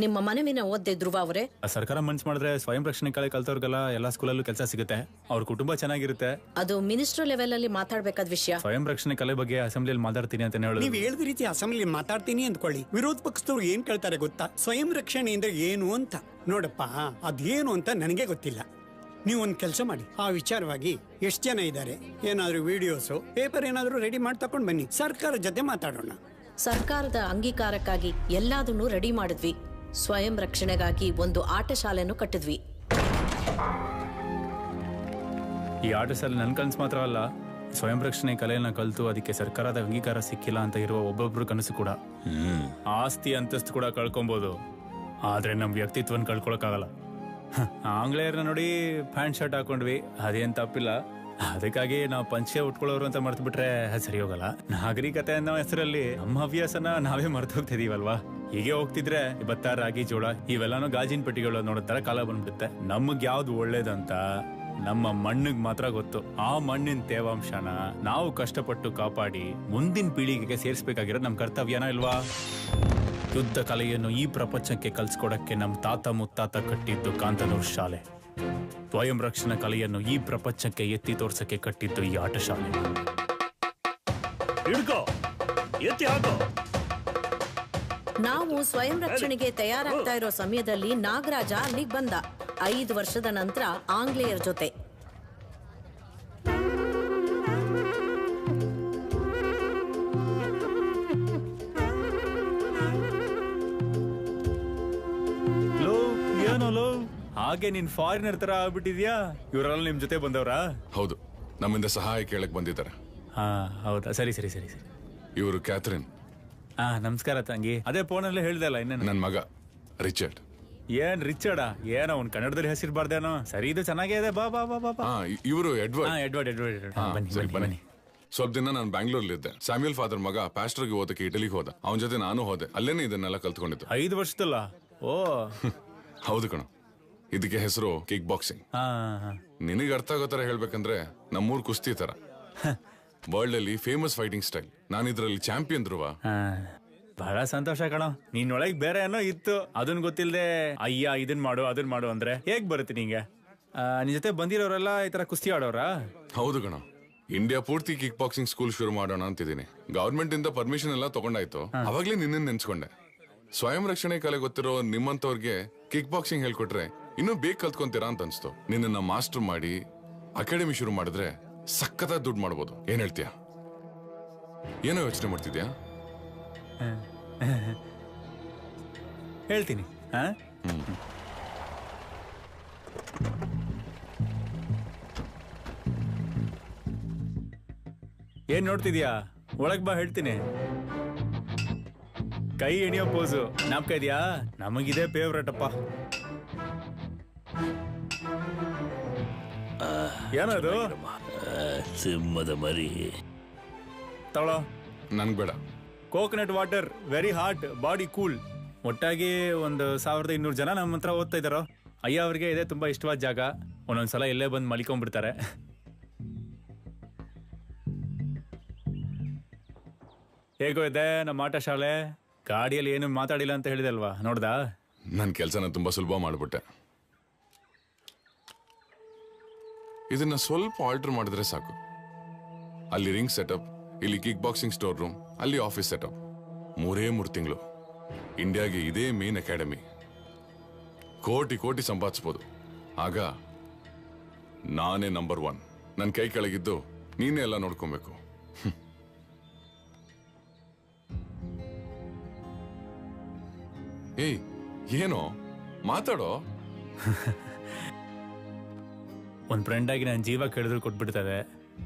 ನಿಮ್ಮ ಮನವಿನ ಓದ್ದೆ ಧ್ರುವ ಅವರೇ? ಸರ್ಕಾರ ಮನ್ಸ್ ಮಾಡಿದ್ರೆ ಸ್ವಯಂ ರಕ್ಷಣೆ ಕಲೆ ಕಲ್ತವ್ರಿಗೆಲ್ಲ ಎಲ್ಲಾ ಸ್ಕೂಲಲ್ಲೂ ಕೆಲಸ ಸಿಗುತ್ತೆ, ಅವ್ರ ಕುಟುಂಬ ಚೆನ್ನಾಗಿರುತ್ತೆ. ಅದು ಮಿನಿಸ್ಟರ್ ಲೆವೆಲ್ ಅಲ್ಲಿ ಮಾತಾಡ್ಬೇಕಾದ ವಿಷಯ. ಸ್ವಯಂ ರಕ್ಷಣೆ ಕಲೆ ಬಗ್ಗೆ ಅಸೆಂಬ್ಲಿಯಲ್ಲಿ ಮಾತಾಡ್ತೀನಿ ಅಂತ ಹೇಳಿ ನೀವು ಹೇಳಿದ ರೀತಿ ಅಸೆಂಬ್ಲಿ ಮಾತಾಡ್ತೀನಿ ಅಂದ್ಕೊಳ್ಳಿ, ವಿರೋಧ ಪಕ್ಷದವ್ರು ಏನ್ ಕೇಳ್ತಾರೆ ಗೊತ್ತಾ? ಸ್ವಯಂ ರಕ್ಷಣೆ ಅಂದ್ರೆ ಏನು ಅಂತ. ನೋಡಪ್ಪ, ಅದೇನು ಅಂತ ನನಗೆ ಗೊತ್ತಿಲ್ಲ. ನೀವು ಒಂದು ಕೆಲಸ ಮಾಡಿ, ಆ ವಿಚಾರವಾಗಿ ಎಷ್ಟು ಜನ ಇದ್ದಾರೆ, ಏನಾದ್ರು ವಿಡಿಯೋಸು ಪೇಪರ್ ಏನಾದ್ರು ರೆಡಿ ಮಾಡಿ ತಕೊಂಡ್ ಬನ್ನಿ, ಸರ್ಕಾರದ ಜೊತೆ ಮಾತಾಡೋಣ. ಸರ್ಕಾರದ ಅಂಗೀಕಾರಕ್ಕಾಗಿ ಎಲ್ಲದನ್ನೂ ರೆಡಿ ಮಾಡಿದ್ವಿ. ಸ್ವಯಂ ರಕ್ಷಣೆಗಾಗಿ ಒಂದು ಆಟ ಶಾಲೆಯನ್ನು ಕಟ್ಟಿದ್ವಿ. ಈ ಆಟ ಶಾಲೆ ನನ್ ಕನಸು ಮಾತ್ರ ಅಲ್ಲ, ಸ್ವಯಂ ರಕ್ಷಣೆ ಕಲೆಯನ್ನ ಕಲಿತು ಅದಕ್ಕೆ ಸರ್ಕಾರದ ಅಂಗೀಕಾರ ಸಿಕ್ಕಿಲ್ಲ ಅಂತ ಇರುವ ಒಬ್ಬೊಬ್ರು ಕನಸು ಕೂಡ. ಆಸ್ತಿ ಅಂತಸ್ತು ಕೂಡ ಕಳ್ಕೊಬಹುದು, ಆದ್ರೆ ನಮ್ ವ್ಯಕ್ತಿತ್ವನ ಕಳ್ಕೊಳಕ್ಕಾಗಲ್ಲ. ಆಂಗ್ಲೇಯರ್ನ ನೋಡಿ ಪ್ಯಾಂಟ್ ಶರ್ಟ್ ಹಾಕೊಂಡ್ವಿ, ಅದೇನ್ ತಪ್ಪಿಲ್ಲ. ಅದಕ್ಕಾಗಿ ನಾವು ಪಂಚೆ ಉಟ್ಕೊಳ್ಳೋರು ಅಂತ ಮರ್ತು ಬಿಟ್ರೆ ಸರಿ ಹೋಗಲ್ಲ. ನಾಗರಿಕತೆ ಅನ್ನೋ ಹೆಸರಲ್ಲಿ ನಮ್ಮ ಹವ್ಯಾಸನ ನಾವೇ ಮರ್ತು ಹೋಗ್ತಿದೀವಲ್ವಾ? ಹೀಗೆ ಹೋಗ್ತಿದ್ರೆ ಭತ್ತ, ರಾಗಿ, ಜೋಳ ಇವೆಲ್ಲಾನು ಗಾಜಿನ ಪೆಟ್ಟಿಗೆಗಳು ನೋಡೋತರ ಕಾಲ ಬಂದ್ಬಿಡುತ್ತೆ. ನಮಗ್ ಯಾವ್ದು ಒಳ್ಳೇದಂತ ನಮ್ಮ ಮಣ್ಣಿಗೆ ಮಾತ್ರ ಗೊತ್ತು. ಆ ಮಣ್ಣಿನ ತೇವಾಂಶನ ನಾವು ಕಷ್ಟಪಟ್ಟು ಕಾಪಾಡಿ ಮುಂದಿನ ಪೀಳಿಗೆಗೆ ಸೇರಿಸಬೇಕಾಗಿರೋದು ನಮ್ ಕರ್ತವ್ಯನ ಇಲ್ವಾ? ಯುದ್ಧ ಕಲೆಯನ್ನು ಈ ಪ್ರಪಂಚಕ್ಕೆ ಕಲ್ಸ್ಕೊಡಕ್ಕೆ ನಮ್ ತಾತ ಮುತ್ತಾತ ಕಟ್ಟಿದ್ದು ಕಾಂತನೂರ್ ಶಾಲೆ. ಸ್ವಯಂ ರಕ್ಷಣಾ ಕಲೆಯನ್ನು ಈ ಪ್ರಪಂಚಕ್ಕೆ ಎತ್ತಿ ತೋರ್ಸಕ್ಕೆ ಕಟ್ಟಿದ್ದು ಈ ಆಟ ಶಾಲೆ. ನಾವು ಸ್ವಯಂ ರಕ್ಷಣೆಗೆ ತಯಾರಾಗ್ತಾ ಇರೋ ಸಮಯದಲ್ಲಿ ನಾಗರಾಜ ಅಲ್ಲಿಗೆ ಬಂದ. 5 ವರ್ಷದ ನಂತರ ಆಂಗ್ಲೇಯರ ಜೊತೆ. ಹಾಗೆ ನೀನ್ ಫಾರಿನರ್ ತರ ಆಗ್ಬಿಟ್ಟಿದ್ಯಾ? ಇವರೆಲ್ಲ ನಿಮ್ ಜೊತೆ ಬಂದವ್ರಾ? ಹೌದು, ನಮ್ಮಿಂದ ಸಹಾಯ ಕೇಳಕ್ ಬಂದಿದ್ದಾರೆ. ಹೌದಾ, ಸರಿ ಸರಿ ಸರಿ ಸರಿ. ಇವರು ಕ್ಯಾಥರಿನ್. ನಮಸ್ಕಾರ ತಂಗಿ. ಅದೇ ಫೋನಲ್ಲೇ ಹೇಳ್ದಲ್ಲ ಇನ್ನೇನು. ನನ್ ಮಗ ರಿಚರ್ಡ್. ಏನ್ ರಿಚರ್ಡ? ಏನ ಅವ್ನ್ ಕನ್ನಡದಲ್ಲಿ ಹೆಸರಿರ್ಬಾರ್ದೇನೋ? ಸರಿ, ಇದು ಚೆನ್ನಾಗೇ ಇದೆ. ಬಾ ಬಾ ಬಾ ಬಾ. ಇವರು ಎಡ್ವರ್ಡ್. ಎಡ್ವರ್ಡ್. ಬನ್ನಿ. ಸ್ವಲ್ಪ ದಿನ ನಾನು ಬ್ಯಾಂಗ್ಳೂರ್ಲಿದ್ದೆ. ಸ್ಯಾಮ್ಯುಯಲ್ ಫಾದರ್ ಮಗ ಪಾಸ್ಟರ್ಗೆ ಓದಕ್ಕೆ ಇಟಲಿಗೆ ಹೋದ. ಅವನ ಜೊತೆ ನಾನು ಹೋದೆ. ಅಲ್ಲೇನೆ ಇದನ್ನೆಲ್ಲ ಕಲ್ತ್ಕೊಂಡಿದ್ದು. 5 ವರ್ಷದಲ್ಲ? ಓ ಹೌದು ಕಣ. ಇದಕ್ಕೆ ಹೆಸರು ಕಿಕ್ ಬಾಕ್ಸಿಂಗ್. ನಿನಗೆ ಅರ್ಥ ಆಗೋ ತರ ಹೇಳ್ಬೇಕಂದ್ರೆ ನಮ್ಮೂರ್ ಕುಸ್ತಿ ತರ. ವರ್ಲ್ಡ್ ಅಲ್ಲಿ ಫೇಮಸ್ ಫೈಟಿಂಗ್ ಸ್ಟೈಲ್. ನಾನು ಇದ್ರಲ್ಲಿ ಚಾಂಪಿಯನ್ ಧ್ರುವ. ಬಹಳ ಸಂತೋಷ ಕಣ. ನಿನ್ನೊಳಗೆ ಬೇರೆ ಏನೋ ಇತ್ತು, ಅದನ್ ಗೊತ್ತಿಲ್ಲದೆ ಅಯ್ಯ ಇದನ್ ಮಾಡು ಅದನ್ ಮಾಡು ಅಂದ್ರೆ ಹೇಗ್ ಬರುತ್ತೆ ನಿಂಗೆ? ನಿನ್ ಜೊತೆ ಬಂದಿರೋರೆಲ್ಲ ಈ ತರ ಕುಸ್ತಿ ಆಡೋರಾ? ಹೌದು ಕಣ. ಇಂಡಿಯಾ ಪೂರ್ತಿ ಕಿಕ್ ಬಾಕ್ಸಿಂಗ್ ಸ್ಕೂಲ್ ಶುರು ಮಾಡೋಣ ಅಂತಿದ್ದೀನಿ. ಗವರ್ಮೆಂಟ್ ಇಂದ ಪರ್ಮಿಷನ್ ಎಲ್ಲ ತಗೊಂಡಾಯ್ತು. ಅವಾಗ್ಲೇ ನಿನ್ನ ನೆನ್ಸ್ಕೊಂಡೆ. ಸ್ವಯಂ ರಕ್ಷಣೆ ಕಲೆ ಗೊತ್ತಿರೋ ನಿಮ್ಮಂತವ್ರಿಗೆ ಕಿಕ್ ಬಾಕ್ಸಿಂಗ್ ಹೇಳ್ಕೊಟ್ರೆ ಇನ್ನೂ ಬೇಗ ಕಲ್ತ್ಕೊಂತೀರಾ ಅಂತ ಅನ್ಸ್ತು. ನಿನ್ನ ಮಾಸ್ಟರ್ ಮಾಡಿ ಅಕಾಡೆಮಿ ಶುರು ಮಾಡಿದ್ರೆ ಸಖತ್ತಾಗಿ ದುಡ್ಡು ಮಾಡ್ಬೋದು. ಏನ್ ಹೇಳ್ತೀಯಾ? ಏನೋ ಯೋಚನೆ ಮಾಡ್ತಿದ್ಯಾ? ಹೇಳ್ತೀನಿ. ಏನ್ ನೋಡ್ತಿದ್ಯಾ? ಒಳಗ್ ಬಾ, ಹೇಳ್ತೀನಿ. ಕೈ ಎಣಿಯೋ ಪೋಸು ನಾಪ್ಕ ಇದೆಯಾ? ನಮಗಿದೆ ಫೇವ್ರೇಟ್ ಅಪ್ಪ. ಏನದು? ಸಿಂಹದ ಮರಿ. ತಗೊಳ್ಳೋ. ನನ್ಗೆ ಬೇಡ. Coconut water, very hot, body cool. ಒಟ್ಟಾಗಿ 1200 ಜನ ನಮ್ಮ ಹತ್ರ ಓದ್ತಾ ಇದ್ದಾರೋ. ಅಯ್ಯ ಅವ್ರಿಗೆ ಇದೇ ತುಂಬಾ ಇಷ್ಟವಾದ ಜಾಗ. ಒಂದೊಂದ್ಸಲ ಇಲ್ಲೇ ಬಂದು ಮಲಿಕೊಂಡ್ಬಿಡ್ತಾರೆ. ಹೇಗೋ ಇದೆ ನಮ್ಮ ಆಟ ಶಾಲೆ? ಗಾಡಿಯಲ್ಲಿ ಏನು ಮಾತಾಡಿಲ್ಲ ಅಂತ ಹೇಳಿದಲ್ವಾ, ನೋಡ್ದಾ? ನನ್ನ ಕೆಲಸನ ತುಂಬಾ ಸುಲಭ ಮಾಡ್ಬಿಟ್ಟೆ. ಇದನ್ನ ಸ್ವಲ್ಪ ಆಲ್ಟರ್ ಮಾಡಿದ್ರೆ ಸಾಕು. ಅಲ್ಲಿ ರಿಂಗ್ ಸೆಟಪ್, ಇಲ್ಲಿ ಕಿಕ್ ಬಾಕ್ಸಿಂಗ್ ಸ್ಟೋರ್ ರೂಮ್, ಅಲ್ಲಿ ಆಫೀಸ್ ಸೆಟಪ್. 3 ತಿಂಗಳು ಇಂಡಿಯಾಗೆ ಇದೇ ಮೇನ್ ಅಕಾಡೆಮಿ. ಕೋಟಿ ಸಂಪಾದಿಸಬಹುದು. ಆಗ ನಾನೇ ನಂಬರ್ 1. ನನ್ನ ಕೈ ಕೆಳಗಿದ್ದು ನೀನೇ ಎಲ್ಲ ನೋಡ್ಕೊಬೇಕು. ಏಯ್ ಏನೋ ಮಾತಾಡೋ. ಒಂದು ಫ್ರೆಂಡ್ ಆಗಿ ನನ್ನ ಜೀವ ಕೇಳಿದ್ರು ಕೊಟ್ಬಿಡ್ತದೆ,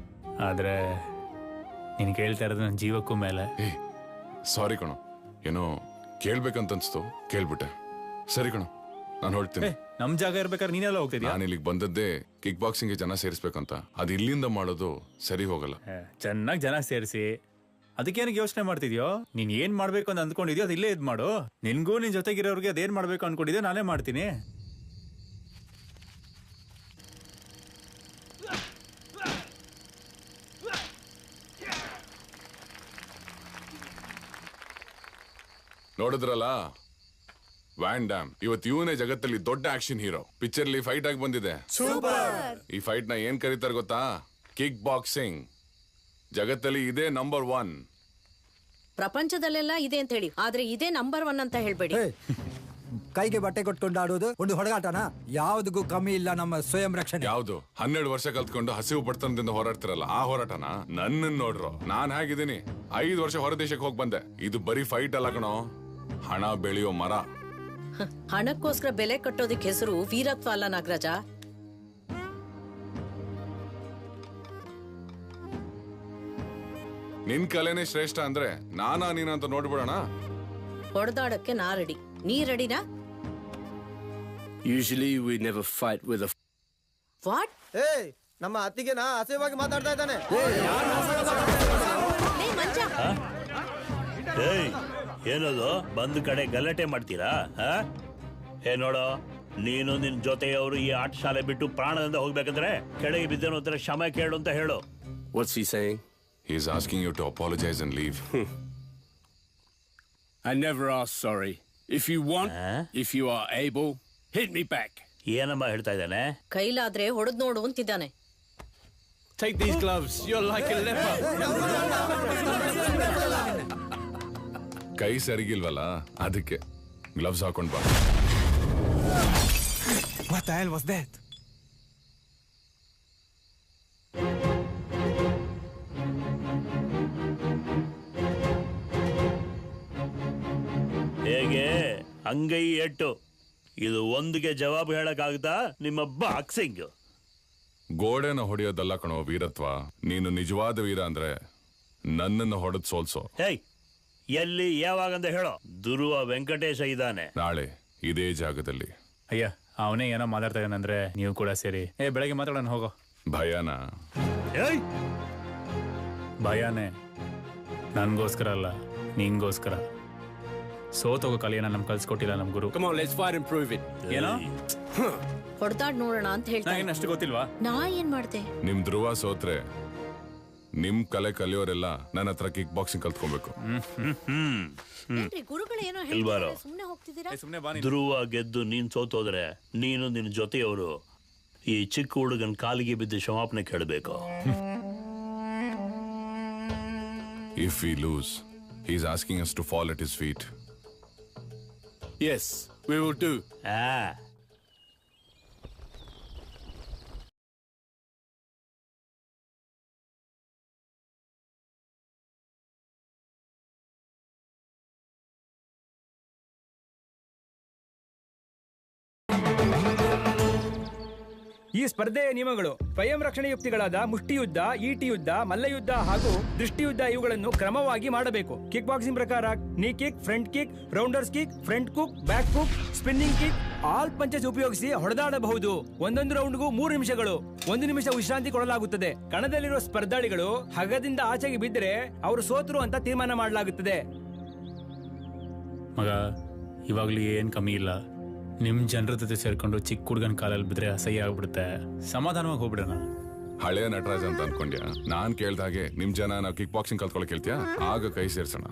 ಆದ್ರೆ ನೀನು ಕೇಳ್ತಾ ಇರೋದು ನನ್ನ ಜೀವಕ್ಕೂ ಮೇಲೆ. ಸಾರಿ ಕಣೋ, ಏನೋ ಕೇಳ್ಬೇಕಂತ ಅನ್ಸ್ತು, ಕೇಳ್ಬಿಟ್ಟೆ. ಸರಿ ಕಣೋ, ನಾನು ಹೊರಡ್ತೀನಿ. ನಮ್ ಜಾಗ ಇರ್ಬೇಕಾದ್ರೆ ನೀನೆಲ್ಲ ಹೋಗ್ತಿದ್ಯಾ? ನಾನು ಇಲ್ಲಿಗೆ ಬಂದದ್ದೇ ಕಿಕ್ ಬಾಕ್ಸಿಂಗ್ಗೆ ಜನ ಸೇರಿಸ್ಬೇಕಂತ. ಅದು ಇಲ್ಲಿಂದ ಮಾಡೋದು ಸರಿ ಹೋಗಲ್ಲ. ಚೆನ್ನಾಗಿ ಜನ ಸೇರಿಸಿ ಅದಕ್ಕೇನಕ್ಕೆ ಯೋಚನೆ ಮಾಡ್ತಿದ್ಯೋ? ನೀನ್ ಏನ್ ಮಾಡ್ಬೇಕು ಅಂತ ಅಂದ್ಕೊಂಡಿದ್ಯೋ ಅದು ಇಲ್ಲೇ ಇದ್ ಮಾಡು. ನಿನ್ಗೂ ನಿನ್ ಜೊತೆಗಿರೋರ್ಗೆ ಅದೇನ್ ಮಾಡ್ಬೇಕು ಅನ್ಕೊಂಡಿದ್ಯೋ ನಾನೇ ಮಾಡ್ತೀನಿ. ನೋಡಿದ್ರಲ್ಲ, ವ್ಯಾನ್ ಡ್ಯಾಮ್ ಇವತ್ತು ಇವನೇ ಜಗತ್ತಲ್ಲಿ ದೊಡ್ಡ ಆಕ್ಷನ್ ಹೀರೋ. ಪಿಕ್ಚರ್ಲಿ ಫೈಟ್ ಆಗಿ ಬಂದಿದೆ. ಈ ಫೈಟ್ ನ ಏನ್ ಕರೀತಾರೆ ಗೊತ್ತಾ? Kick boxing. ಜಗತ್ತಲ್ಲಿ ಇದೇ ನಂಬರ್ 1. ಪ್ರಪಂಚದಲ್ಲೆಲ್ಲ ಇದೆ ಅಂತ ಹೇಳಿ, ಆದ್ರೆ ಇದೇ ನಂಬರ್ 1 ಅಂತ ಹೇಳ್ಬೇಡಿ. ಕೈಗೆ ಬಟ್ಟೆ ಕೊಟ್ಕೊಂಡು ಆಡೋದು ಒಂದು ಹೊಡೆದಾಟನ? ಯಾವ್ದಕ್ಕೂ ಕಮ್ಮಿ ಇಲ್ಲ ನಮ್ಮ ಸ್ವಯಂ ರಕ್ಷಣೆ. ಯಾವ್ದು 12 ವರ್ಷ ಕಲ್ತ್ಕೊಂಡು ಹಸಿವು ಬಡತನದಿಂದ ಹೋರಾಡ್ತಿರಲ್ಲ ಆ ಹೋರಾಟನ? ನನ್ನನ್ನು ನೋಡ್ರು, ನಾನ್ ಹೇಗಿದ್ದೀನಿ. 5 ವರ್ಷ ಹೊರ ದೇಶಕ್ಕೆ ಹೋಗಿ ಬಂದೆ. ಇದು ಬರೀ ಫೈಟ್ ಅಲ್ಲ ಕಣೋ, ಹಣ ಬೆಳೆಯೋ ಮರ. ಹಣಕ್ಕೋಸ್ಕರ ಬೆಲೆ ಕಟ್ಟೋದಕ್ಕೆ ಹೆಸರು ವೀರತ್ವ ಅಲ್ಲ ನಾಗರಾಜ. ನಿನ್ ಕಲೆನೇ ಶ್ರೇಷ್ಠ ಅಂದ್ರೆ ನಾನಾ ನೀನಂತ ನೋಡ್ಬಿಡೋಣ. ಹೊಡೆದಾಡಕ್ಕೆ ನಾ ರೆಡಿ, ನೀ ರೆಡಿನಾ? Usually we never fight with a what? ನಮ್ಮ ಅತ್ತಿಗೆ ನಾ ಅಸಹ್ಯವಾಗಿ ಮಾತಾಡ್ತಾ ಇದ್ದಾನೆ. ಏನದು ಬಂದ್ ಕಡೆ ಗಲಾಟೆ ಮಾಡ್ತೀರಾ? ನೋಡೋ, ನೀನು ನಿನ್ ಜೊತೆಯವರು ಈ ಆಟ ಶಾಲೆ ಬಿಟ್ಟು ಪ್ರಾಣದಿಂದ ಹೋಗ್ಬೇಕಂದ್ರೆ ಕೆಳಗೆ ಬಿದ್ದೇನೋ ಹತ್ರ ಕ್ಷಮೆ ಕೇಳು ಅಂತ ಹೇಳು. What's he saying? He's asking you to apologize and leave. I never ask sorry. If you want, if you are able, hit me back. ಏನಮ್ಮ ಹೇಳ್ತಾ ಇದ್ದಾನೆ? ಕೈಲಾದ್ರೆ ಹೊಡೆದ್ ನೋಡು ಅಂತಿದ್ದಾನೆ. Take these gloves. You're like a leper. ಕೈ ಸರಿಗಿಲ್ವಲ್ಲ, ಅದಕ್ಕೆ gloves ಹಾಕೊಂಡ್ ಬಾ. What the hell was that? ಹೇಗೆ ಅಂಗೈ ಎಟ್ಟು? ಇದು ಒಂದಿಗೆ ಜವಾಬು ಹೇಳಕ್ಕಾಗತ್ತಾ ನಿಮ್ಮ ಬಾಕ್ಸಿಂಗ್? ಗೋಡೆನ ಹೊಡೆಯೋದಲ್ಲ ಕಣೋ ವೀರತ್ವ. ನೀನು ನಿಜವಾದ ವೀರ ಅಂದ್ರೆ ನನ್ನನ್ನು ಹೊಡೆದ್ ಸೋಲ್ಸೋ. ಎಲ್ಲಿ ಯಾವಾಗಂತ ಹೇಳೋ. ದುರುವ ವೆಂಕಟೇಶ ಇದ್ದಾನೆ ನಾಳೆ ಇದೇ ಜಾಗದಲ್ಲಿ. ಅಯ್ಯ, ಅವನೇ ಏನೋ ಮಾತಾಡ್ತಾ ಇದ್ದಾನಂದ್ರೆ ನೀವು ಕೂಡ ಸೇರಿ ಬೆಳಗ್ಗೆ ಮಾತಾಡೋಣ, ಹೋಗೋ. ಭಯನಾ? ಭಯನೇ. ನನ್ಗೋಸ್ಕರ ಅಲ್ಲ, ನಿಂಗೋಸ್ಕರ. ಸೋತೋಗೋ ಕಲೆಯನ್ನ ನಮ್ ಕಲ್ಸ್ಕೊಟ್ಟಿಲ್ಲ ನಮ್ ಗುರು. Come on, let's fight and prove it. ಏನೋ ಹೊಡೆದಾಡ್ ನೋಡೋಣ ಅಂತ ಹೇಳ್ತಾ. ಅಷ್ಟು ಗೊತ್ತಿಲ್ವಾ? ನಾ ಏನ್ ಮಾಡ್ದೆ? ನಿಮ್ ಧ್ರುವ ಸೋತ್ರೆ ನಿಮ್ ಕಲೆ ಕಲಿಯೋರೆಲ್ಲ ನನ್ನ ಹತ್ರ ಕಿಕ್ ಬಾಕ್ಸಿಂಗ್ ಕಲ್ತ್ಕೊಬೇಕು. ಗುರುಗಳೇನೋ ಇಲ್ವಾರೋ, ಸುಮ್ನೆ ಹೋಗ್ತಿದ್ದೀರಾ? ಧ್ರುವ ಗೆದ್ದು ನೀನ್ ಸೋತೋದ್ರೆ ನೀನು ನಿನ್ನ ಜೊತೆಯವರು ಈ ಚಿಕ್ಕ ಹುಡುಗನ್ ಕಾಲಿಗೆ ಬಿದ್ದು ಕ್ಷಮಾಪಣೆ ಕೇಳಬೇಕು. If we lose, he's asking us to fall at his feet. Yes, we will do. ಈ ಸ್ಪರ್ಧೆಯ ನಿಯಮಗಳು: ಸ್ವಯಂ ರಕ್ಷಣೆ ಯುಕ್ತಿಗಳಾದ ಮುಷ್ಟಿಯುದ್ಧ, ಈಟಿಯುದ್ಧ, ಮಲ್ಲಯುದ್ಧ ಹಾಗೂ ದೃಷ್ಟಿಯುದ್ಧ ಇವುಗಳನ್ನು ಕ್ರಮವಾಗಿ ಮಾಡಬೇಕು. ಕಿಕ್ ಬಾಕ್ಸಿಂಗ್ ಪ್ರಕಾರ knee kick, front kick, roundhouse kick, front kick, back kick, spinning kick, all punches ಉಪಯೋಗಿಸಿ ಹೊಡೆದಾಡಬಹುದು. ಒಂದೊಂದು ರೌಂಡ್ಗೂ 3 ನಿಮಿಷಗಳು. 1 ನಿಮಿಷ ವಿಶ್ರಾಂತಿ ಕೊಡಲಾಗುತ್ತದೆ. ಕಣದಲ್ಲಿರುವ ಸ್ಪರ್ಧಾಳಿಗಳು ಹಗ್ಗದಿಂದ ಆಚೆಗೆ ಬಿದ್ದರೆ ಅವರು ಸೋತರು ಅಂತ ತೀರ್ಮಾನ ಮಾಡಲಾಗುತ್ತದೆ. ಮಗ, ಇವಾಗ್ಲೂ ಏನ್ ಕಮ್ಮಿ ಇಲ್ಲ. ನಿಮ್ ಜನರ ಜೊತೆ ಸೇರ್ಕೊಂಡು ಚಿಕ್ಕ ಹುಡುಗನ ಕಾಲಲ್ಲಿ ಬಿದ್ರೆ ಅಸಹ್ಯ ಆಗ್ಬಿಡುತ್ತೆ. ಸಮಾಧಾನವಾಗಿ ಹೋಗ್ಬಿಡೋಣ. ಹಳೆಯ ನಟರಾಜ್ ಅಂತ ಅನ್ಕೊಂಡ್ಯಾ? ನಾನ್ ಕೇಳ್ದಾಗೆ ನಿಮ್ ಜನ ನಾವು ಕಿಕ್ ಬಾಕ್ಸಿಂಗ್ ಕಲ್ತ್ಕೊಳಕ್ ಹೇಳ್ತೀಯಾ? ಆಗ ಕೈ ಸೇರ್ಸೋಣ.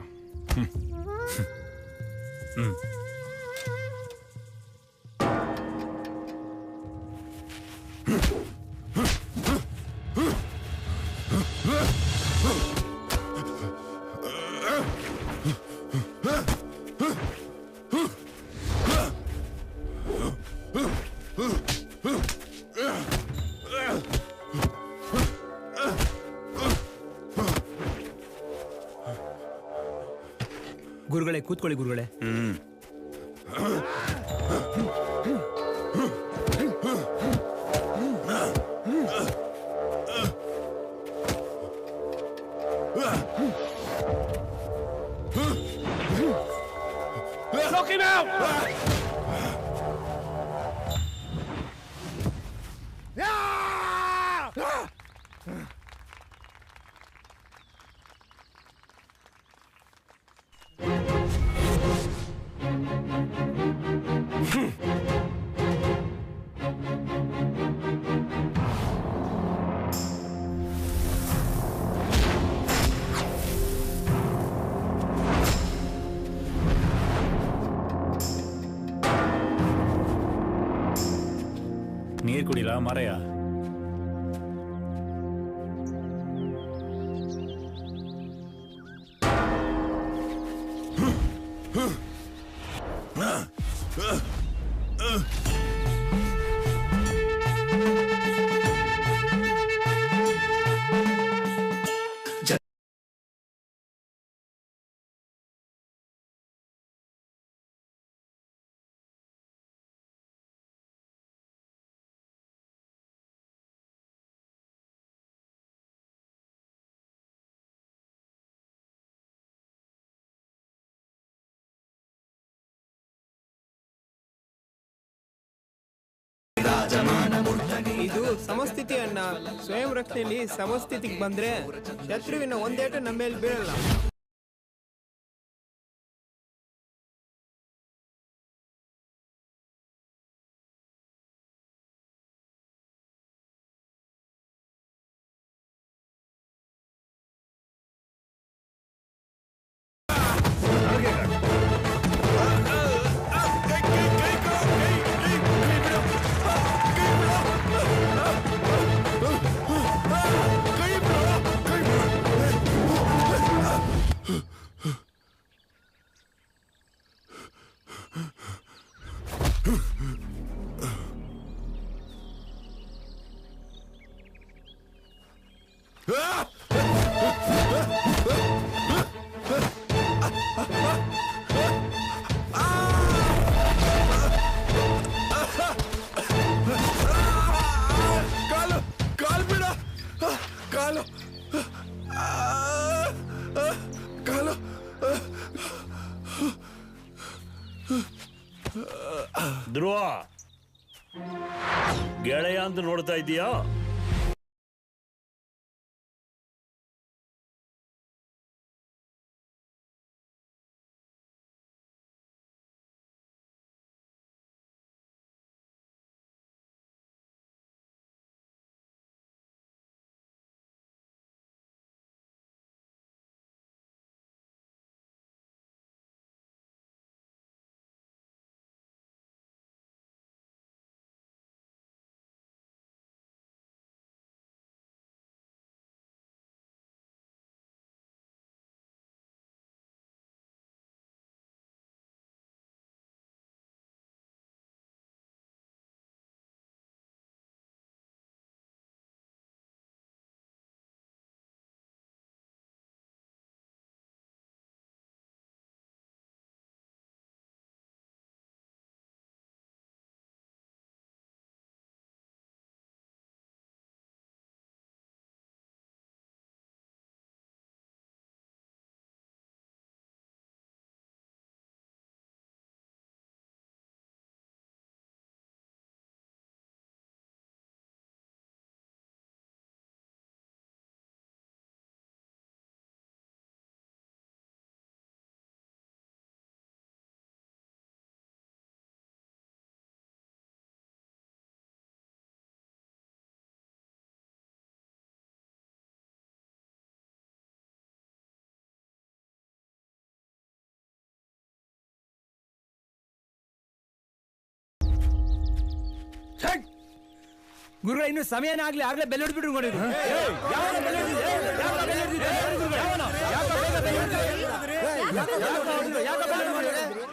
ಗುರುಗಳೇ ಕೂತ್ಕೊಳ್ಳಿ ಗುರುಗಳೇ. Knock him out! ನೀರು ಕುಡಿಲ್ಲ ಮರೆಯ. ಇದು ಸಮಸ್ಥಿತಿ ಅಣ್ಣ. ಸ್ವಯಂ ರಕ್ಷಣೆಯಲ್ಲಿ ಸಮಸ್ಥಿತಿಗೆ ಬಂದ್ರೆ ಶತ್ರುವಿನ ಒಂದೇಟು ನಮ್ಮ ಮೇಲೆ ಬೀಳಲ್ಲ. ಧ್ರುವ, ಗೆಳೆಯ ಅಂತ ನೋಡ್ತಾ ಇದೀಯಾ? ಗುರುಗಳ ಇನ್ನು ಸಮಯನೇ ಆಗ್ಲಿ, ಆಗ್ಲೇ ಬೆಲ್ಲ ಹೊಡ್ಬಿಟ್ರು ನೋಡಿ.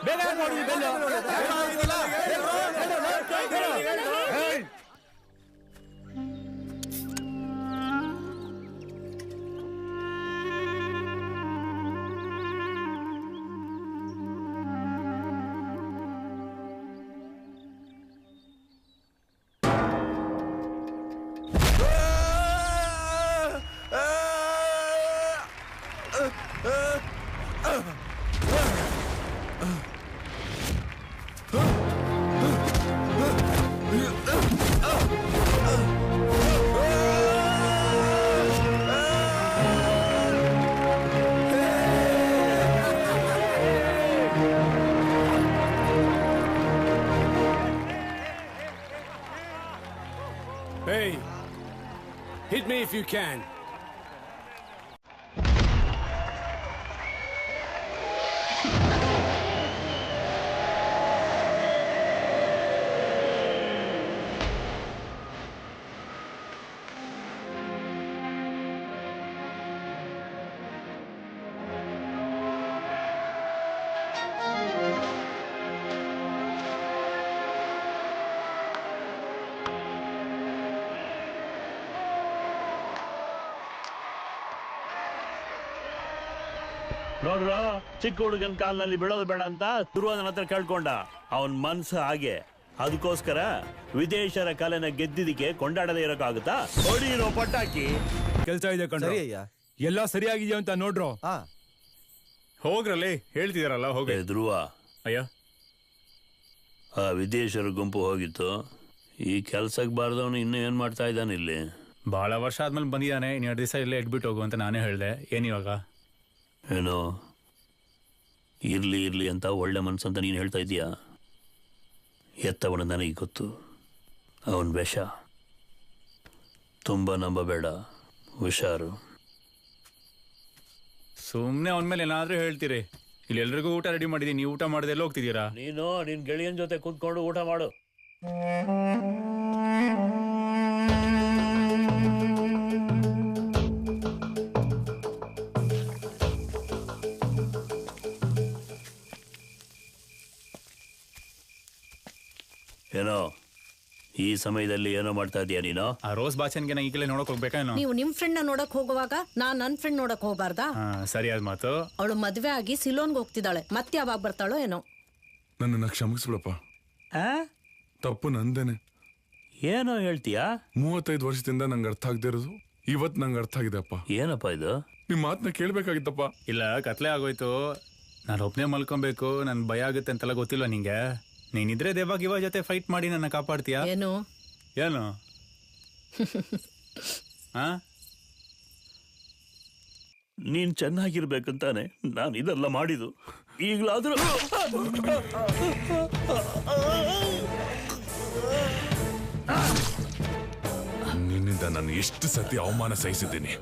ಬೇಗ ನೋಡಿ ಬೆಲ್ಲ. Hey, hit me if you can. ನೋಡ್ರ ಚಿಕ್ಕ ಹುಡುಗನ ಕಾಲ್ನಲ್ಲಿ ಬೀಳೋದು ಬೇಡ ಅಂತ ದುರ್ಯೋಧನ ಹತ್ರ ಕೇಳ್ಕೊಂಡ. ಅವನ್ ಮನ್ಸು ಹಾಗೆ. ಅದಕ್ಕೋಸ್ಕರ ವಿದೇಶರ ಕಲೆನ ಗೆದ್ದಿದ್ದಕ್ಕೆ ಕೊಂಡಾಡದೇ ಇರೋಕ್ಕಾಗುತ್ತಾ? ಹೊಡಿರೋ ಪಟಾಕಿ. ಕೆಲ್ಸ ಇದೆ ಕಣ್ಣ. ಎಲ್ಲ ಸರಿಯಾಗಿದೆಯಾ ಅಂತ ನೋಡ್ರು. ಹೋಗ್ರಲ್ಲಿ ಹೇಳ್ತಿದಾರಲ್ಲ ಹೋಗಿ. ಧ್ರುವ, ಅಯ್ಯ ಆ ವಿದೇಶರ ಗುಂಪು ಹೋಗಿತ್ತು. ಈ ಕೆಲ್ಸಕ್ಕೆ ಬಾರ್ದವನು ಇನ್ನೂ ಏನ್ ಮಾಡ್ತಾ ಇದ್ದಾನೆ ಇಲ್ಲಿ? ಬಹಳ ವರ್ಷ ಆದ್ಮೇಲೆ ಬಂದಿದ್ದಾನೆ. ಇನ್ನು 2 ದಿವಸ ಇಲ್ಲೇ ಇಟ್ಬಿಟ್ಟು ಹೋಗು ಅಂತ ನಾನೇ ಹೇಳ್ದೆ. ಏನಿವಾಗ? ಏನೋ ಇರ್ಲಿ ಇರ್ಲಿ ಅಂತ ಒಳ್ಳೆ ಮನ್ಸಂತ ನೀನು ಹೇಳ್ತಾ ಇದೀಯಾ? ಎತ್ತವನ ನನಗೆ ಗೊತ್ತು. ಅವನ್ ವಿಷ. ತುಂಬ ನಂಬಬೇಡ, ಹುಷಾರು. ಸುಮ್ಮನೆ ಅವನ ಮೇಲೆ ಏನಾದ್ರೂ ಹೇಳ್ತೀರಿ. ಇಲ್ಲಿ ಎಲ್ರಿಗೂ ಊಟ ರೆಡಿ ಮಾಡಿದೀನಿ. ನೀವು ಊಟ ಮಾಡದೆ ಎಲ್ಲ ಹೋಗ್ತಿದ್ದೀರಾ? ನೀನು ನಿನ್ ಗೆಳೆಯನ ಜೊತೆ ಕೂತ್ಕೊಂಡು ಊಟ ಮಾಡು. ಏನೋ ಈ ಸಮಯದಲ್ಲಿ ಏನೋ ಮಾಡ್ತಾ ಇದೀಯ ನೀನು? ಆ ರೋಸ್ ಬಾಚನ್ಗೆ ನಾ ಈಗಲೇ ನೋಡಕ್ ಹೋಗ್ಬೇಕಾ? ನೀವು ನಿಮ್ ಫ್ರೆಂಡ್ ನೋಡಕ್ ಹೋಗುವಾಗ ನಾನ್ ನನ್ ಫ್ರೆಂಡ್ ನೋಡಕ್ ಹೋಗ್ಬಾರ್ದಾ? ಸರಿಯಾದ ಮಾತು. ಅವಳು ಮದ್ವೆ ಆಗಿ ಸಿಲೋನ್ಗೆ ಹೋಗ್ತಿದ್ದಾಳೆ. ಮತ್ತೆ ಯಾವಾಗ ಬರ್ತಾಳೋ ಏನೋ. ನನ್ನನ್ನ ಕ್ಷಮಿಸ್ಬಿಡಪ್ಪ. ತಪ್ಪು ನಂದೇನೆ. ಏನೋ ಹೇಳ್ತೀಯಾ? 35 ವರ್ಷದಿಂದ ನಂಗೆ ಅರ್ಥ ಆಗದೆ ಇರೋದು ಇವತ್ತು ನಂಗೆ ಅರ್ಥ ಆಗಿದೆ ಅಪ್ಪ. ಏನಪ್ಪ ಇದು? ನಿಮ್ ಮಾತನ್ನ ಕೇಳ್ಬೇಕಾಗಿತ್ತಪ್ಪ. ಇಲ್ಲ, ಕತ್ಲೆ ಆಗೋಯ್ತು. ನಾನು ಒಬ್ನೇ ಮಲ್ಕೊಬೇಕು. ನನ್ ಭಯ ಆಗುತ್ತೆ ಅಂತೆಲ್ಲ ಗೊತ್ತಿಲ್ವಾ ನಿಂಗೆ? ನೀನಿದ್ರೆ ದೇವಾಗ ಇವ ಜೊತೆ ಫೈಟ್ ಮಾಡಿ ನನ್ನ ಕಾಪಾಡ್ತೀಯಾ? ಏನು ಏನು ನೀನ್ ಚೆನ್ನಾಗಿರ್ಬೇಕಂತಾನೆ ನಾನು ಇದೆಲ್ಲ ಮಾಡಿದ್ದು. ಈಗಲಾದ್ರೂ ನಿನ್ನಿಂದ ನಾನು ಎಷ್ಟು ಸತಿ ಅವಮಾನ ಸಹಿಸಿದ್ದೀನಿ.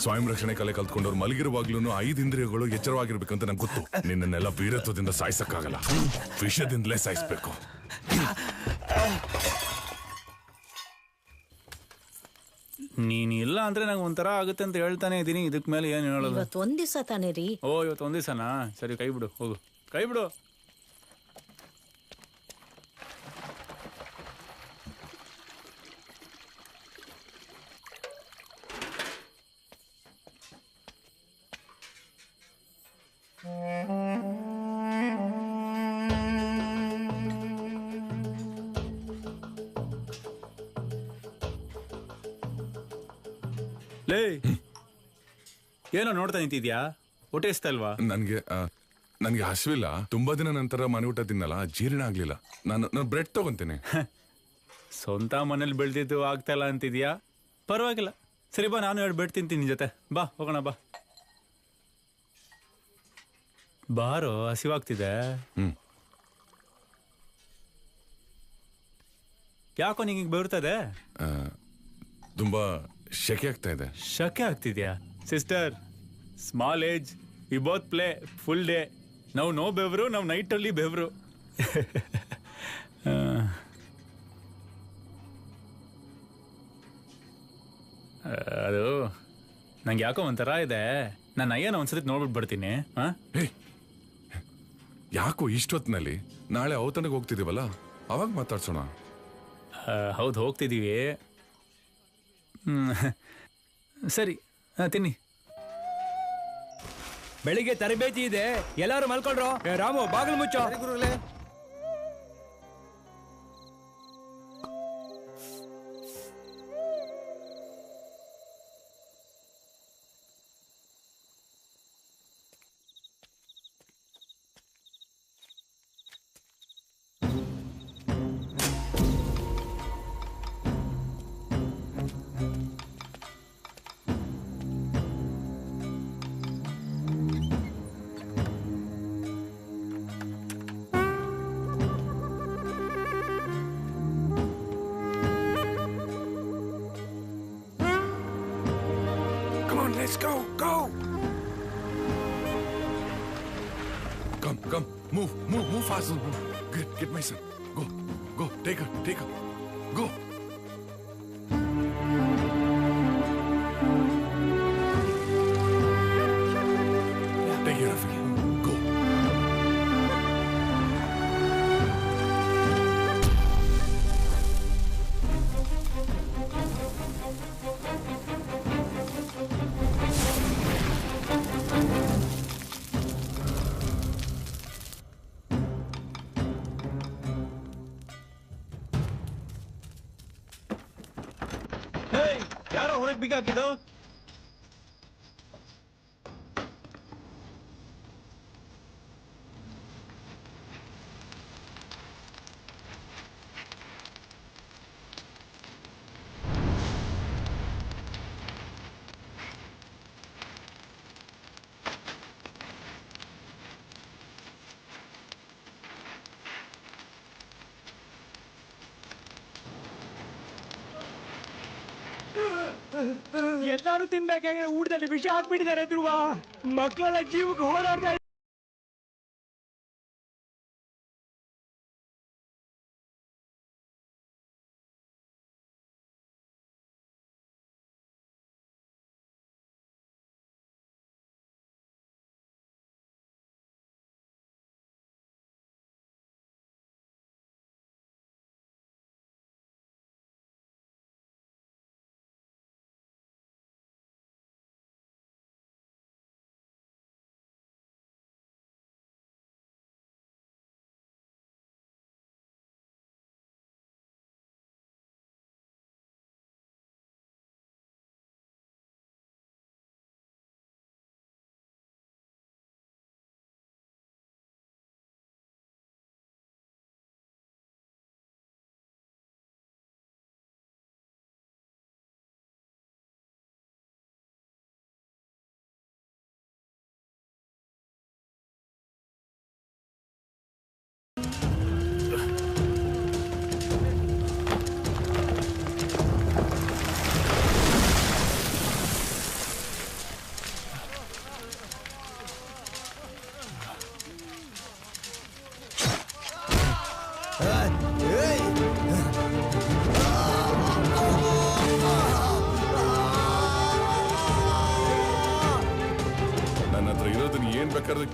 ಸ್ವಯಂ ರಕ್ಷಣೆ ಕಲೆ ಕಲ್ತ್ಕೊಂಡವ್ರು ಮಲಗಿರುವಾಗ್ಲೂ 5 ಇಂದ್ರಿಯಗಳು ಎಚ್ಚರವಾಗಿರ್ಬೇಕಂತ ನಂಗೆ ಗೊತ್ತು. ನಿನ್ನೆಲ್ಲ ವೀರತ್ವದಿಂದ ಸಾಯಿಸಕ್ಕಾಗಲ್ಲ, ವಿಷದಿಂದಲೇ ಸಾಯಿಸ್ಬೇಕು. ನೀನ್ ಇಲ್ಲ ಅಂದ್ರೆ ನಂಗೆ ಒಂಥರ ಆಗುತ್ತೆ ಅಂತ ಹೇಳ್ತಾನೆ ಇದೀನಿ. ಇದಕ್ ಮೇಲೆ ಏನ್ ಹೇಳೋದು? ಇವತ್ತು ಒಂದ್ ದಿವಸ ತಾನೇ ರೀ. ಓ, ಇವತ್ತು ಒಂದ್ ದಿವಸನಾ? ಸರಿ, ಕೈ ಬಿಡು, ಹೋಗು, ಕೈ ಬಿಡು. ಲೇ, ಏನೋ ನೋಡ್ತಾ ನಿಂತಿದ್ಯಾ? ಹೊಟ್ಟೆ ಇಸ್ತಲ್ವಾ? ನನ್ಗೆ ಹಸಿವಿಲ್ಲ. ತುಂಬಾ ದಿನ ನಂತರ ಮನೆ ಊಟ ತಿನ್ನಲ್ಲ, ಜೀರ್ಣ ಆಗ್ಲಿಲ್ಲ. ನಾನು ಬ್ರೆಡ್ ತಗೊಂತೀನಿ. ಸ್ವಂತ ಮನೇಲಿ ಬೆಳೆದಿದ್ದು ಆಗ್ತಾ ಇಲ್ಲ ಅಂತಿದ್ಯಾ? ಪರವಾಗಿಲ್ಲ, ಸರಿ ಬಾ, ನಾನು 2 ಬ್ರೆಡ್ ತಿಂತೀನಿ ನಿನ್ ಜೊತೆ. ಬಾ, ಹೋಗೋಣ ಬಾ. ಬಾರೋ, ಹಸಿವಾಗ್ತಿದೆ. ಯಾಕೋ ನಿಂಗೆ ಬರ್ತದೆ? ತುಂಬಾ ಶೆಕೆ ಆಗ್ತಾ ಇದೆ. ಶಕೆ ಆಗ್ತಿದ್ಯಾ? Sister, small age, we both play full day. ನಾವು ನೋ ಬೆವರು, ನಾವು ನೈಟಲ್ಲಿ ಬೆವರು. ಅದು ನಂಗೆ ಯಾಕೋ ಒಂಥರ ಇದೆ. ನಾನು ಅಯ್ಯನ ಒಂದ್ಸತಿ ನೋಡ್ಬಿಟ್ಟು ಬರ್ತೀನಿ. ಯಾಕೋ ಇಷ್ಟೊತ್ತಿನಲ್ಲಿ? ನಾಳೆ ಔತಣಕ್ಕೆ ಹೋಗ್ತಿದೀವಲ್ಲ, ಅವಾಗ ಮಾತಾಡ್ಸೋಣ. ಹೌದು, ಹೋಗ್ತಿದ್ದೀವಿ. ಸರಿ, ತಿನ್ನಿ. ಬೆಳಿಗ್ಗೆ ತರಬೇತಿ ಇದೆ, ಎಲ್ಲಾರು ಮಲ್ಕೊಳ್ರೋ. ರಾಮು, ಬಾಗಿಲು ಮುಚ್ಚೋ. ಗುರುಗಳೇ, come, move fast. Get my son. Go, take her. Go. Take care of him. Go. ಯಾರೋ ಹೊರಗೆ ಬೀಗ ಹಾಕಿದ್ದು? ಎಲ್ಲಾರು ತಿನ್ಬೇಕಾದ್ರೆ ಊಟದಲ್ಲಿ ವಿಷ ಹಾಕ್ಬಿಟ್ಟಿದ್ದಾರೆ ಧ್ರುವ. ಮಕ್ಕಳೆಲ್ಲ ಜೀವಕ್ಕೆ ಹೋರಾಡ್ತಾ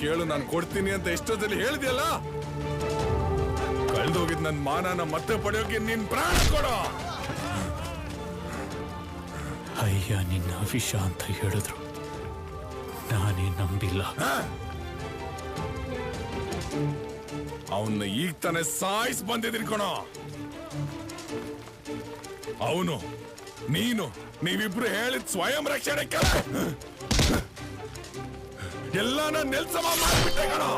ಕೇಳು, ನಾನು ಕೊಡ್ತೀನಿ ಅಂತ ಎಷ್ಟೊತ್ತಲ್ಲಿ ಹೇಳಿದೆಯಲ್ಲ. ಕಳ್ದೋಗಿದ್ ನನ್ನ ಮಾನನ ಮತ್ತೆ ಪಡೆಯೋಕೆ ನೀನ್ ಪ್ರಾಣ ಕೊಡೋ. ಅಯ್ಯ, ನಿನ್ನ ವಿಷ ಅಂತ ಹೇಳಿದ್ರು ನಾನೇ ನಂಬಿಲ್ಲ. ಅವನ್ನ ಈಗ ತಾನೇ ಸಾಯಿಸ್ ಬಂದಿದ್ದೀನಿ ಕಣೋ. ಅವನು ನೀವಿಬ್ರು ಹೇಳಿದ್ ಸ್ವಯಂ ರಕ್ಷಣೆ ಕಲ ಎಲ್ಲಾನ ನೆಲ್ಸಮ ಮಾಡ್ಬಿಟ್ಟೆ ಕಣೋ.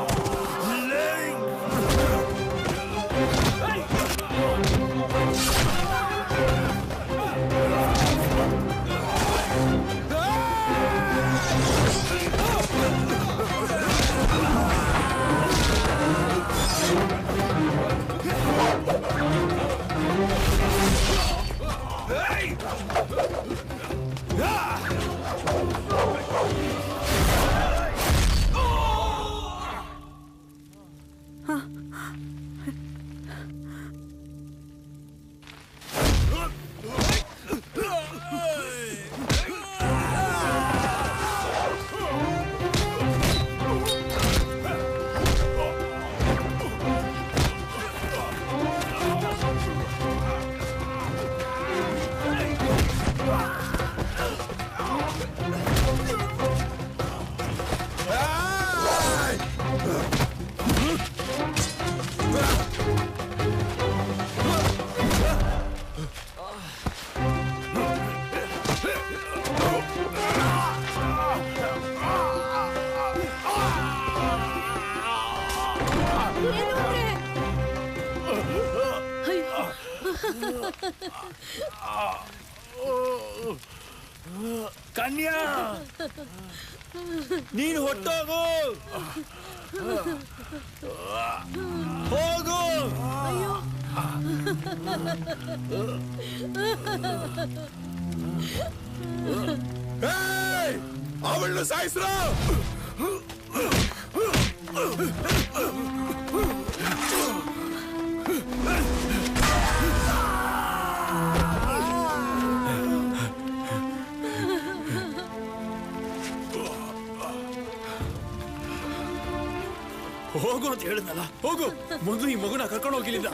ಕನ್ಯಾ, ನೀನು ಹೊಟ್ಟೋಗು, ಹೋಗು. ಅವಳನ್ನು ಸಾಯಿಸ್ರು. ಹೋಗು ಅಂತ ಹೇಳಿದ್ನಲ್ಲ, ಹೋಗು. ಮೊದಲು ಈ ಮಗುನ ಕರ್ಕೊಂಡು ಹೋಗಿಲ್ಲಿಂದ.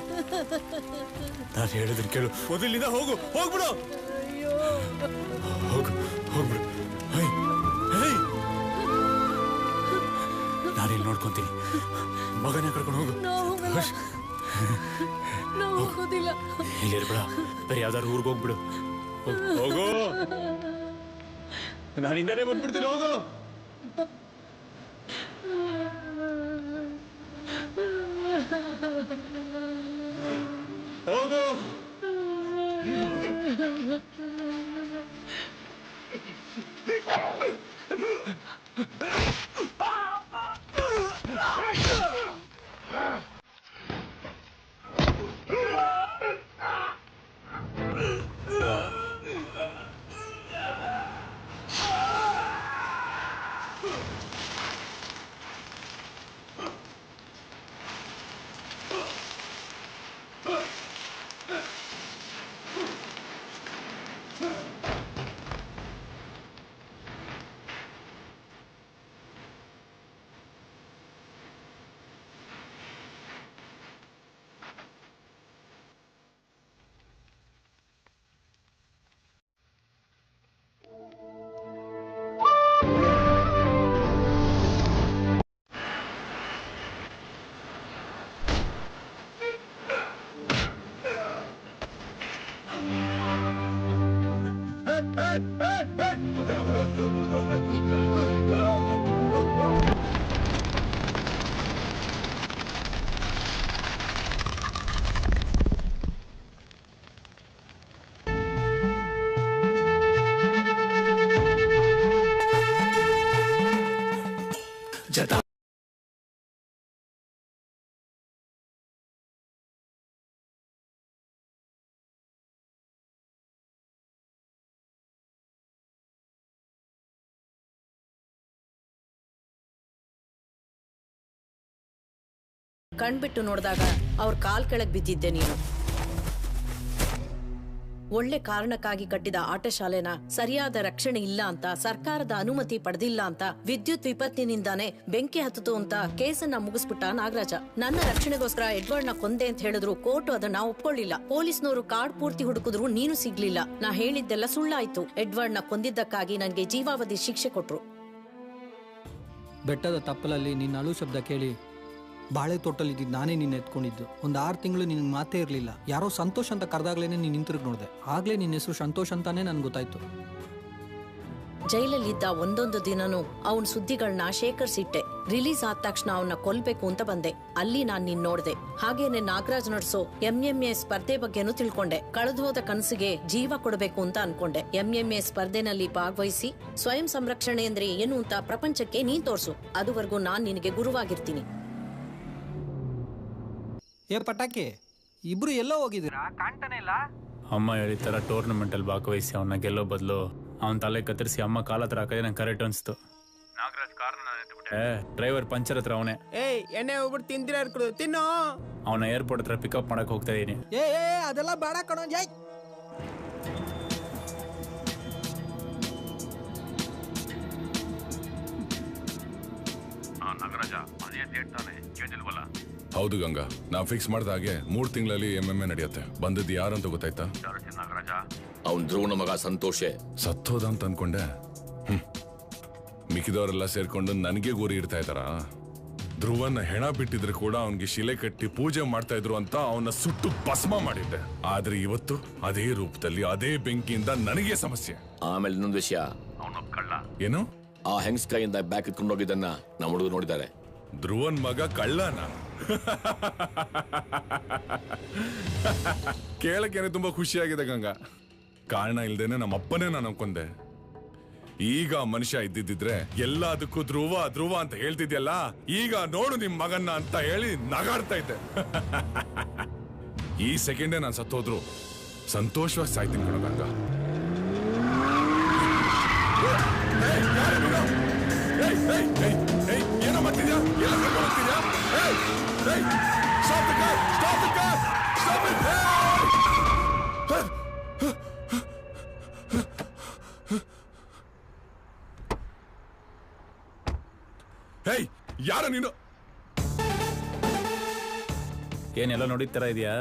ನಾನು ಹೇಳಿದ್ರೆ ಕೇಳು, ಮೊದಲಿಂದ ಹೋಗು, ಹೋಗ್ಬಿಡು. ಹೋಗ್ಬಿಡು. ನಾನಿಲ್ಲಿ ನೋಡ್ಕೊಂತೀನಿ. ಮಗನ ಕರ್ಕೊಂಡು ಹೋಗು. ಇಲ್ಲಿರ್ಬೇಡ, ಬೇರೆ ಯಾವ್ದಾದ್ರು ಊರಿಗೆ ಹೋಗ್ಬಿಡು. ಹೋಗು, ನಾನಿಂದಾನೇ ಬಂದ್ಬಿಡ್ತೀನಿ. ಹೋಗು. ಹೋಗು. ಕಣ್ಬಿಟ್ಟು ನೋಡಿದಾಗ ಅವ್ರ ಕಾಲ್ ಕೆಳಗ್ ಬಿದ್ದಿದ್ದೆ ನೀನು. ಒಳ್ಳೆ ಕಾರಣಕ್ಕಾಗಿ ಕಟ್ಟಿದ ಆಟ ಶಾಲೆನ ಸರಿಯಾದ ರಕ್ಷಣೆ ಇಲ್ಲ ಅಂತ, ಸರ್ಕಾರದ ಅನುಮತಿ ಪಡೆದಿಲ್ಲ ಅಂತ, ವಿದ್ಯುತ್ ವಿಪತ್ತಿನಿಂದಾನೇ ಬೆಂಕಿ ಹತ್ತಿತು ಅಂತ ಕೇಸನ್ನ ಮುಗಿಸ್ಬಿಟ್ಟ ನಾಗರಾಜ. ನನ್ನ ರಕ್ಷಣೆಗೋಸ್ಕರ ಎಡ್ವರ್ಡ್ನ ಕೊಂದೆ ಅಂತ ಹೇಳಿದ್ರು ಕೋರ್ಟ್ ಅದನ್ನ ಒಪ್ಕೊಳ್ಳಿಲ್ಲ. ಪೊಲೀಸ್ನವರು ಕಾರ್ಡ್ ಪೂರ್ತಿ ಹುಡುಕಿದ್ರು ನೀನು ಸಿಗ್ಲಿಲ್ಲ. ನಾ ಹೇಳಿದ್ದೆಲ್ಲ ಸುಳ್ಳಾಯ್ತು. ಎಡ್ವರ್ಡ್ನ ಕೊಂದಿದ್ದಕ್ಕಾಗಿ ನನ್ಗೆ ಜೀವಾವಧಿ ಶಿಕ್ಷೆ ಕೊಟ್ರು. ಬೆಟ್ಟದ ತಪ್ಪಲಲ್ಲಿ ನಿನ್ನ ಅಳು ಶಬ್ದ ಕೇಳಿ ಬಾಳೆ ತೋಟಲ್ಲಿದ್ದು ನಾನೇ ನಿನ್ನ ಎತ್ಕೊಂಡಿದ್ದು. ಒಂದು 6 ತಿಂಗಳು ನಿನಗೆ ಮಾತೇ ಇರಲಿಲ್ಲ. ಯಾರೋ ಸಂತೋಷ್ ಅಂತ ಕರೆದಾಗ್ಲೇನೆ ನೀನು ನಿಂತಿರುಗಿ ನೋಡಿದೆ. ಆಗ್ಲೇ ನಿನ್ನ ಹೆಸರು ಸಂತೋಷ್ ಅಂತಾನೆ ನನ್ಗೆ ಗೊತ್ತಾಯ್ತು. ಜೈಲಲ್ಲಿದ್ದ ಒಂದೊಂದು ದಿನನೂ ಅವನ್ ಸುದ್ದಿಗಳನ್ನ ಶೇಖರಿಸಿಟ್ಟೆ. ರಿಲೀಸ್ ಆದ ತಕ್ಷಣ ಅವನ್ನ ಕೊಲ್ಬೇಕು ಅಂತ ಬಂದೆ. ಅಲ್ಲಿ ನಾನ್ ನಿನ್ ನೋಡ್ದೆ. ಹಾಗೇನೆ ನಾಗರಾಜ್ ನಡೆಸೋ ಎಂಎಂಎ ಸ್ಪರ್ಧೆ ಬಗ್ಗೆನೂ ತಿಳ್ಕೊಂಡೆ. ಕಳೆದೋದ ಕನಸಿಗೆ ಜೀವ ಕೊಡಬೇಕು ಅಂತ ಅನ್ಕೊಂಡೆ. ಎಂಎಂಎ ಸ್ಪರ್ಧೆನಲ್ಲಿ ಭಾಗವಹಿಸಿ ಸ್ವಯಂ ಸಂರಕ್ಷಣೆ ಅಂದ್ರೆ ಏನು ಅಂತ ಪ್ರಪಂಚಕ್ಕೆ ನೀನ್ ತೋರ್ಸು. ಅದುವರೆಗೂ ನಾನ್ ನಿನಗೆ ಗುರುವಾಗಿರ್ತೀನಿ. ಏ ಪಟಾಕಿ, ಇಬ್ರು ಎಲ್ಲೋ ಹೋಗಿದ್ದೀರಾ? ಕಾಣ್ತಾನೆ ಇಲ್ಲ. ಅಮ್ಮ ಹೇಳಿತರ ಟೂರ್ನಮೆಂಟ್ ಅಲ್ಲಿ ಭಾಗವಹಿಸಿ ಅವನ್ನ ಗೆಲ್ಲೋ ಬದಲು ಅವನ್ ತಲೆ ಕತ್ತರಿಸಿ ಅಮ್ಮ ಕಾಲ ಹತ್ರ ಹಾಕದೆ ನಂಗೆ ಕರೆಕ್ಟ್ ಅನ್ಸ್ತು. ನಾಗರಾಜ್ ಕಾರ್ನ ಡ್ರೈವರ್ ಪಂಚರ್ ಹತ್ರ ಅವನೇ. ಏಯ್ ಎಣ್ಣೆ ಹೋಗ್ಬಿಟ್ಟು ತಿಂದಿರ ತಿನ್ನೋ. ಅವನ ಏರ್ಪೋರ್ಟ್ ಹತ್ರ ಪಿಕಪ್ ಮಾಡಕ್ ಹೋಗ್ತಾ ಇದೀನಿ. ಏ ಅದೆಲ್ಲ ಬೇಡ ಕಣೋ. ಜೈ ನಾಗರಾಜ, ಅದೇ ಡೇಟ್ ತಾನೆ, ಚೇಂಜ್ ಇಲ್ವಲ್ಲ? ಹೌದು ಗಂಗಾ, ನಾವು ಫಿಕ್ಸ್ ಮಾಡಿದ ಹಾಗೆ 3 ತಿಂಗಳಲ್ಲಿ ಎಂಎಂಎ ನಡೆಯುತ್ತೆ. ಬಂದದ್ದು ಯಾರು ಅಂತ ಗೊತ್ತಾಯ್ತಾ? ನಾಗರಾಜ, ಅವನ್ ಧ್ರುವನ ಮಗ ಸಂತೋಷೆ ಸತ್ತೋದ ಅಂತ ಅನ್ಕೊಂಡೆ. ಮಿಕ್ಕಿದವರೆಲ್ಲ ಸೇರ್ಕೊಂಡು ನನಗೆ ಗುರಿ ಇಡ್ತಾ ಇದ್ದಾರ. ಧ್ರುವನ್ನ ಹೆಣ ಬಿಟ್ಟಿದ್ರೆ ಕೂಡ ಅವನ್ಗೆ ಶಿಲೆ ಕಟ್ಟಿ ಪೂಜೆ ಮಾಡ್ತಾ ಇದ್ರು ಅಂತ ಅವನ್ನ ಸುಟ್ಟು ಭಸ್ಮ ಮಾಡಿದ್ದೆ. ಆದ್ರೆ ಇವತ್ತು ಅದೇ ರೂಪದಲ್ಲಿ ಅದೇ ಬೆಂಕಿಯಿಂದ ನನಗೆ ಸಮಸ್ಯೆ. ಆಮೇಲೆ ಇನ್ನೊಂದು ವಿಷಯ, ಅವನೊಬ್ಬ ಕಳ್ಳ. ಏನು? ಆ ಹೆಂಗ್ಸ್ ಕೈಯಿಂದ ಬ್ಯಾಗ್ ಇಟ್ಕೊಂಡು ಹೋಗಿದ್ದನ್ನ ನಮ್ಮ ಹುಡುಗರು ನೋಡಿದ್ದಾರೆ. ಧ್ರುವನ್ ಮಗ ಕಳ್ಳನ? ಕೇಳಕ್ಕೇನೆ ತುಂಬಾ ಖುಷಿಯಾಗಿದೆ ಗಂಗಾ. ಕಾರಣ ಇಲ್ದೇನೆ ನಮ್ಮ ಅಪ್ಪನೇ ನಾನು ಅನ್ಕೊಂಡೆ. ಈಗ ಮನುಷ್ಯ ಇದ್ದಿದ್ರೆ ಎಲ್ಲದಕ್ಕೂ ಧ್ರುವ ಧ್ರುವ ಅಂತ ಹೇಳ್ತಿದ್ಯಲ್ಲ, ಈಗ ನೋಡು ನಿಮ್ ಮಗನ್ನ ಅಂತ ಹೇಳಿ ನಗಾಡ್ತಾ ಇದ್ದೆ. ಈ ಸೆಕೆಂಡೇ ನಾನು ಸತ್ತೋದ್ರು ಸಂತೋಷವಾಗಿ ಸಾಯ್ತೀನಿ ಕಣ ಗಂಗಾ. ಏನೋ ಮಾಡ್ತಿದ್ಯಾ? ಎಲ್ಲ ಕರ್ಕೊಂಡು ಹೋಗ್ತಿದ್ಯಾ? Stop the car! Stop the car! Stop it! Hey! ಯಾರ ನೀನು? ಏನೆಲ್ಲ ನೋಡಿದ ಥರ ಇದೆಯಾ?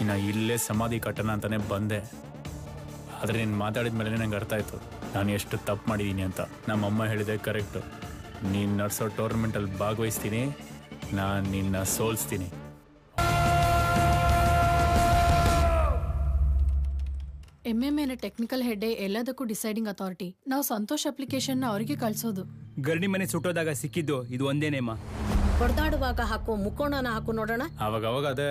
ಇನ್ನು ಇಲ್ಲೇ ಸಮಾಧಿ ಕಟ್ಟಣ ಅಂತಾನೆ ಬಂದೆ. ಆದರೆ ನೀನು ಮಾತಾಡಿದ ಮೇಲೆ ನಂಗೆ ಅರ್ಥ ಆಯಿತು ನಾನು ಎಷ್ಟು ತಪ್ಪು ಮಾಡಿದ್ದೀನಿ ಅಂತ. ನಮ್ಮಮ್ಮ ಹೇಳಿದೆ ಕರೆಕ್ಟು. ನೀನು ನಡೆಸೋ ಟೂರ್ನಮೆಂಟಲ್ಲಿ ಭಾಗವಹಿಸ್ತೀನಿ, ನಾನು ನಿನ್ನ ಸೋಲಿಸ್ತೀನಿ. MMA ಟೆಕ್ನಿಕಲ್ ಹೆಡ್ಡೇ ಎಲ್ಲದಕ್ಕೂ ಡಿಸೈಡಿಂಗ್ ಅಥಾರಿಟಿ. ನಾವು ಸಂತೋಷ್ ಅಪ್ಲಿಕೇಶನ್ ಅವರಿಗೆ ಕಳ್ಸೋದು. ಗರ್ಡಿ ಮನೆ ಸುಟ್ಟೋದಾಗ ಸಿಕ್ಕಿದ್ದು ಇದು ಒಂದೇನೇಮ್ಮ. ಹೊಡೆದಾಡುವಾಗ ಹಾಕೋ ಮುಕ್ಕೋಣನ ಹಾಕು ನೋಡೋಣ. ಅವಾಗ ಅದೇ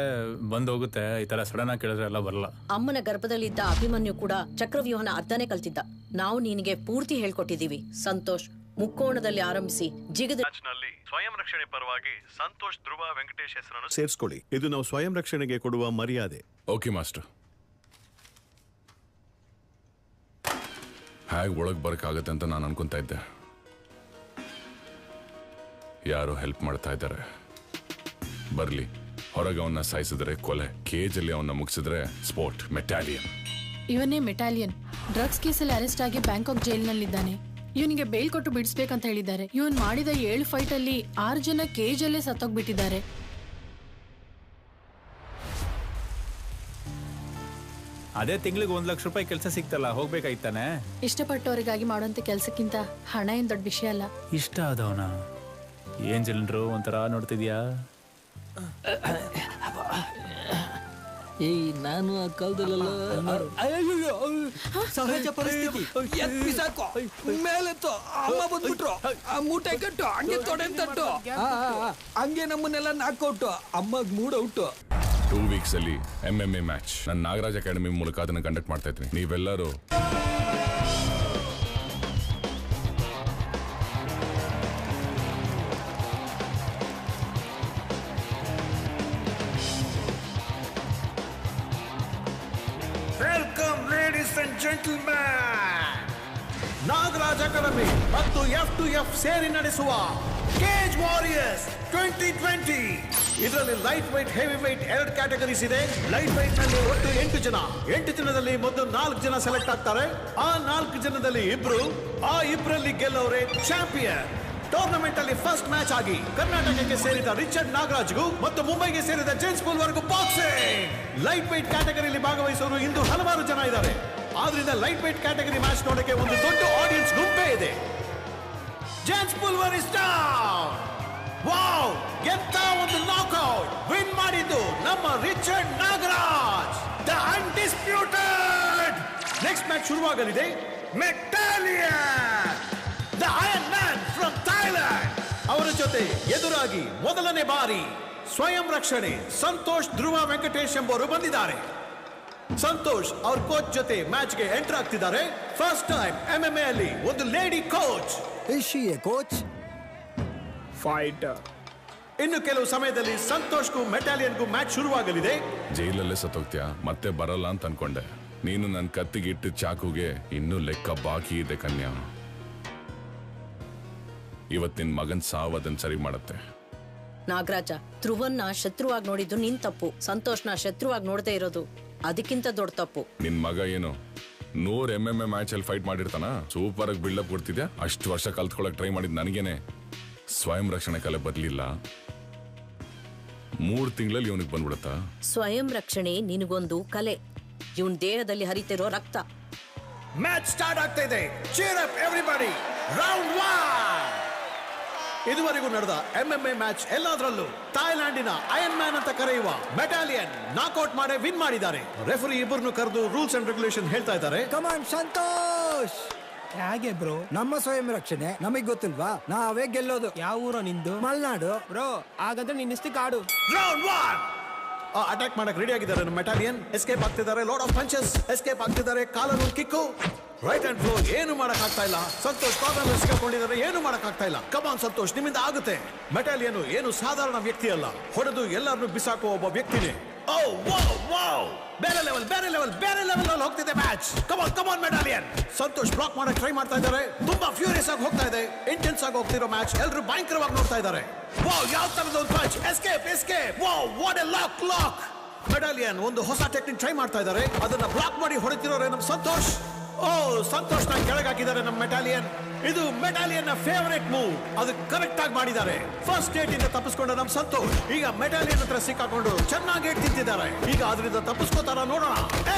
ಬಂದ್ ಹೋಗುತ್ತೆ. ಈ ತರ ಸಡನ್ ಆಗಿ ಕೇಳಿದ್ರೆ ಎಲ್ಲ ಬರಲ್ಲ. ಅಮ್ಮನ ಗರ್ಭದಲ್ಲಿದ್ದ ಅಭಿಮನ್ಯು ಕೂಡ ಚಕ್ರವ್ಯೂಹನ ಅರ್ಧನೇ ಕಲ್ತಿದ್ದ. ನಾವು ನಿನಗೆ ಪೂರ್ತಿ ಹೇಳ್ಕೊಟ್ಟಿದೀವಿ. ಸಂತೋಷ್ ಮುಕ್ಕೋಣದಲ್ಲಿ ಆರಂಭಿಸಿ ಜಿಗದ ಸ್ವಯಂ ರಕ್ಷಣೆ ಪರವಾಗಿ ಸಂತೋಷ್ ಧ್ರುವ ವೆಂಕಟೇಶ್ ಹೆಸರನ್ನು ಸೇರಿಸ್ಕೊಳ್ಳಿ. ಇದು ನಾವು ಸ್ವಯಂ ರಕ್ಷಣೆಗೆ ಕೊಡುವ ಮರ್ಯಾದೆ. Okay master. ಹೇಗೆ ಒಳಗೆ ಬರಕ್ಕಾಗತ್ತೆ ಅಂತ ನಾನು ಅನ್ಕೊಂತಾ ಇದ್ದೆ. ಯಾರೋ ಹೆಲ್ಪ್ ಮಾಡ್ತಾ ಇದ್ದಾರೆ. ಬರ್ಲಿ. ಹೊರಗೆ ಅವನ್ನ ಸಾಯಿಸಿದ್ರೆ ಕೊಲೆ, ಕೇಜಲ್ಲಿ ಅವನ್ನ ಮುಗಿಸಿದ್ರೆ ಸ್ಪೋರ್ಟ್. ಮೆಟಾಲಿಯನ್ ಇವನೇ ಮೆಟಾಲಿಯನ್. ಡ್ರಗ್ಸ್ ಕೇಸಲ್ಲಿ ಅರೆಸ್ಟ್ ಆಗಿ ಬ್ಯಾಂಕಾಕ್ ಜೈಲಿನಲ್ಲಿದ್ದಾನೆ. ಇವನಿಗೆ ಬೇಲ್ ಕೊಟ್ಟು ಬಿಡಿಸ್ಬೇಕಂತ ಹೇಳಿದ್ದಾರೆ. ಇವನ್ ಮಾಡಿದ 7 ಫೈಟ್ ಅಲ್ಲಿ 6 ಜನ ಕೇಜಲ್ಲೇ ಸತ್ತೋಗ್ಬಿಟ್ಟಿದ್ದಾರೆ. ಅದೇ ತಿಂಗಳಿಗೆ 1 ಲಕ್ಷ ರೂಪಾಯಿ ಕೆಲಸ ಸಿಕ್ತಲ್ಲ, ಹೋಗ್ಬೇಕಾಯ್ತಾನೆ. ಇಷ್ಟಪಟ್ಟವರಿಗಾಗಿ ಮಾಡುವಂತ ಕೆಲಸಕ್ಕಿಂತ ಹಣ ಏನ್ ದೊಡ್ಡ ವಿಷಯ ಅಲ್ಲ. ಇಷ್ಟ ಆದವನ ಏನ್ ಜನರು ಒಂಥರ ನೋಡ್ತಿದ್ಯಾ? ಏಯ್ ನಾನು ಆ ಕಾಲದಲ್ಲೆಲ್ಲ ಸಹಜ ಪರಿಸ್ಥಿತಿ. ಸಾಕು ಮೇಲೆತ್ತು ಅಮ್ಮ ಬಂದ್ಬಿಟ್ರು. ಆ ಮೂಟೆ ಕಟ್ಟು ಹಂಗೆ ತೊಡೆ ತಟ್ಟು ಹಂಗೆ ನಮ್ಮನ್ನೆಲ್ಲ ನಾಕೌಟ್. ಅಮ್ಮಗ್ ಮೂಡ್ ಔಟ್. 2 ವೀಕ್ಸ್ ಅಲ್ಲಿ MMA ಮ್ಯಾಚ್ ನನ್ನ ನಾಗರಾಜ್ ಅಕಾಡೆಮಿ ಮೂಲಕ ಅದನ್ನ ಕಂಡಕ್ಟ್ ಮಾಡ್ತಾ ಇದ್ದೀನಿ. ನೀವೆಲ್ಲರೂ welcome ladies and gentleman. Nagaraj academy ಮತ್ತು F2F ಸೇರಿ ನಡೆಸುವ ಕೇಜ್ ವಾರಿಯರ್ಸ್ 2020. ಇದರಲ್ಲಿ light weight, heavy weight 2 categories ಇದೆ. ಲೈಟ್ ವೈಟ್ ನಲ್ಲಿ ಒಟ್ಟು 8 ಜನ. 8 ಜನದಲ್ಲಿ ಮೊದಲು 4 ಜನ ಸೆಲೆಕ್ಟ್ ಆಗ್ತಾರೆ. ಆ 4 ಜನದಲ್ಲಿ 2, ಆ 2ರಲ್ಲಿ ಗೆಲ್ಲೋರೆ ಚಾಂಪಿಯನ್. ಟೂರ್ನಮೆಂಟ್ ಅಲ್ಲಿ ಫಸ್ಟ್ ಮ್ಯಾಚ್ ಆಗಿ ಕರ್ನಾಟಕಕ್ಕೆ ಸೇರಿದ ರಿಚರ್ಡ್ ನಾಗರಾಜ್ಗೂ ಮತ್ತು ಮುಂಬೈಗೆ ಸೇರಿದ ಜೇಮ್ಸ್ ಪೂಲ್ವರ್ಗೂ ಬಾಕ್ಸಿಂಗ್. ಲೈಟ್ ವೈಟ್ ಕ್ಯಾಟಗರಿಯಲ್ಲಿ ಭಾಗವಹಿಸೋರು ಇಂದು ಹಲವಾರು ಜನ ಇದ್ದಾರೆ. ಆದ್ರಿಂದ ಲೈಟ್ ವೈಟ್ ಕ್ಯಾಟಗರಿ ಮ್ಯಾಚ್ ನೋಡಕ್ಕೆ ಒಂದು ದೊಡ್ಡ ಆಡಿಯನ್ಸ್ ಗುಂಪೇ ಇದೆ. James Pulver is down. Wow, ಎಂತ ಒಂದು ನಾಕ್ಔಟ್. ವಿನ್ ಮಾಡಿದ್ದು ನಮ್ಮ Richard Nagaraj, the undisputed. Next match ಶುರುವಾಗಲಿದೆ. Metalian, the iron man from Thailand. ಅವರ ಜೊತೆ ಎದುರಾಗಿ ಮೊದಲನೇ ಬಾರಿ ಸ್ವಯಂ ರಕ್ಷಣೆ ಸಂತೋಷ್ ಧ್ರುವ ವೆಂಕಟೇಶ್ ಎಂಬುವರು ಬಂದಿದ್ದಾರೆ. ಸಂತೋಷ್ ಅವ್ರ ಕೋಚ್ ಜೊತೆ ಮ್ಯಾಚ್ಗೆ ಎಂಟರ್ ಆಗ್ತಿದ್ದಾರೆ. ಫಸ್ಟ್ ಟೈಮ್ MMA ಅಲ್ಲಿ ಒಂದು ಲೇಡಿ ಕೋಚ್. Coach fighter. ಇನ್ನು ಕೆಲವು ಸಮಯದಲ್ಲಿ ಸಂತೋಷ್ಗೂ ಮೆಟಾಲಿಯನ್ಗೂ ಮ್ಯಾಚ್ ಶುರುವಾಗಲಿದೆ. ಜೈಲಲ್ಲೇ ಸತ್ತೋಗ್ತೀಯಾ, ಮತ್ತೆ ಬರಲ್ಲ ಅಂತ ಅನ್ಕೊಂಡೆ. ನೀನು ನನ್ನ ಕತ್ತಿಗಿಟ್ಟು ಚಾಕುಗೆ ಇನ್ನೂ ಲೆಕ್ಕ ಬಾಕಿ ಇದೆ ಕನ್ಯಾ. ಇವತ್ತಿನ ಮಗನ್ ಸಾವದನ್ ಸರಿ ಮಾಡತ್ತೆ. ನಾಗರಾಜ, ಧ್ರುವನ್ನ ಶತ್ರುವಾಗಿ ನೋಡಿದ್ದು ನಿನ್ ತಪ್ಪು. ಸಂತೋಷ್ನ ಶತ್ರುವಾಗಿ ನೋಡದೆ ಇರೋದು ಅದಕ್ಕಿಂತ ದೊಡ್ಡ ತಪ್ಪು. ನಿನ್ ಮಗ ಏನು 100 MMA ಮ್ಯಾಚ್ ಅಲ್ಲಿ ಫೈಟ್ ಮಾಡಿರ್ತಾನ. ಸೂಪರ್ ಆಗಿ ಬಿಲ್ಡಪ್ ಕೊಡ್ತಿದ್ಯಾ. ಅಷ್ಟು ವರ್ಷ ಕಲ್ತ್ಕೊಳಕ್ ಟ್ರೈ ಮಾಡಿದ್ ನನಗೇನೆ ಸ್ವಯಂ ರಕ್ಷಣೆ ಕಲೆ ಬರ್ಲಿಲ್ಲ. 3 ತಿಂಗಳಲ್ಲಿ ಇವನಿಗೆ ಬಂದ್ಬಿಡತ್ತಾ? ಸ್ವಯಂ ರಕ್ಷಣೆ ನಿನಗೊಂದು ಕಲೆ. ಇವನ್ ದೇಹದಲ್ಲಿ ಹರಿತಿರೋ ರಕ್ತ. ಮ್ಯಾಚ್ ಸ್ಟಾರ್ಟ್ ಆಗ್ತಾ ಇದೆ. ಚೀರ್ ಅಪ್ ಎವ್ರಿಬಡಿ. ರೌಂಡ್ 1. ಇದುವರೆಗೂ ನಡೆದ MMA ಮ್ಯಾಚ್ ಎಲ್ಲದರಲ್ಲೂ ಥಾಯ್ಲ್ಯಾಂಡಿನ ಐರನ್ ಮ್ಯಾನ್ ಅಂತ ಕರೆಯುವ ಮೆಟಾಲಿಯನ್ ನಾಕ್ಔಟ್ ಮಾಡಿ ವಿನ್ ಮಾಡಿದ್ದಾರೆ. ರೆಫರಿ ಇಬ್ಬರನ್ನು ಕರೆದು ರೂಲ್ಸ್ ಅಂಡ್ ರೆಗ್ಯುಲೇಷನ್ ಹೇಳ್ತಾ ಇದ್ದಾರೆ. ಕಮಾನ್ ಸಂತೋಷ್. ಹೇಗೆ ಬ್ರೋ? ನಮ್ಮ ಸ್ವಯಂ ರಕ್ಷಣೆ ನಮಗ್ ಗೊತ್ತಿಲ್ವಾ? ನಾವೇ ಗೆಲ್ಲೋದು. ಯಾವ ಊರ ನಿಂದು? ಮಲ್ನಾಡು. ಬ್ರೋ ಹಾಗಾದ್ರೆ ನಿನ್ನಿಷ್ಟಕ್ಕೆ ಆಡು. ರೌಂಡ್ 1. ಅಟ್ಯಾಕ್ ಮಾಡಕ್ ರೆಡಿ ಆಗಿದ್ದಾರೆ ನಮ್ಮ ಮೆಟಾಲಿಯನ್. ಎಸ್ಕೇಪ್ ಆಗ್ತಿದ್ದಾರೆ. ಲಾಟ್ ಆಫ್ ಪಂಚಸ್ ಎಸ್ಕೇಪ್ ಆಗ್ತಿದ್ದಾರೆ. ಕಾಲನ್ನು ಕಿಕ್ಕು, ರೈಟ್ ಅಂಡ್ ಫ್ಲೋ. ಏನು ಮಾಡಕ್ ಆಗ್ತಾ ಇಲ್ಲ. ಸಂತೋಷ್ ಕಾರ್ನರ್ ಸಿಕ್ಕಾಕೊಂಡಿದ್ದಾರೆ. ಏನು ಮಾಡಕ್ ಆಗ್ತಾ ಇಲ್ಲ. ಕಮಾನ್ ಸಂತೋಷ್, ನಿಮ್ಮಿಂದ ಆಗುತ್ತೆ. ಮೆಟಾಲಿಯನ್ ಏನು ಸಾಧಾರಣ ವ್ಯಕ್ತಿ ಅಲ್ಲ. ಹೊಡೆದು ಎಲ್ಲರನ್ನು ಬಿಸಾಕುವ ಒಬ್ಬ ವ್ಯಕ್ತಿನೇ. ಓ ವಾವ್ ವಾವ್, ಬೇರೆ ಲೆವೆಲ್ ಬೇರೆ ಲೆವೆಲ್ ಬೇರೆ ಲೆವೆಲ್ ಅಲ್ಲಿ ಹೋಗ್ತಿದೆ ಮ್ಯಾಚ್. ಕಮಾನ್ ಕಮಾನ್ ಮೆಟಾಲಿಯನ್. ಸಂತೋಷ್ ಬ್ಲಾಕ್ ಮಾಡಕ್ ಟ್ರೈ ಮಾಡ್ತಾ ಇದ್ದಾರೆ. ತುಂಬಾ ಫ್ಯೂರಿಯಸ್ ಆಗಿ ಹೋಗ್ತಾ ಇದೆ. ಇಂಟೆನ್ಸ್ ಆಗಿ ಹೋಗ್ತಿರೋ ಮ್ಯಾಚ್. ಎಲ್ಲರೂ ಭಯಂಕರವಾಗಿ ನೋಡ್ತಾ ಇದ್ದಾರೆ. ವಾವ್, ಯಾವ ತರದ ಒಂದು punch. Escape escape. Wow, what a lock. Metalian ಒಂದು ಹೊಸ ಟೆಕ್ನಿಕ್ ಟ್ರೈ ಮಾಡ್ತಾ ಇದ್ದಾರೆ. ಅದನ್ನ ಬ್ಲಾಕ್ ಮಾಡಿ ಹೊಡೆತಿರೋರೆ ನಮ್ಮ ಸಂತೋಷ್. ಓ ಸಂತೋಷ್ ನ ಕೆಳಗಾಕಿದ್ದಾರೆ ನಮ್ಮ ಮೆಟಾಲಿಯನ್. ಇದು ಮೆಟಾಲಿಯನ್ ನ ಫೇವರೇಟ್ ಮೂವ್. ಅದು ಕರೆಕ್ಟ್ ಆಗಿ ಮಾಡಿದ್ದಾರೆ. ಫಸ್ಟ್ ಡೇಟ್ ಇಂದ ತಪ್ಪಿಸ್ಕೊಂಡ ನಮ್ಮ ಸಂತೋಷ್ ಈಗ ಮೆಟಾಲಿಯನ್ ಹತ್ರ ಸಿಕ್ಕಾಕೊಂಡು ಚೆನ್ನಾಗಿ ತಿಂತಿದ್ದಾರೆ. ಈಗ ಅದರಿಂದ ತಪ್ಪಿಸ್ಕೋತಾರ ನೋಡೋಣ.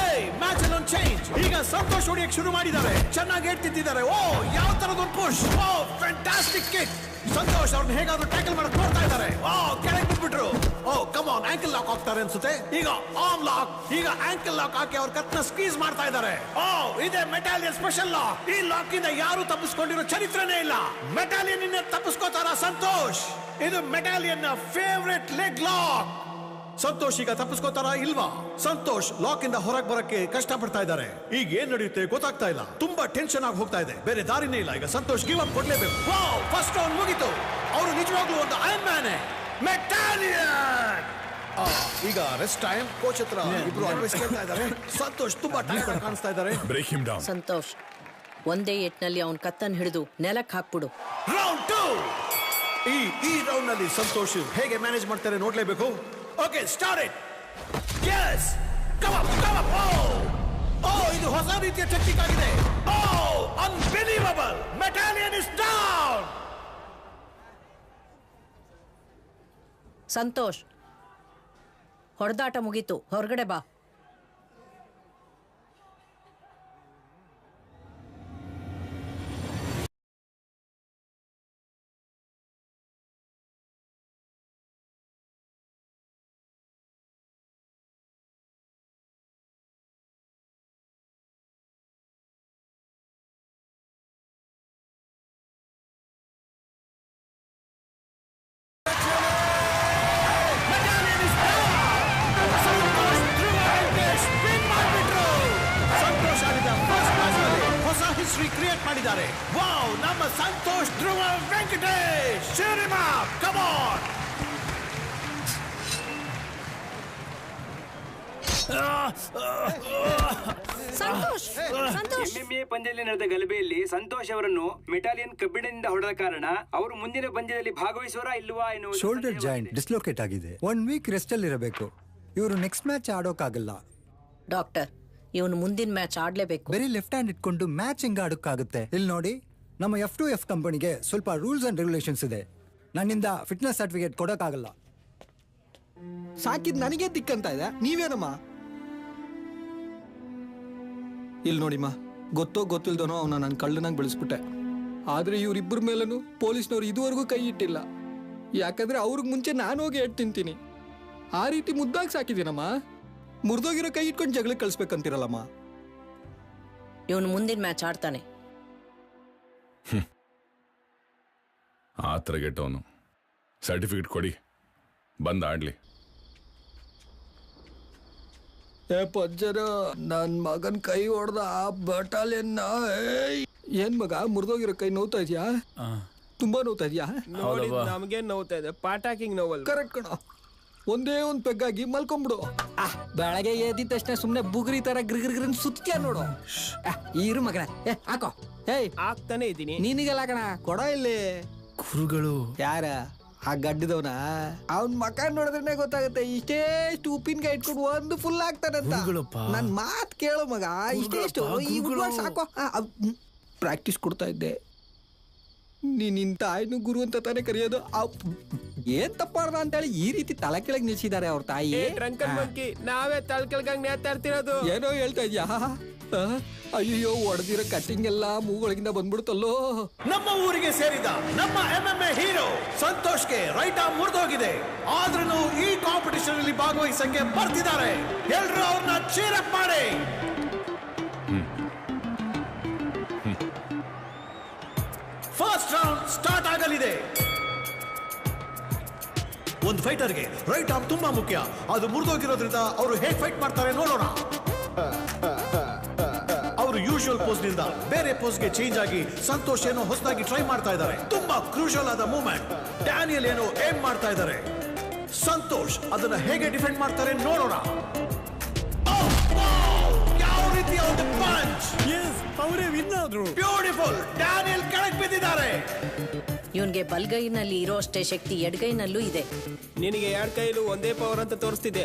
ಮ್ಯಾಚ್ ಅಲ್ಲಿ ಒಂದು ಚೇಂಜ್. ಈಗ ಸಂತೋಷ್ ಹೊಡಿಯಕ್ಕೆ ಶುರು ಮಾಡಿದ್ದಾರೆ. ಚೆನ್ನಾಗಿ ತಿಂತಿದ್ದಾರೆ. ಓ ಯಾವ ತರದ ಒಂದು ಪುಷ್. ಓ ಫ್ಯಾಂಟಾಸ್ಟಿಕ್ ಕಿಕ್. ಸಂತೋಷ್ ಅವ್ರನ್ನ ಹೇಗಾದ್ರೂ ಟ್ಯಾಕಲ್ ಮಾಡಕ್ ನೋಡ್ತಾ ಇದ್ದಾರೆ. ಓ ಕೆಳಗೆ ಬಿಟ್ಬಿಟ್ರು. ಓ ಕಮ್ ಆನ್, ಆಂಕಲ್ ಲಾಕ್ ಆಗ್ತಾರೆ ಅನ್ಸುತ್ತೆ. ಈಗ ಆರ್ಮ್ ಲಾಕ್. ಈಗ ಆಂಕಲ್ ಲಾಕ್ ಹಾಕಿ ಅವ್ರ ಕತ್ನ ಸ್ಕ್ವೀಸ್ ಮಾಡ್ತಾ ಇದ್ದಾರೆ. ಓ ಇದೇ ಮೆಟಾಲಿಯನ್ ಸ್ಪೆಷಲ್ ಲಾಕ್. ಈ ಲಾಕ್ ಇಂದ ಯಾರು ತಪ್ಪಿಸ್ಕೊಂಡಿರೋ ಚರಿತ್ರೆನೇ ಇಲ್ಲ. ಮೆಟಾಲಿಯನ್ ಇಂದ ತಪ್ಪಿಸ್ಕೋತಾರ ಸಂತೋಷ್. ಇದು ಮೆಟಾಲಿಯನ್ ನ ಫೇವರೇಟ್ ಲೆಗ್ ಲಾಕ್. ಸಂತೋಷ್ ಈಗ ತಪ್ಪಿಸ್ಕೋತಾರ ಇಲ್ವಾ? ಸಂತೋಷ್ ಲಾಕ್ ಇಂದ ಹೊರಗೆ ಬರಕ್ಕೆ ಕಷ್ಟ ಪಡ್ತಾ ಇದ್ದಾರೆ. ಈಗ ಏನ್ ನಡೆಯುತ್ತೆ ಗೊತ್ತಾಗ್ತಾ ಇಲ್ಲ. ತುಂಬಾ ಟೆನ್ಷನ್ ಆಗಿ ಹೋಗ್ತಾ ಇದೆ. ಬೇರೆ ದಾರಿನೇ ಇಲ್ಲ. ಈಗ ಸಂತೋಷ್ ಗಿವ್ ಅಪ್ ಕೊಡ್ಲೇಬೇಕು. ವಾವ್, ಫಸ್ಟ್ ರೌಂಡ್ ಮುಗಿತು. ಅವರು ನಿಜವಾಗ್ಲೂ ಒಂದು ಐರನ್ ಮ್ಯಾನ್. ಮೆಟಾಲಿಯನ್ ಈಗ ರೆಸ್ಟ್ ಟೈಮ್. ಕೋಚ್ ಹತ್ರ ಇಬ್ರು ಅಡ್ವೈಸ್ ಕೇಳ್ತಾ ಇದ್ದಾರೆ. ಸಂತೋಷ್ ತುಂಬಾ ಟೈರ್ಡ್ ಕಾಣಿಸ್ತಾ ಇದ್ದಾರೆ. Break him down. ಸಂತೋಷ್ ಒಂದೇ ಏಟ್ನಲ್ಲಿ ಅವನ್ ಕತ್ತನ್ ಹಿಡಿದು ನೆಲಕ್ಕೆ ಹಾಕ್ಬಿಡು. ರೌಂಡ್ 2. ಈ ರೌಂಡ್ ನಲ್ಲಿ ಸಂತೋಷ್ ಹೇಗೆ ಮ್ಯಾನೇಜ್ ಮಾಡ್ತಾರೆ ನೋಡ್ಲೇಬೇಕು. Okay start it. Yes come up come up. ಓ ಇದು ಹೊಸ ರೀತಿಯ ಟೆಕ್ನಿಕ್ ಆಗಿದೆ. ಓ unbelievable. Metalian is down. Santosh ಹೊಡೆದಾಟ ಮುಗೀತು, ಹೊರಗಡೆ ಬಾ. ಕ್ರಿಯೇಟ್ ಮಾಡಿದ್ದಾರೆ. ವಾವ್, ನಮ್ಮ Santosh Dhruva Venkatesh. cheer him up, come on. MMA ಪಂದ್ಯದಲ್ಲಿ ನಡೆದ ಗಲಭೆಯಲ್ಲಿ ಸಂತೋಷ್ ಅವರನ್ನು ಮೆಟಾಲಿಯನ್ ಕಬ್ಬಿಣದಿಂದ ಹೊಡೆದ ಕಾರಣ ಅವರು ಮುಂದಿನ ಪಂದ್ಯದಲ್ಲಿ ಭಾಗವಹಿಸುವರಾ ಇಲ್ವಾ ಎನ್ನುವುದು ಶೋಲ್ಡರ್ ಜಾಯಿಂಟ್ ಡಿಸ್ಲೋಕೇಟ್ ಆಗಿದೆ. 1 ವೀಕ್ ರೆಸ್ಟ್ ಅಲ್ಲಿ ಇರಬೇಕು. ಇವರು ನೆಕ್ಸ್ಟ್ ಮ್ಯಾಚ್ ಆಡೋಕ್ಕಾಗಲ್ಲ. ಡಾಕ್ಟರ್, ಇವನು ಮುಂದಿನ ಮ್ಯಾಚ್ ಆಡ್ಲೇಬೇಕು. ಬರೀ ಲೆಫ್ಟ್ ಹ್ಯಾಂಡ್ ಇಟ್ಕೊಂಡು ಮ್ಯಾಚ್ ಹೆಂಗ ಆಡೋಕ್ಕಾಗುತ್ತೆ? ಇಲ್ಲಿ ನೋಡಿ, ನಮ್ಮ F2F ಕಂಪನಿಗೆ ಸ್ವಲ್ಪ ರೂಲ್ಸ್ ಅಂಡ್ ರೆಗ್ಯುಲೇಷನ್ಸ್ ಇದೆ. ನನ್ನಿಂದ ಫಿಟ್ನೆಸ್ ಸರ್ಟಿಫಿಕೇಟ್ ಕೊಡೋಕ್ಕಾಗಲ್ಲ. ಸಾಕಿದ್ ನನಗೆ ದಿಕ್ಕಂತ ಇದೆ, ನೀವೇನಮ್ಮ? ಇಲ್ಲಿ ನೋಡಿಮ್ಮ, ಗೊತ್ತೋ ಗೊತ್ತಿಲ್ದನೋ ಅವನ ನಾನು ಕಳ್ಳನಾಗಿ ಬೆಳೆಸ್ಬಿಟ್ಟೆ. ಆದ್ರೆ ಇವ್ರಿಬ್ಬರ ಮೇಲೂ ಪೊಲೀಸ್ನವ್ರು ಇದುವರೆಗೂ ಕೈ ಇಟ್ಟಿಲ್ಲ. ಯಾಕಂದ್ರೆ ಅವ್ರಿಗೆ ಮುಂಚೆ ನಾನು ಹೋಗಿ ಎಡ್ ತಿಂತೀನಿ. ಆ ರೀತಿ ಮುದ್ದಾಗಿ ಸಾಕಿದ್ದೀನಮ್ಮ. ಮುರಿದೋಗಿರೋ ಕೈ ಇಟ್ಕೊಂಡು ಜಗಳಕ್ಕೆ ಕಳಿಸ್ಬೇಕಂತಿರಲ್ಲಮ್ಮ. ಇವನು ಮುಂದಿನ ಮ್ಯಾಚ್ ಆಡ್ತಾನೆ. ಆ ಥರ ಗೆಟ್ಟವನು. ಸರ್ಟಿಫಿಕೇಟ್ ಕೊಡಿ, ಬಂದ್ ಆಡ್ಲಿ. ಪಜ್ಜರ, ನನ್ ಮಗನ್ ಕೈ ಹೊಡೆದ ಆ ಬಟಾಲಿಯನ್ನ. ಏನ್ ಮಗ, ಮುರಿದೋಗಿರೋ ಕೈ ನೋವ್ತಾ ಇದೆಯಾ? ತುಂಬಾ ನೋವ್ತಾ ಇದೆಯಾ? ನಮ್ಗೆ ನೋವ್ತಾ ಇದೆ. ಪಾಟಾಕಿಂಗ್ ನೋವಲ್. ಕರೆಕ್ಟ್ ಕಣ. ಒಂದೇ ಒಂದ್ ಪೆಗ್ಗಾಗಿ ಮಲ್ಕೊಂಬಿಡು. ಬೆಳಗ್ಗೆ ಎದ್ದಿದ ತಕ್ಷಣ ಸುಮ್ನೆ ಬುಗುರಿ ತರ ಗಿರ್ಗಿರ್ಗಿರ್ ಸುತ್ತ್ಯಾ ನೋಡು. ಇರು ಮಗನ, ಹಾಕೋ. ಆಗ್ತಾನೆ ಇದೀನಿ. ನಿನಗೆಲ್ಲ ಕಣ, ಕೊಡ ಇಲ್ಲಿ. ಗುರುಗಳು ಯಾರ? ಆ ಗಡ್ಡದವನ? ಅವನ್ ಮಕ ನೋಡಿದ್ರೆ ಗೊತ್ತಾಗುತ್ತೆ. ಇಷ್ಟೇಷ್ಟು ಉಪ್ಪಿನಕಾಯಿ ಇಟ್ಕೊಂಡು ಒಂದು ಫುಲ್ ಆಗ್ತಾನಂತ. ನನ್ ಮಾತ್ ಕೇಳು ಮಗ, ಇಷ್ಟೇಷ್ಟು ಸಾಕೋ. ಪ್ರಾಕ್ಟೀಸ್ ಕೊಡ್ತಾ ಇದ್ದೆ. ನಿನ್ ತಾಯಿನೂ ಗುರು ಅಂತ ತಾನೇ ಕರೆಯೋದು. ಏನ್ ತಪ್ಪಾಡ್ದ ಅಂತೇಳಿ ಈ ರೀತಿ ತಲೆ ಕೆಳಗ್ ನಿಲ್ಸಿದ್ದಾರೆ ಅವ್ರ ತಾಯಿ. ನಾವೇ ತಲೆ ಕೆಳಗಾಗ್ ನೇತಾ ಇರ್ತಿರೋದು. ಏನೋ ಹೇಳ್ತಾ ಇದ್ಯಾ? ಅಯ್ಯೋ, ಹೊಡೆದಿರೋ ಕಟ್ಟಿಂಗ್ ಎಲ್ಲ ಮೂಗೊಳಗಿಂದ ಬಂದ್ಬಿಡ್ತಲ್ಲೋ. ನಮ್ಮ ಊರಿಗೆ ಸೇರಿದ ನಮ್ಮ MMA ಹೀರೋ ಸಂತೋಷ್ಗೆ ರೈಟ್ ಆರ್ಮ್ ಮುರಿದೋಗಿದೆ. ಆದ್ರೂ ಈ ಕಾಂಪಿಟಿಷನ್ ಅಲ್ಲಿ ಭಾಗವಹಿಸಂಗೆ ಬರ್ತಿದ್ದಾರೆ. ಎಲ್ರು ಅವ್ರನ್ನ ಚೀರ್ ಅಪ್ ಮಾಡಿ. ಫಸ್ಟ್ ರೌಂಡ್ ಸ್ಟಾರ್ಟ್ ಆಗಲಿದೆ. ಒಂದು ಫೈಟರ್ಗೆ ರೈಟ್ ಆರ್ಮ್ ತುಂಬಾ ಮುಖ್ಯ. ಅದು ಮುರಿದೋಗಿರೋದ್ರಿಂದ ಅವರು ಹೇಗೆ ಫೈಟ್ ಮಾಡ್ತಾರೆ ನೋಡೋಣ. ಅವರು ಯೂಶುವಲ್ ಪೋಸ್ ನಿಂದ ಬೇರೆ ಪೋಸ್ಗೆ ಚೇಂಜ್ ಆಗಿ ಸಂತೋಷ್ ಏನೋ ಹೊಸದಾಗಿ ಟ್ರೈ ಮಾಡ್ತಾ ಇದ್ದಾರೆ. ತುಂಬಾ ಕ್ರೂಷಲ್ ಆದ ಮೂವ್ಮೆಂಟ್. ಡ್ಯಾನಿಯಲ್ ಏನೋ ಏಮ್ ಮಾಡ್ತಾ ಇದ್ದಾರೆ. ಸಂತೋಷ್ ಅದನ್ನ ಹೇಗೆ ಡಿಫೆಂಡ್ ಮಾಡ್ತಾರೆ ನೋಡೋಣ. ಯಾವ ರೀತಿಯ ಒಂದು ಪಂಚ್. ಅವರೇ ವಿನ್ ಆದ್ರು. ಬ್ಯೂಟಿಫುಲ್. ಡ್ಯಾನಿಯಲ್ ಕೆಳಗೆ ಬಿದ್ದಿದ್ದಾರೆ. ಇವನ್ಗೆ ಬಲ್ಗೈನಲ್ಲಿ ಇರೋ ಅಷ್ಟೇ ಶಕ್ತಿ ಎಡಗೈನಲ್ಲೂ ಇದೆ. ನಿನಗೆ ಎರಡು ಕೈಲೂ ಒಂದೇ ಪವರ್ ಅಂತ ತೋರಿಸ್ತಿದೆ.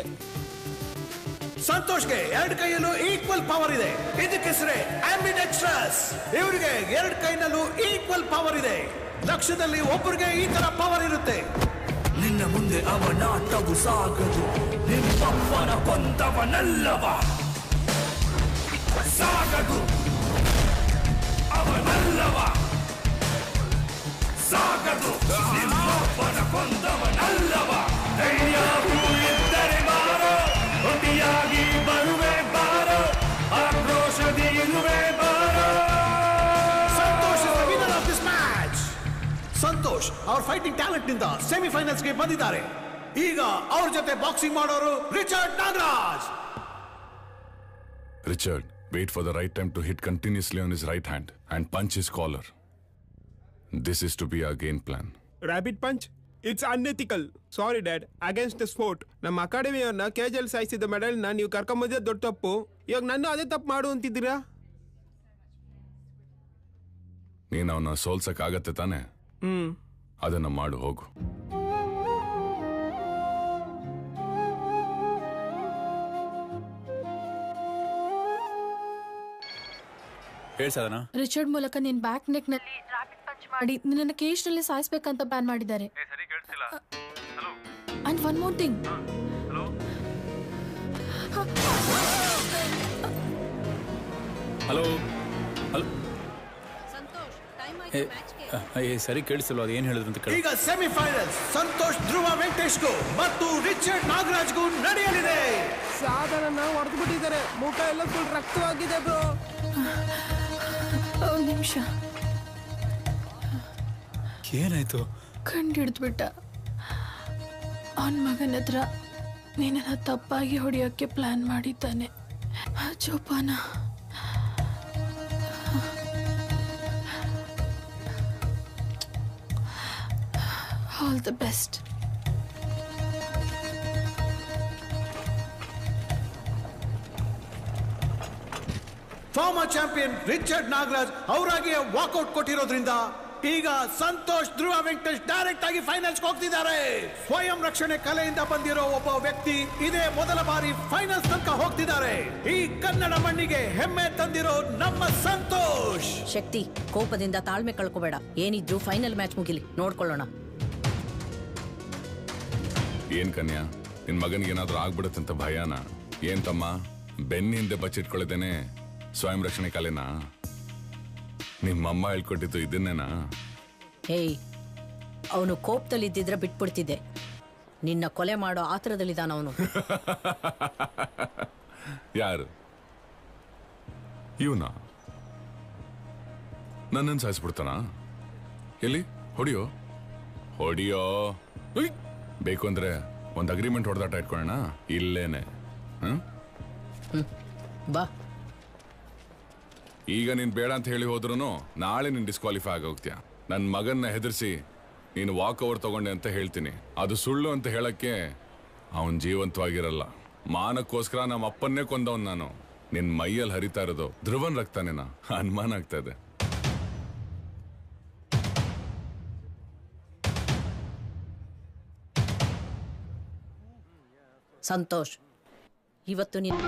ಸಂತೋಷ್ಗೆ ಎರಡು ಕೈಯಲ್ಲೂ ಈಕ್ವಲ್ ಪವರ್ ಇದೆ. ಇದಕ್ಕೆ ಹೆಸರೇ ಆಂಬಿಡೆಕ್ಸ್ಟ್ರಸ್. ಇವರಿಗೆ ಎರಡು ಕೈನಲ್ಲೂ ಈಕ್ವಲ್ ಪವರ್ ಇದೆ. ಲಕ್ಷದಲ್ಲಿ ಒಬ್ಬರಿಗೆ ಈ ತರ ಪವರ್ ಇರುತ್ತೆ. ನಿನ್ನ ಮುಂದೆ ಅವನಾಟವು ಸಾಗದು, ನಿಮ್ಮಪ್ಪನ ಕೊಂದವನಲ್ಲವ ಸಾಗದು, ಅವನಲ್ಲವ ಸಾಗದು, ನಿಮ್ಮಪ್ಪನ ಕೊಂದವನಲ್ಲವ. ಧೈರ್ಯವೂ ಇದ್ದರೆ ಬಾರೋ, ಒಟ್ಟಿಯಾಗಿ ಬರುವೆ ಬಾರೋ, ಆಕ್ರೋಶದಿ ಇರುವೆ ಬಾರೋ. Santosh is the winner of this match. Santosh ಅವ್ರ ಫೈಟಿಂಗ್ ಟ್ಯಾಲೆಂಟ್ ನಿಂದ ಸೆಮಿಫೈನಲ್ಸ್ಗೆ ಬಂದಿದ್ದಾರೆ. ಈಗ ಅವ್ರ ಜೊತೆ ಬಾಕ್ಸಿಂಗ್ ಮಾಡೋರು Richard Nagaraj. Richard, wait for the right time to hit continuously on his right hand and punch his collar. This is to be our game plan. Rabbit punch it's unethical. Sorry dad, against the sport. ನಮ್ಮ ಅಕಾಡೆಮಿಯವ್ರನ್ನ ಕೇಜಲ್ ಸಾಯಿಸಿದ ಮೆಡಲ್ನ ನೀವು ಕರ್ಕೊಂಬಂದಿದ್ದೆ ದೊಡ್ಡ ತಪ್ಪು. ಇವಾಗ ನನ್ನ ಅದೇ ತಪ್ಪು ಮಾಡು ಅಂತಿದ್ದೀರಾ? ನೀನು ಅವನ ಸೋಲ್ಸಕ್ಕಾಗತ್ತೆ ತಾನೆ? ಅದನ್ನ ಮಾಡು ಹೋಗು. ಹೇಳ್ಸದನ ರಿಚರ್ಡ್ ಮೂಲಕ ನಿನ್ ಬ್ಯಾಕ್ ನೆಕ್ ನಲ್ಲಿ ರ್ಯಾಪಿಡ್ ಪಂಚ್ ಮಾಡಿ ನಿನ್ನ ಕೇಜ್ ನಲ್ಲಿ ಸಾಯಿಸ್ಬೇಕಂತ ಬ್ಯಾನ್ ಮಾಡಿದ್ದಾರೆ. And one more thing, hello hello ಸರಿ ಕೇಳಿಸಲ್ವ ಅದು ಏನ್ ಹೇಳಿದ್ರು ಅಂತ ಕೇಳಿ. ಈಗ ಸೆಮಿಫೈನಲ್ಸ್ ಸಂತೋಷ್ ಧ್ರುವ ವೆಂಕಟೇಶ್ಗೂ ಮತ್ತು ರಿಚರ್ಡ್ ನಾಗರಾಜ್ಗೂ ನಡೆಯಲಿದೆ. ಸಾಧನ ಹೊಡೆದು ಬಿಟ್ಟಿದ್ದಾರೆ, ಮುಖ ಎಲ್ಲ ಫುಲ್ ರಕ್ತವಾಗಿದೆ ಬ್ರೋ. ಒಂದು ನಿಮಿಷ, ಏನಾಯ್ತು? ಕಂಡು ಹಿಡಿದ್ಬಿಟ್ಟ. ಅವನ ಮಗನ ಹತ್ರ ನೀನನ್ನ ತಪ್ಪಾಗಿ ಹೊಡೆಯೋಕ್ಕೆ ಪ್ಲಾನ್ ಮಾಡಿದ್ದಾನೆ. ಜೋಪಾನ. All the best. Former champion Richard Nagaraj ಅವರಾಗಿ ವಾಕೌಟ್ ಕೊಟ್ಟಿರೋದ್ರಿಂದ ಈಗ ಸಂತೋಷ್ ಧ್ರುವ ವೆಂಕಟೇಶ್ ಡೈರೆಕ್ಟ್ ಆಗಿ ಫೈನಲ್ಸ್ ಹೋಗ್ತಿದ್ದಾರೆ. ಸ್ವಯಂ ರಕ್ಷಣೆ ಕಲೆಯಿಂದ ಬಂದಿರೋ ಒಬ್ಬ ವ್ಯಕ್ತಿ ಇದೇ ಮೊದಲ ಬಾರಿ ಫೈನಲ್ಸ್ ತನಕ ಹೋಗ್ತಿದ್ದಾರೆ. ಈ ಕನ್ನಡ ಮಣ್ಣಿಗೆ ಹೆಮ್ಮೆ ತಂದಿರೋ ನಮ್ಮ ಸಂತೋಷ್. ಶಕ್ತಿ, ಕೋಪದಿಂದ ತಾಳ್ಮೆ ಕಳ್ಕೋಬೇಡ. ಏನಿದ್ರು ಫೈನಲ್ ಮ್ಯಾಚ್ ಮುಗಿಲಿ, ನೋಡ್ಕೊಳ್ಳೋಣ. ಏನ್ ಕನ್ಯಾ, ನಿನ್ ಮಗನಿಗೆ ಏನಾದ್ರೂ ಆಗ್ಬಿಡತ್ತಂತ ಭಯನಾ? ಏನ್ ತಮ್ಮ, ಬೆನ್ನಿ ಹಿಂದೆ ಬಚ್ಚಿಟ್ಕೊಳ್ಳದೇನೆ ಸ್ವಯಂ ರಕ್ಷಣೆ ಕಲೆನಾ? ನಿಮ್ಮಮ್ಮ ಹೇಳ್ಕೊಟ್ಟಿತ್ತು ಇದನ್ನೇನಾ? ಏಯ್, ಅವನು ಕೋಪದಲ್ಲಿ ಇದ್ದಿದ್ರೆ ಬಿಟ್ಬಿಡ್ತಿದ್ದೆ. ನಿನ್ನ ಕೊಲೆ ಮಾಡೋ ಆತರದಲ್ಲಿದ್ದಾನ ಅವನು. ಯಾರು ಇವನ? ನನ್ನನ್ನು ಸಾಯಿಸ್ಬಿಡ್ತಾನ? ಎಲ್ಲಿ? ಹೊಡಿಯೋ ಹೊಡಿಯೋ. ಬೇಕು ಅಂದ್ರೆ ಒಂದು ಅಗ್ರಿಮೆಂಟ್ ಹೊಡೆದಾಟ ಇಟ್ಕೊಳ್ಳೋಣ ಇಲ್ಲೇನೆ. ಬಾ. ಈಗ ನೀನ್ ಬೇಡ ಅಂತ ಹೇಳಿ ಹೋದ್ರು ನಾಳೆ ನೀನ್ ಡಿಸ್ಕ್ವಾಲಿಫೈ ಆಗೋಗ್ತೀಯ. ನನ್ನ ಮಗನ್ನ ಹೆದರ್ಸಿ ನೀನು ವಾಕ್ ಓವರ್ ತಗೊಂಡೆ ಅಂತ ಹೇಳ್ತೀನಿ. ಅದು ಸುಳ್ಳು ಅಂತ ಹೇಳಕ್ಕೆ ಅವನ್ ಜೀವಂತವಾಗಿರಲ್ಲ. ಮಾನಕ್ಕೋಸ್ಕರ ನಮ್ಮ ಅಪ್ಪನ್ನೇ ಕೊಂದವನ್ ನಾನು. ನಿನ್ ಮೈಯಲ್ಲಿ ಹರಿತಾ ಇರೋದು ಧ್ರುವನ್ ರಕ್ತಾನೇನಾ? ಅನುಮಾನ ಆಗ್ತಾ ಇದೆ. ಸಂತೋಷ್, ಇವತ್ತು ನೀನು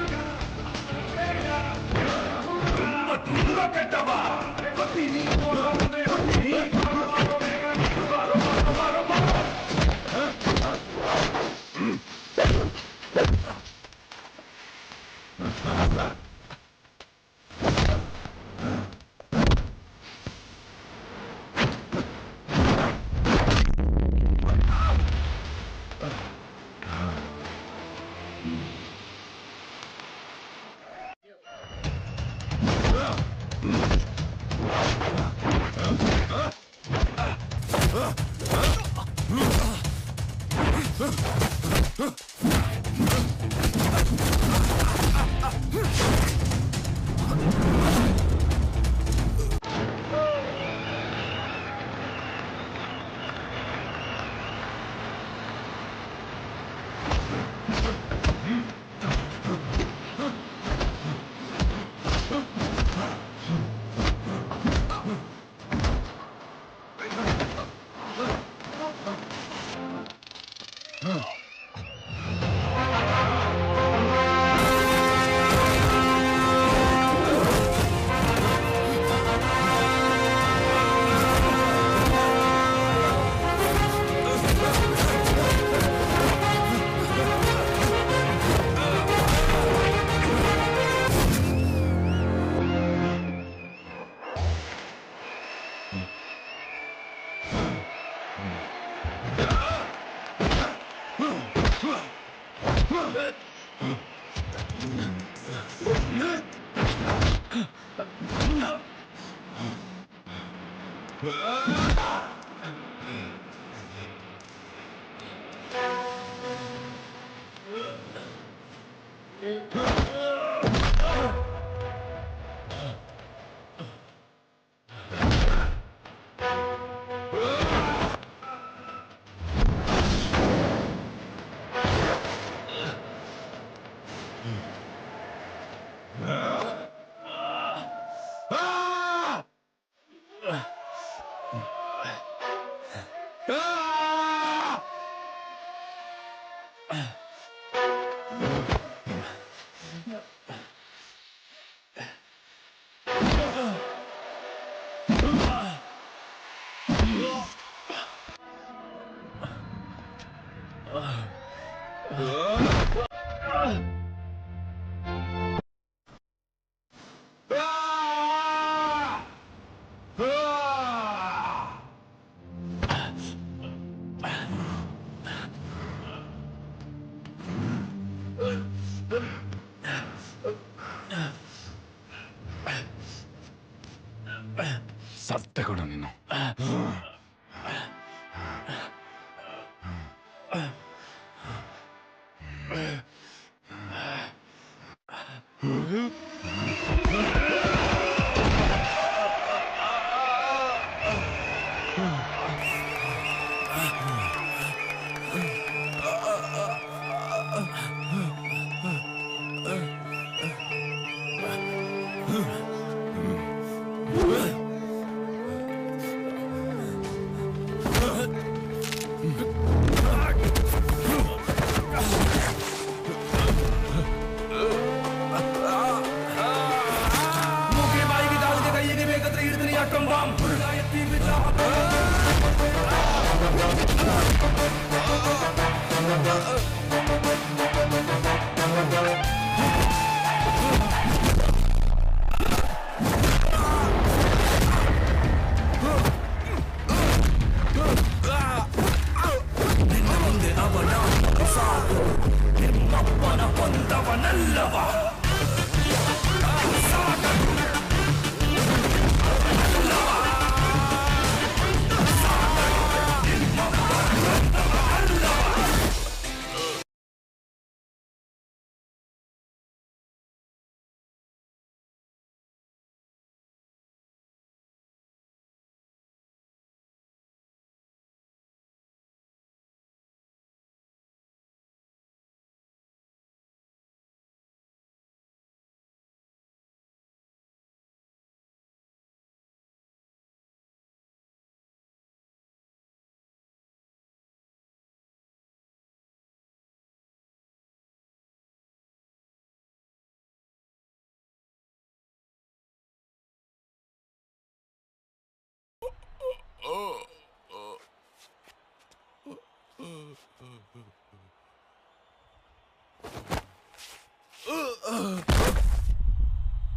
ಸತ್ತೆ ಕೊಡು ನೀನು.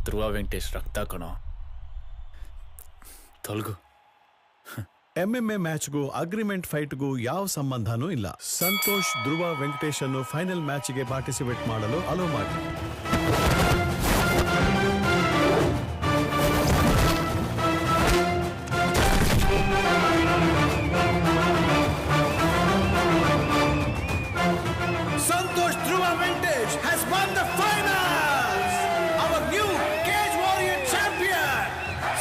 ಧ್ರುವ ವೆಂಕಟೇಶ್ ರಕ್ತ ಕಣೋ ತೊಲಗು. MMA ಮ್ಯಾಚ್ಗೂ ಅಗ್ರಿಮೆಂಟ್ ಫೈಟ್ಗೂ ಯಾವ ಸಂಬಂಧನೂ ಇಲ್ಲ. ಸಂತೋಷ್ ಧ್ರುವ ವೆಂಕಟೇಶ್ ಅನ್ನು ಫೈನಲ್ ಮ್ಯಾಚ್ಗೆ ಪಾರ್ಟಿಸಿಪೇಟ್ ಮಾಡಲು ಅಲೋ ಮಾಡಿ. Santosh Dhruva Vintage has won the finals! Our new Cage Warrior champion,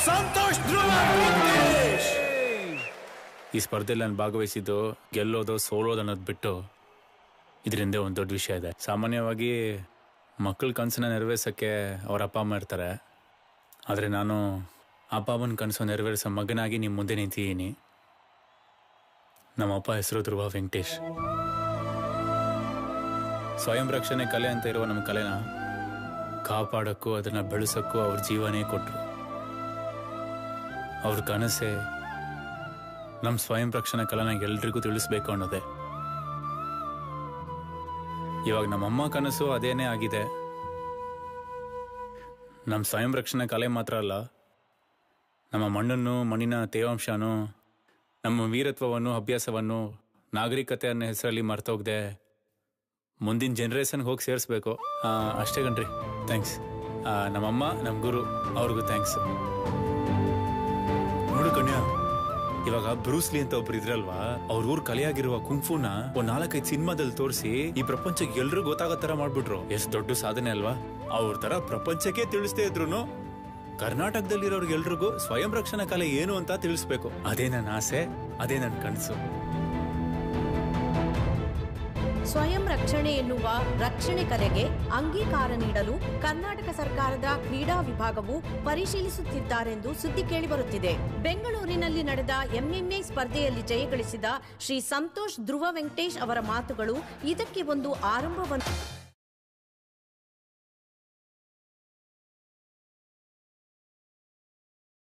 Santosh Dhruva Vintage! ಈ ಸ್ಪರ್ಧೆಯಲ್ಲಿ ನಾನು ಭಾಗವಹಿಸಿದ್ದು ಗೆಲ್ಲೋದು ಸೋಲೋದು ಅನ್ನೋದು ಬಿಟ್ಟು ಇದರಿಂದ ಒಂದು ದೊಡ್ಡ ವಿಷಯ ಇದೆ. ಸಾಮಾನ್ಯವಾಗಿ ಮಕ್ಕಳ ಕನಸನ್ನ ನೆರವೇರ್ಸೋಕ್ಕೆ ಅವ್ರ ಅಪ್ಪ ಅಮ್ಮ ಇರ್ತಾರೆ. ಆದರೆ ನಾನು ಅಪ್ಪ ಅಮ್ಮನ ಕನಸು ನೆರವೇರಿಸೋ ಮಗನಾಗಿ ನಿಮ್ಮ ಮುಂದೆ ನಿಂತಿದ್ದೀನಿ. ನಮ್ಮಪ್ಪ ಹೆಸರು ಧ್ರುವ ವೆಂಕಟೇಶ್. ಸ್ವಯಂ ರಕ್ಷಣೆ ಕಲೆ ಅಂತ ಇರುವ ನಮ್ಮ ಕಲೆನ ಕಾಪಾಡೋಕ್ಕೂ ಅದನ್ನು ಬೆಳೆಸೋಕ್ಕೂ ಅವ್ರ ಜೀವನೇ ಕೊಟ್ಟರು. ಅವ್ರ ಕನಸೇ ನಮ್ಮ ಸ್ವಯಂ ರಕ್ಷಣೆ ಕಲೆನ ಎಲ್ರಿಗೂ ತಿಳಿಸ್ಬೇಕು ಅನ್ನೋದೇ. ಇವಾಗ ನಮ್ಮಮ್ಮ ಕನಸು ಅದೇನೇ ಆಗಿದೆ. ನಮ್ಮ ಸ್ವಯಂ ರಕ್ಷಣೆ ಕಲೆ ಮಾತ್ರ ಅಲ್ಲ, ನಮ್ಮ ಮಣ್ಣನ್ನು, ಮಣ್ಣಿನ ತೇವಾಂಶನೂ, ನಮ್ಮ ವೀರತ್ವವನ್ನು, ಅಭ್ಯಾಸವನ್ನು, ನಾಗರಿಕತೆ ಅನ್ನೋ ಹೆಸರಲ್ಲಿ ಮರ್ತೋಗದೆ ಮುಂದಿನ ಜನ್ರೇಷನ್ಗೆ ಹೋಗಿ ಸೇರಿಸ್ಬೇಕು. ಅಷ್ಟೇ ಕಣ್ರಿ. ಥ್ಯಾಂಕ್ಸ್. ನಮ್ಮಮ್ಮ, ನಮ್ಮ ಗುರು, ಅವ್ರಿಗೂ ಥ್ಯಾಂಕ್ಸ್. ನೋಡು ಕನ್ಯಾ, ಇವಾಗ ಬ್ರೂಸ್ಲಿ ಅಂತ ಒಬ್ರು ಇದ್ರಲ್ವಾ, ಅವ್ರ ಊರ್ ಕಲೆಯಾಗಿರುವ ಕುಂಫುನ ಒಂದ್ 4-5 ಸಿನಿಮಾದಲ್ಲಿ ತೋರಿಸಿ ಈ ಪ್ರಪಂಚಕ್ಕೆ ಎಲ್ರೂ ಗೊತ್ತಾಗೋ ತರ ಮಾಡ್ಬಿಟ್ರು. ಎಷ್ಟು ದೊಡ್ಡ ಸಾಧನೆ ಅಲ್ವಾ? ಅವ್ರ ತರ ಪ್ರಪಂಚಕ್ಕೆ ತಿಳಿಸ್ದೇ ಇದ್ರು ಕರ್ನಾಟಕದಲ್ಲಿರೋರ್ಗೆಲ್ರಿಗೂ ಸ್ವಯಂ ರಕ್ಷಣಾ ಕಲೆ ಏನು ಅಂತ ತಿಳಿಸ್ಬೇಕು. ಅದೇ ನನ್ನ ಆಸೆ, ಅದೇ ನನ್ನ ಕನಸು. ಸ್ವಯಂ ರಕ್ಷಣೆ ಎನ್ನುವ ರಕ್ಷಣೆ ಕಲೆಗೆ ಅಂಗೀಕಾರ ನೀಡಲು ಕರ್ನಾಟಕ ಸರ್ಕಾರದ ಕ್ರೀಡಾ ವಿಭಾಗವು ಪರಿಶೀಲಿಸುತ್ತಿದ್ದಾರೆಂದು ಸುದ್ದಿ ಕೇಳಿಬರುತ್ತಿದೆ. ಬೆಂಗಳೂರಿನಲ್ಲಿ ನಡೆದ MMA ಸ್ಪರ್ಧೆಯಲ್ಲಿ ಜಯಗಳಿಸಿದ ಶ್ರೀ ಸಂತೋಷ್ ಧ್ರುವ ವೆಂಕಟೇಶ್ ಅವರ ಮಾತುಗಳು ಇದಕ್ಕೆ ಒಂದು ಆರಂಭವನ್ನು